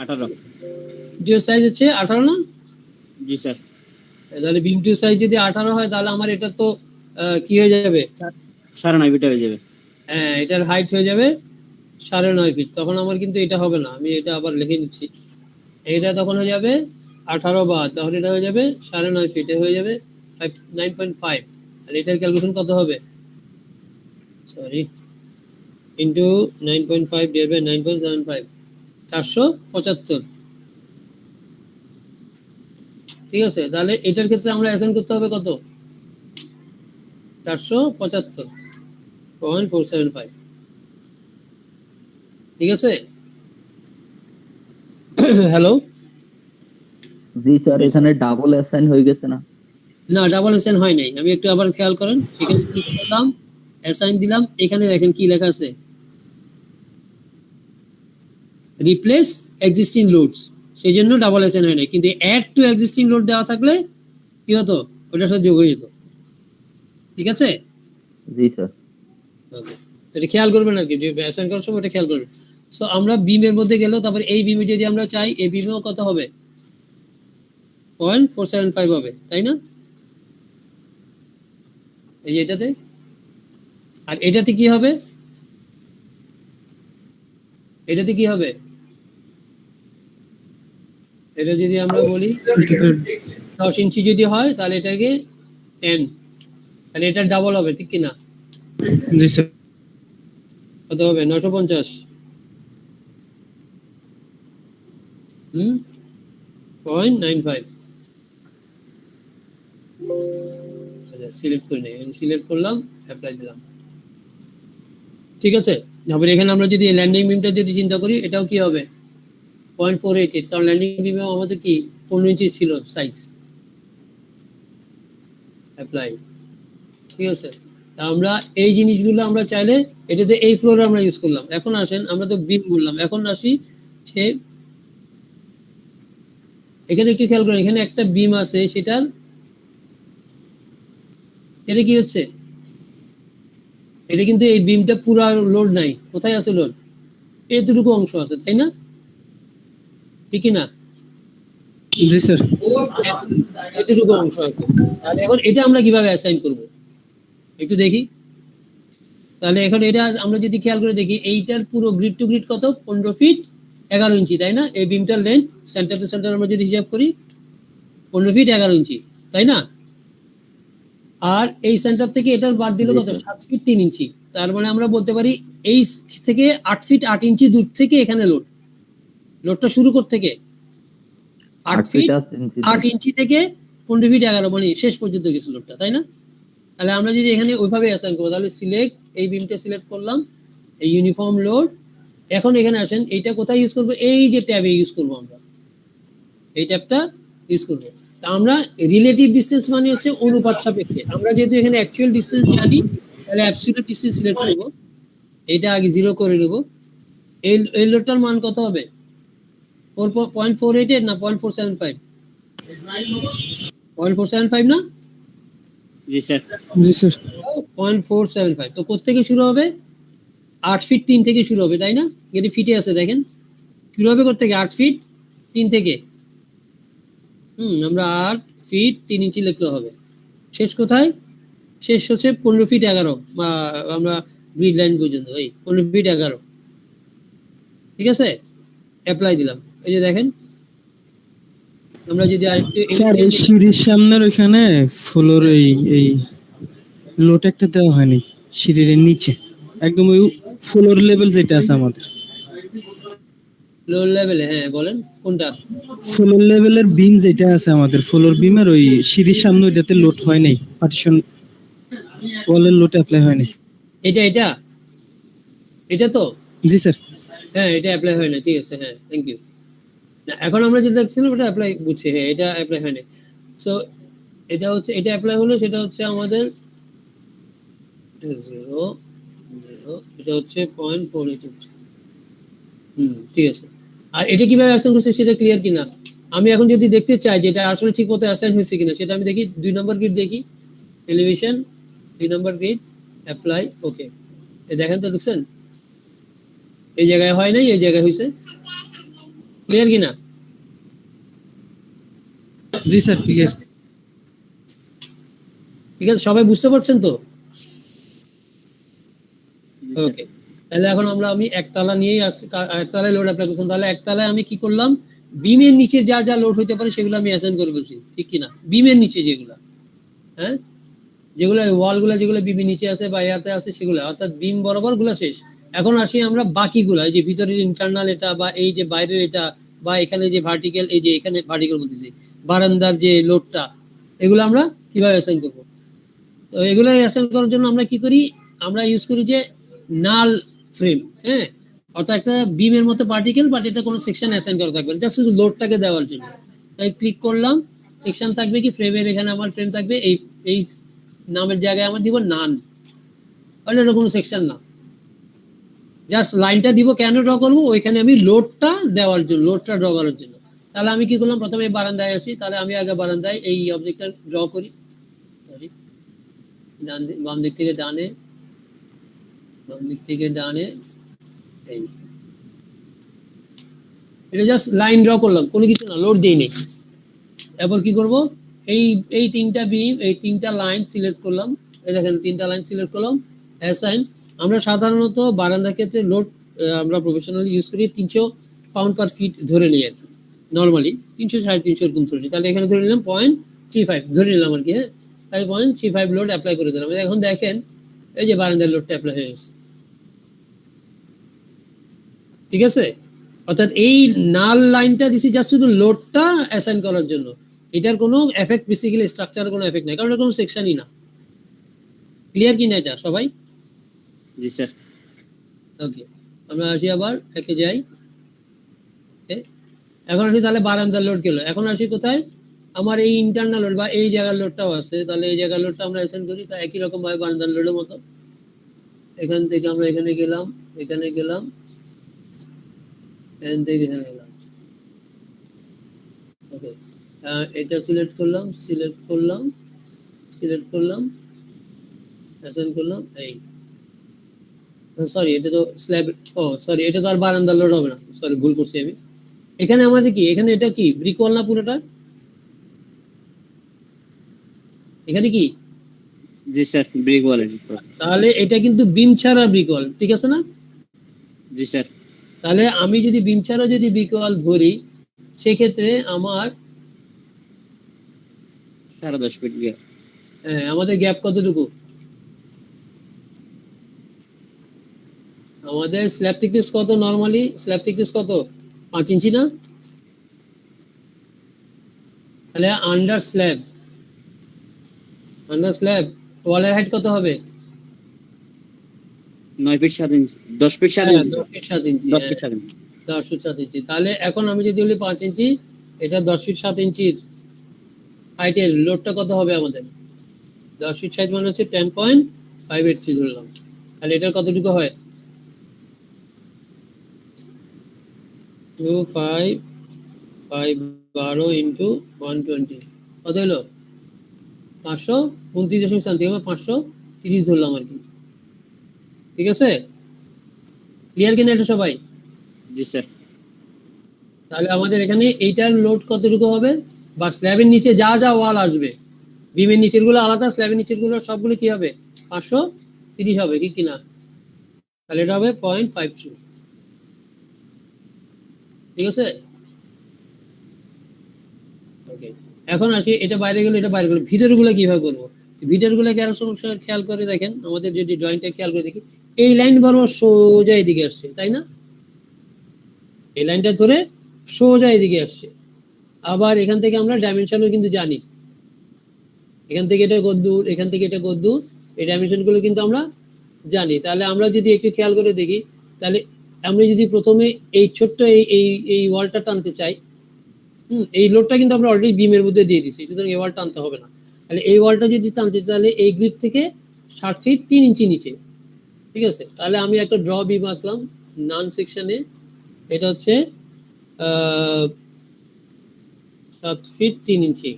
18। এর সাইজ হচ্ছে 18 না? জি স্যার। তাহলে বিম 2 সাইজ যদি 18 হয়, তাহলে আমার এটা তো কি হয়ে যাবে 9.5 ফিট হয়ে যাবে। হ্যাঁ, এটার হাইট হয়ে যাবে 9.5 ফিট, তখন আমার কিন্তু এটা হবে না, আমি এটা আবার লিখে নিচ্ছি, এটা তখন হয়ে যাবে 18 বাদ, তখন এটা হয়ে যাবে 9.5 ফিট, হয়ে যাবে 9.5, আর এটার ক্যালকুলেশন কত হবে, সরি ইন্টু 9.5 ডিভাইড বাই 9.75 475, ঠিক আছে? তাহলে এটার ক্ষেত্রে আমরা অ্যাসাইন করতে হবে কত 475.475, ঠিক আছে? হ্যালো, জি স্যার, এখানে ডাবল অ্যাসাইন হয়ে গেছে না? না ডাবল অ্যাসাইন হয় নাই, আমি একটু আবার খেয়াল করেন, এখানে ক্লিক করলাম অ্যাসাইন দিলাম, এখানে দেখেন কি লেখা আছে রিপ্লেস এক্সিস্টিং লোডস, সেই জন্য ডাবল অ্যাসাইন হয় না, কিন্তু অ্যাড টু এক্সিস্টিং লোড দেওয়া থাকলে কি হতো, ওটার সাথে যোগ হয়ে যেত। ঠিক আছে, জি স্যার। ওকে, এটা খেয়াল করবেন আর কি, যে অ্যাসাইন করার সময় এটা খেয়াল করবেন। সো আমরা বিমের মধ্যে গেল, তারপর এই বিমে যদি আমরা চাই, এই বিমেও কত হবে, 0.475 হবে, তাই না? এই যে এটাতে, আর এটাতে কি হবে, এটাতে কি হবে, এটা যদি আমরা বলি 10 ইঞ্চি যদি হয় তাহলে এটাকে 10, তাহলে এটা ডাবল হবে, ঠিক কিনা? জি স্যার। কত হবে, 950। 0.95। আচ্ছা, সিলেক্ট করে নেই, সিলেক্ট করলাম, অ্যাপ্লাই দিলাম। ঠিক আছে, তারপরে এখানে আমরা যদি ল্যান্ডিং বিমটা যদি চিন্তা করি, এটাও কি হবে 0.488, কারণ ল্যান্ডিং বিমে আমাদের কি 15 ইঞ্চি ছিল সাইজ। অ্যাপ্লাই। ঠিক আছে, তা আমরা এই জিনিসগুলো আমরা চাইলে এটাতে এই ফ্লোরে আমরা ইউজ করলাম। এখন আসেন, আমরা তো বিম বললাম, এখন আসি সে এখানে একটু খেয়াল করেন, এখানে একটা বিম আছে, সেটার এটা কি হচ্ছে, এটা কিন্তু এই বিমটা পুরা লোড নাই, কোথায় আছে লোড, এতটুকু অংশ আছে, তাই না? ঠিক না? জি স্যার। এতটুকু অংশ আছে। তাহলে এখন এটা আমরা কিভাবে অ্যাসাইন করব একটু দেখি। তাহলে এখন এটা আমরা যদি খেয়াল করে দেখি, এইটার পুরো গ্রিড টু গ্রিড কত, 15 ফিট 11 ইঞ্চি, তাই না? এই বিমটার লেন্থ সেন্টার টু সেন্টার আমরা যদি হিসাব করি 15 ফিট 11 ইঞ্চি, তাই না? আর এই সেন্টার থেকে এটার বাদ দিলে কত, 7 ফিট 3 ইঞ্চি। তার মানে আমরা বলতে পারি এই থেকে 8 ফিট 8 ইঞ্চি দূর থেকে এখানে লোডটা শুরু করতে থেকে 8 ফিট 8 ইঞ্চি থেকে 15 ফিট 11, মানে শেষ পর্যন্ত গেছে লোডটা, তাই না? তাহলে আমরা যদি এখানে ওইভাবে অ্যাসাইন করবো, তাহলে সিলেক্ট, এই বিমটা সিলেক্ট করলাম, এই ইউনিফর্ম লোড। এখন এখানে আসেন, এইটা কোথায় ইউজ করবো, এই যে ট্যাবে ইউজ করবো, আমরা এই ট্যাবটা ইউজ করবো। তা আমরা রিলেটিভ ডিসটেন্স মানে হচ্ছে অনুপাত সাপেক্ষে, আমরা যেহেতু এখানে অ্যাকচুয়াল ডিসটেন্স জানি, তাহলে অ্যাবসলিউট ডিসটেন্স সিলেক্ট করব, এইটা আগে 0 করে নেব। এই লোডটার মান কত হবে, 0.488 না 0.475? 0.475 না? জি স্যার। জি স্যার। 0.475। তো কোত্থেকে শুরু হবে, 8 ফিট 3 থেকে শুরু হবে, তাই না? এটি ফিটে আছে, দেখেন শুরু হবে কোত্থেকে, 8 ফিট 3 থেকে। আমরা 8 ফিট 3 ইঞ্চি লিখলে হবে। শেষ কোথায়, শেষ হচ্ছে 15 ফিট 11, বা আমরা গ্রিড লাইন পর্যন্ত, এই 15 ফিট 11। ঠিক আছে, অ্যাপ্লাই দিলাম। এই যে দেখেন, আমরা যদি আরেকটু স্যার এই সিঁড়ির সামনের ওইখানে ফ্লোর এই লোড একটা দেওয়া হয়নি, সিঁড়ির নিচে একদম ওই ফ্লোর লেভেল যেটা আছে আমাদের, লো লেভেলে, হ্যাঁ বলেন কোনটা? ফ্লোর লেভেলের বিম যেটা আছে আমাদের, ফ্লোর বিমের ওই সিঁড়ির সামনে ওইটাতে লোড হয় নাই, পার্টিশন ওয়ালের লোড অ্যাপ্লাই হয় নাই। এটা তো, জি স্যার। হ্যাঁ এটা অ্যাপ্লাই হয় না, ঠিক আছে, হ্যাঁ থ্যাংক ইউ। এখন আমরা যেটা দেখছিলাম ওটা অ্যাপ্লাই, বুঝছি, হ্যাঁ এটা অ্যাপ্লাই হয় না। সো এটা হচ্ছে, এটা অ্যাপ্লাই হলো, সেটা হচ্ছে আমাদের 0 এটা হচ্ছে 0.488। ঠিক আছে। আর এটা কিভাবে অ্যাসাইন করছে সেটা ক্লিয়ার কিনা, আমি এখন যদি দেখতে চাই যে এটা আসলে ঠিক মতো অ্যাসাইন হয়েছে কিনা, সেটা আমি দেখি 2 নম্বর গ্রিড, দেখি এলিভেশন 2 নম্বর গ্রিড, অ্যাপ্লাই, ওকে। দেখেন তো, দেখছেন এই জায়গায় হয় নাই, এই জায়গায় হয়েছে, ক্লিয়ার কিনা? জি স্যার ক্লিয়ার। ঠিক আছে, সবাই বুঝতে পারছেন তো? ওকে, তাহলে এখন আমি একতলা নিয়েই আসছি, একতলায় লোড অ্যাপ্লাই করছিলাম। তাহলে একতলায় আমি কি করলাম, বিমের নিচে যা যা লোড হইতে পারে সেগুলো আমি অ্যাসাইন করে বলছি, ঠিক কিনা? বিমের নিচে যেগুলো, হ্যাঁ যেগুলো ওয়ালগুলো যেগুলো বিমের নিচে আছে বা ইয়াতে আছে সেগুলো, অর্থাৎ বিম বরাবর গুলো শেষ। এখন আসি আমরা বাকিগুলো, এই যে ভিতরের ইন্টারনাল এটা, বা এই যে বাইরের এটা, বা এখানে যে ভার্টিক্যাল, এই যে এখানে ভার্টিক্যাল বলতেছি বারান্দার যে লোডটা, এগুলো আমরা কিভাবে অ্যাসাইন করবো? তো এগুলো অ্যাসাইন করার জন্য আমরা কি করি, আমরা ইউজ করি যে নাল ফ্রেম, হ্যাঁ, অর্থাৎ একটা বিমের মতো পার্টিকেল, বাট এটা কোনো সেকশন অ্যাসাইন করা থাকবে না, জাস্ট শুধু লোডটাকে দেওয়ার জন্য। তাই ক্লিক করলাম, সেকশন থাকবে কি, ফ্রেমের এখানে আমার ফ্রেম থাকবে, এই নামের জায়গায় আমার দিব নান, তাহলে এটা কোনো সেকশন না, জাস্ট লাইনটা দিব। কেন ড্র করবো, ওইখানে আমি লোডটা দেওয়ার জন্য, লোডটা ড্র করার জন্য। তাহলে আমি কি করলাম, প্রথমে বারান্দায় আসি, তাহলে আমি আগে বারান্দায় এই অবজেক্টটা ড্র করি। সরি, বাম দিক থেকে ডানে, বাম দিক থেকে ডানে, এই এটা জাস্ট লাইন ড্র করলাম, কোনো কিছু না, লোড দিইনি। এরপর কি করব, এই তিনটা বিম, এই তিনটা লাইন সিলেক্ট করলাম, এই দেখেন তিনটা লাইন সিলেক্ট করলাম, অ্যাসাইন। আমরা সাধারণত বারান্দার ক্ষেত্রে লোড আমরা প্রফেশনালি ইউজ করি 300 পাউন্ড পার ফিট ধরে নিই আর কি, নর্মালি 300 350 এরকম ধরে নিই। তাহলে এখানে ধরে নিলাম 0.35 ধরে নিলাম আর কি, হ্যাঁ, তাহলে 0.35 লোড অ্যাপ্লাই করে দিলাম। এখন দেখেন এই যে বারান্দার লোডটা অ্যাপ্লাই হয়ে গেছে, ঠিক আছে। অর্থাৎ এই নাল লাইনটা দিছি জাস্ট শুধু লোডটা অ্যাসাইন করার জন্য, এটার কোনো এফেক্ট বেসিক্যালি স্ট্রাকচারের কোনো এফেক্ট নাই, কারণ এটা কোনো সেকশনই না। ক্লিয়ার কি না এটা সবাই? জি স্যার। ওকে, আমরা আসি আবার একে যাই। এখন আসি তাহলে বারান্দার লোড গেল, এখন আসি কোথায়, আমার এই ইন্টারনাল লোড বা এই জায়গার লোডটাও আছে, তাহলে এই জায়গার লোডটা আমরা অ্যাসাইন করি, তা একই রকম ভাবে বারান্দার লোডের মতো। এখান থেকে আমরা এখানে গেলাম, এখানে গেলাম, এখান থেকে এখানে গেলাম। ওকে, এটা সিলেক্ট করলাম, সিলেক্ট করলাম, সিলেক্ট করলাম, অ্যাসাইন করলাম। এই সরি, এটা তো স্ল্যাব, ও সরি, এটা তো আর বারান্দার লোড হবে না, সরি ভুল করছি আমি। এখানে আমাদের কি, এখানে এটা কি ব্রিক ওয়াল না পুরোটা? এখানে কি? জি স্যার, ব্রিক ওয়াল। তাহলে এটা কিন্তু বিম ছাড়া ব্রিক ওয়াল, ঠিক আছে না? জি স্যার। তাহলে আমি যদি বিম ছাড়া যদি ব্রিক ওয়াল ধরি, সেক্ষেত্রে আমার 10.5 ফিট গ্যাপ। হ্যাঁ, আমাদের গ্যাপ কতটুকু? আমাদের স্ল্যাব থিকনেস কত? নরমালি স্ল্যাব থিকনেস কত? 5 ইঞ্চি না? তাহলে আন্ডার স্ল্যাব ওয়ালের হাইট কত হবে? 9 ফিট 7 ইঞ্চি, 10 ফিট 7 ইঞ্চি। 10 ফিট 7 ইঞ্চি, 10 ফিট 7 ইঞ্চি। 10 ফিট 7 ইঞ্চি। তাহলে এখন আমি যদি বলি 5 ইঞ্চি, এটা 10 ফিট 7 ইঞ্চির হাইটের লোডটা কত হবে আমাদের? 10 ফিট 7 মানে হচ্ছে 10.583 ধরলাম। তাহলে এটার কতটুকু হয়? 2 5 5 12 ইন্টু 120 কত হলো? 529 সামথিং, 530 ধরলাম আর কি, ঠিক আছে। ক্লিয়ার কিনা এটা সবাই? জি স্যার। তাহলে আমাদের এখানে এইটার লোড কতটুকু হবে, বা স্ল্যাবের নিচে যা যা ওয়াল আসবে, বিমের নিচের গুলো আলাদা, স্ল্যাবের নিচের গুলো সবগুলো কি হবে? 530 হবে, কি কিনা? তাহলে এটা হবে 0.52, ঠিক আছে। ওকে, এখন আসি এটা বাইরে গেলে, এটা বাইরে গেলে ভিতর গুলো কিভাবে করবো? ভিতর গুলো কি আরো সমস্যা খেয়াল করে দেখেন, আমাদের যদি ড্রয়িংটা খেয়াল করে দেখি, এই লাইন বরাবর সোজা এদিকে আসছে, তাই না? এই লাইনটা ধরে সোজা এদিকে আসছে। আবার এখান থেকে আমরা ডাইমেনশনও কিন্তু জানি, এখান থেকে এটা কতদূর, এখান থেকে এটা কতদূর, এই ডাইমেনশন গুলো কিন্তু আমরা জানি। তাহলে আমরা যদি একটু খেয়াল করে দেখি, তাহলে আমরা যদি প্রথমে এই ছোট্ট এই ওয়ালটা টানতে চাই, এই লোডটা কিন্তু আমরা অলরেডি বিমের মধ্যে দিয়ে দিচ্ছি, সুতরাং এই ওয়াল টানতে হবে না। তাহলে এই ওয়ালটা যদি টানতে, তাহলে এই গ্রিড থেকে 60 ফিট 3 ইঞ্চি নিচে, ঠিক আছে। তাহলে আমি একটা ড্র বিম আঁকলাম নান সেকশনে, এটা হচ্ছে 7 ফিট 3 ইঞ্চি,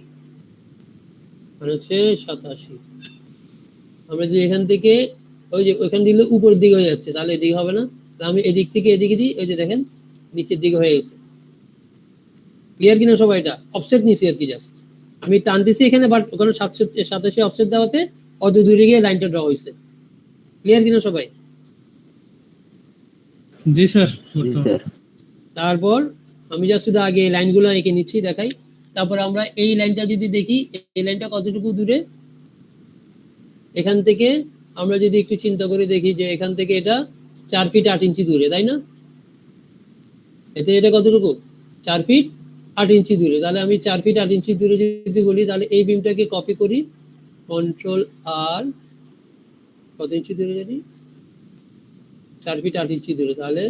মানে হচ্ছে 87। আমরা যদি এখান থেকে ওই যে ওইখান দিলে উপরের দিকে হয়ে যাচ্ছে, তাহলে এদিকে হবে না, আমি এদিক থেকে এদিকে দিই, ওই যে দেখেন নিচের দিকে হয়ে গেছে। ক্লিয়ার কিনা সবাই? এটা অফসেট নিছি আর কি, জাস্ট আমি টানতেছি এখানে, বাট ওখানে 87 অফসেট দেওয়াতে অত দূরে গিয়ে লাইনটা ড্র হয়েছে। ক্লিয়ার কিনা সবাই? জি স্যার। তারপর আমি জাস্ট শুধু আগে এই লাইনগুলো এঁকে নিচ্ছি, দেখাই। তারপর আমরা এই লাইনটা যদি দেখি, এই লাইনটা কতটুকু দূরে, এখান থেকে আমরা যদি একটু চিন্তা করে দেখি যে এখান থেকে এটা 4 ফিট 8 ইঞ্চি দূরে, তাই না? এতে এটা কতটুকু? 4 ফিট 8 ইঞ্চি দূরে। তাহলে আমি 4 ফিট 8 ইঞ্চি দূরে যদি বলি, তাহলে এই বিমটাকে কপি করি, কন্ট্রোল আর, কত ইঞ্চি দূরে জানি, 4 ফিট 8 ইঞ্চি দূরে। তাহলে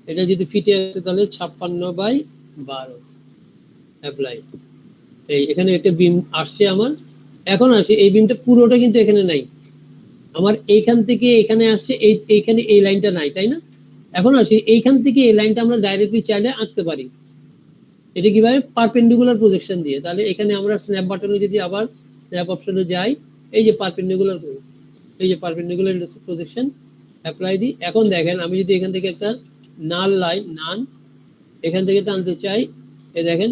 এটা যদি ফিটে আসে, তাহলে 56/12 অ্যাপ্লাই। এই এখানে একটা বিম আসছে আমার। এখন আসি, এই বিমটা পুরোটা কিন্তু এখানে নাই, আমার এইখান থেকে এখানে আসছে, এইখানে এই লাইনটা নাই, তাই না? এখন আসি, এইখান থেকে এই লাইনটা আমরা ডাইরেক্টলি চাইলে আঁকতে পারি, এটা কিভাবে পারপেন্ডিকুলার প্রজেকশন দিয়ে। তাহলে এখানে আমরা স্ন্যাপ বাটনে যদি আবার স্ন্যাপ অপশনে যাই, এই যে পারপেন্ডিকুলার, এই যে পারপেন্ডিকুলার প্রজেকশন অ্যাপ্লাই দিই। এখন দেখেন আমি যদি এখান থেকে একটা নাল লাইন এখান থেকে টানতে চাই, এই দেখেন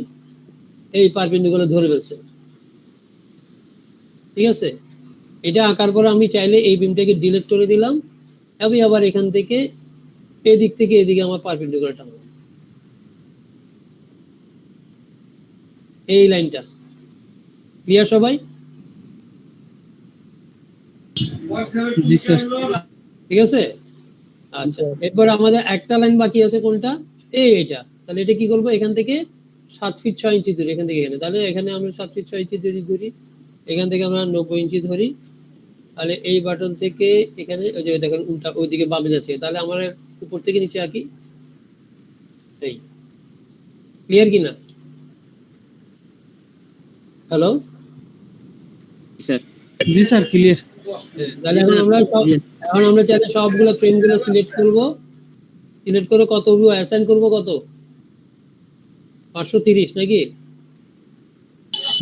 এই পারপেন্ডিকুলার ধরে ফেলছে, ঠিক আছে। এটা আঁকার পর আমি চাইলে এই বিমটাকে ডিলিট করে দিলাম, আমি আবার এখান থেকে এদিক থেকে এদিকে আমার পারপেন্ডিকুলার টানবো, এই লাইনটা। ক্লিয়ার সবাই? জি স্যার। ঠিক আছে, আচ্ছা। এরপর আমাদের একটা লাইন বাকি আছে, কোনটা? এইটা। তাহলে এটা কি করবো, এখান থেকে 7 ফিট 6 ইঞ্চি ধরি, এখান থেকে এখানে। তাহলে এখানে আমরা 7 ফিট 6 ইঞ্চি ধরি, এখান থেকে আমরা 90 ইঞ্চি ধরি। তাহলে এই বাটন থেকে এখানে ওই যে দেখেন উল্টা ওইদিকে বামে যাচ্ছে, তাহলে আমার উপর থেকে নিচে আঁকি, এই। ক্লিয়ার কিনা? হ্যালো, স্যার জি স্যার ক্লিয়ার। তাহলে এখন আমরা চাইলে সবগুলো ফ্রেমগুলো সিলেক্ট করব, সিলেক্ট করে কত অ্যাসাইন করব, কত 530 নাকি?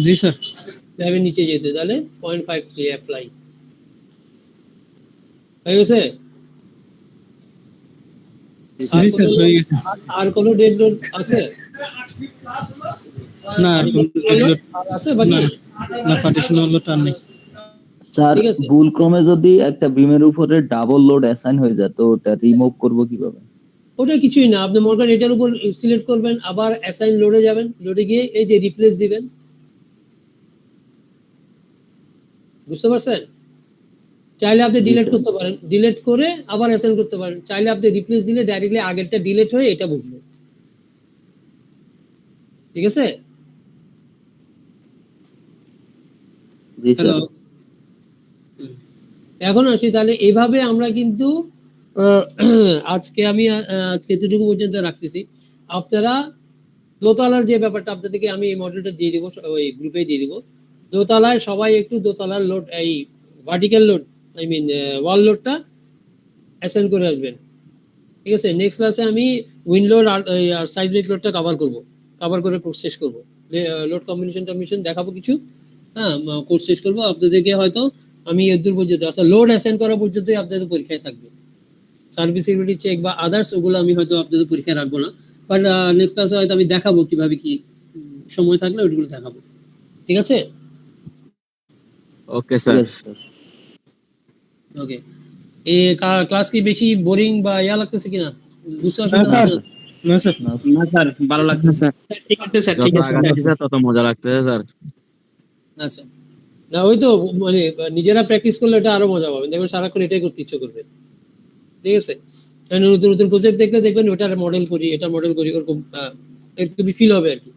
জি স্যার। যাবে নিচে যেতে, তাহলে 0.53 অ্যাপ্লাই হয়ে গেছে। জি স্যার হয়ে গেছে। আর কোনো ডেড লোড আছে? না আর কোনো ডেডলোড আছে বাকি? না, পার্টিশন হলো টার নেই স্যার ঠিক আছে। ভুল ক্রমে যদি একটা বিমের উপরে ডাবল লোড অ্যাসাইন হয়ে যায় তো ওটা রিমুভ করব কিভাবে? ওটা কিছুই না, আপনি মনে করেন এটার উপর সিলেক্ট করবেন, আবার অ্যাসাইন লোডে যাবেন, লোডে গিয়ে এই যে রিপ্লেস দিবেন, বুঝতে পারছেন? চাইলে আপনি ডিলিট করতে পারেন, ডিলিট করে আবার অ্যাসাইন করতে পারেন। চাইলে আপনি রিপ্লেস দিলে ডাইরেক্টলি আগেরটা ডিলিট হয়ে এটা বসবে, ঠিক আছে। জি স্যার। হ্যালো, এখন আসি তাহলে এইভাবে আমরা কিন্তু আজকে এতটুকু পর্যন্ত রাখতেছি। আপনারা দোতলার যে ব্যাপারটা আপনাদেরকে আমি এই মডেলটা দিয়ে দিব, ওই গ্রুপে দিয়ে দিব। দোতলায় সবাই একটু দোতলার লোড, এই vertical load, I mean wall লোডটা অ্যাসাইন করে আসবেন, ঠিক আছে। নেক্সট ক্লাসে আমি উইন্ড লোড আর সাইড ব্রেক লোডটা কভার করে কোর্স শেষ করবো। লোড কম্বিনেশন দেখাবো কিছু, হ্যাঁ, কোর্স শেষ করবো। আপনাদেরকে হয়তো আমি এদূর পর্যন্ত, অর্থাৎ লোড অ্যাসাইন করা পর্যন্তই আপনাদের পরীক্ষায় থাকবে। সার্ভিসিবিলিটি চেক বা আদার্স ওগুলো আমি হয়তো আপনাদের পরীক্ষায় রাখবো না, বাট নেক্সট ক্লাসে হয়তো আমি দেখাবো কিভাবে কি সময় থাকলে ওইগুলো দেখাবো, ঠিক আছে। Okay sir. ওকে, এই ক্লাস কি বেশি বোরিং বা ইয়া লাগতেছে কিনা? বুঝতে না স্যার, না স্যার। না স্যার ভালো লাগছে স্যার। ঠিক আছে স্যার, যত ঠিক আছে আগাচ্ছি স্যার তত মজা লাগতেছে স্যার। আচ্ছা, না ওই তো মানে নিজেরা প্র্যাকটিস করলে এটা আরো মজা পাবেন, দেখবেন সারাক্ষণ এটাই করতে ইচ্ছে করবে, ঠিক আছে। নতুন নতুন প্রজেক্ট দেখলে দেখবেন ওটার মডেল করি, এটা মডেল করি, ওরকম একটু ফিল হবে আর কি।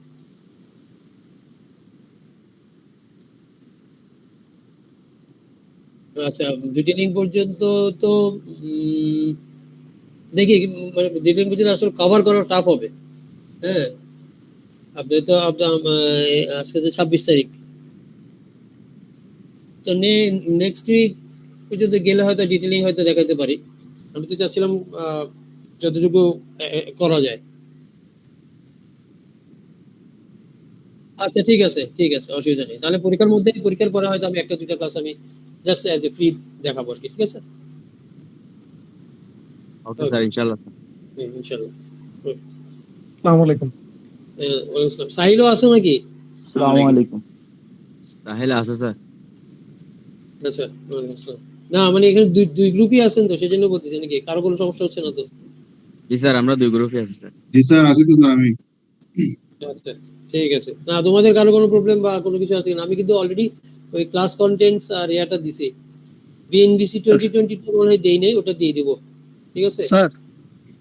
আচ্ছা, ডিটেইলিং পর্যন্ত তো দেখি, মানে ডিটেইলিং পর্যন্ত আসলে কভার করা টাফ হবে। হ্যাঁ, আপনি তো আপনার আজকে তো 26 তারিখ, তো নেক্সট উইক পর্যন্ত গেলে হয়তো ডিটেইলিং হয়তো দেখাতে পারি। আমি তো চাচ্ছিলাম যতটুকু করা যায়। আচ্ছা ঠিক আছে, অসুবিধা নেই। তাহলে পরীক্ষার পরে হয়তো আমি একটা দুইটা ক্লাস আমি জাস্ট অ্যাজ এ ফ্রি দেখাবো আর কি, ঠিক আছে। ওকে স্যার, ইনশাআল্লাহ। ইনশাআল্লাহ। আসসালামু আলাইকুম। ওয়ালাইকুম আসসালাম। সাহিলও আছে নাকি? আসসালামু আলাইকুম। সাহেল আছে স্যার। আচ্ছা, ওয়ালাইকুম আসসালাম। না মানে এখানে দুই গ্রুপই আছেন তো, সেজন্য বলতেছি, নাকি কারো কোনো সমস্যা হচ্ছে না তো? জি স্যার, আমরা 2 গ্রুপে আছি স্যার। জি স্যার, আছি তো স্যার আমি। আচ্ছা ঠিক আছে। না তোমাদের কারো কোনো প্রবলেম বা কোনো কিছু আছে কিনা? আমি কিন্তু অলরেডি ওই ক্লাস কন্টেন্টস আর ইয়াটা দিছি, বিএনবিসি 2022 মনে হয় দেই নাই, ওটা দিয়ে দিব, ঠিক আছে। স্যার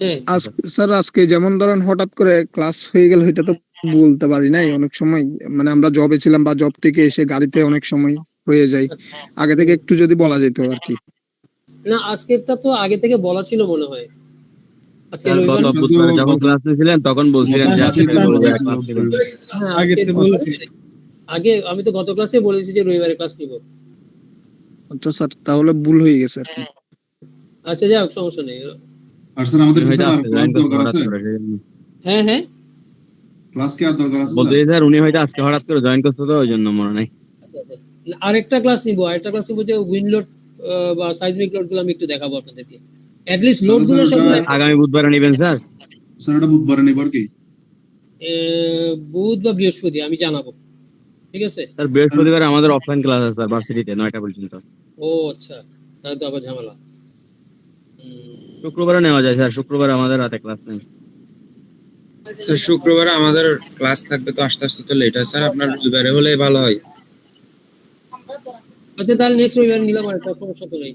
হ্যাঁ স্যার আজকে যেমন ধরেন হঠাৎ করে ক্লাস হয়ে গেল, এটা তো বলতে পারি নাই। অনেক সময় মানে আমরা জবে ছিলাম বা জব থেকে এসে গাড়িতে অনেক সময় হয়ে যায়, আগে থেকে একটু যদি বলা যেত আর কি। না, আজকেরটা তো আগে থেকে বলা ছিল মনে হয়। আজকে স্যার গত বুধবারে যখন ক্লাস নিয়েছিলেন তখন বলছিলেন যে আজকে রবিবারে ক্লাস নেবেন। আগে তো বলেছি। আগে আমি তো গত ক্লাসে বলেছি যে রবিবারে ক্লাস নিব। আচ্ছা স্যার, তাহলে ভুল হয়ে গেছে আর কি। আচ্ছা যাই হোক, সমস্যা নেই। আর স্যার আমাদের হয়তো স্যার আর আপনি ক্লাস জয়েন দরকার করতে আছে। হ্যাঁ হ্যাঁ, ক্লাস কি আর দরকার আছে বলতে স্যার উনি হয়তো আজকে হঠাৎ করে জয়েন করতে তো ওই জন্য মনে নাই। আচ্ছা, আচ্ছা। আরেকটা ক্লাস নিব যে উইন্ডলোড বা সাইজমিক লোড গুলো আমি একটু দেখাবো আপনাদেরকে। অ্যাট লিস্ট লোড গুলো সব আগামী বুধবারে নেবেন স্যার? স্যার এটা বুধবারে নেবার কি বুধ বা বৃহস্পতি আমি জানাবো, ঠিক আছে? স্যার বৃহস্পতিবার আমাদের অফলাইন ক্লাস আছে স্যার ভার্সিটিতে 9টা পর্যন্ত। ও আচ্ছা, তাহলে তো আবার ঝামেলা। শুক্রবারে নেওয়া যায় স্যার, শুক্রবার আমাদের রাতে ক্লাস নেই। স্যার শুক্রবারে আমাদের ক্লাস থাকবে তো আস্তে আস্তে তো লেট হয় স্যার, আপনার রবিবারে হলে ভালো হয়। আচ্ছা তাহলে নেক্সট রবিবার নিলাম, আর একটা সমস্যা তো নেই।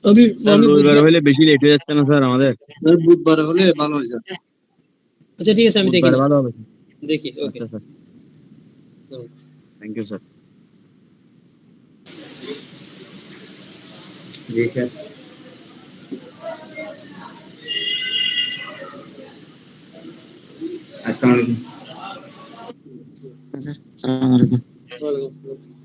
আমি স্যার আমি রবিবারে বুধবার- হলে বেশি লেট হয়ে যাচ্ছে না স্যার আমাদের? বুধবারে হলে ভালো হয় স্যার। আচ্ছা ঠিক আছে, আমি দেখি, বুধবারে ভালো হবে। দেখি। ওকে আচ্ছা স্যার, থ্যাংক ইউ স্যার। জি স্যার। আসসালামু আলাইকুম। স্যার আসসালামু আলাইকুম। ওয়ালাইকুম আসসালাম।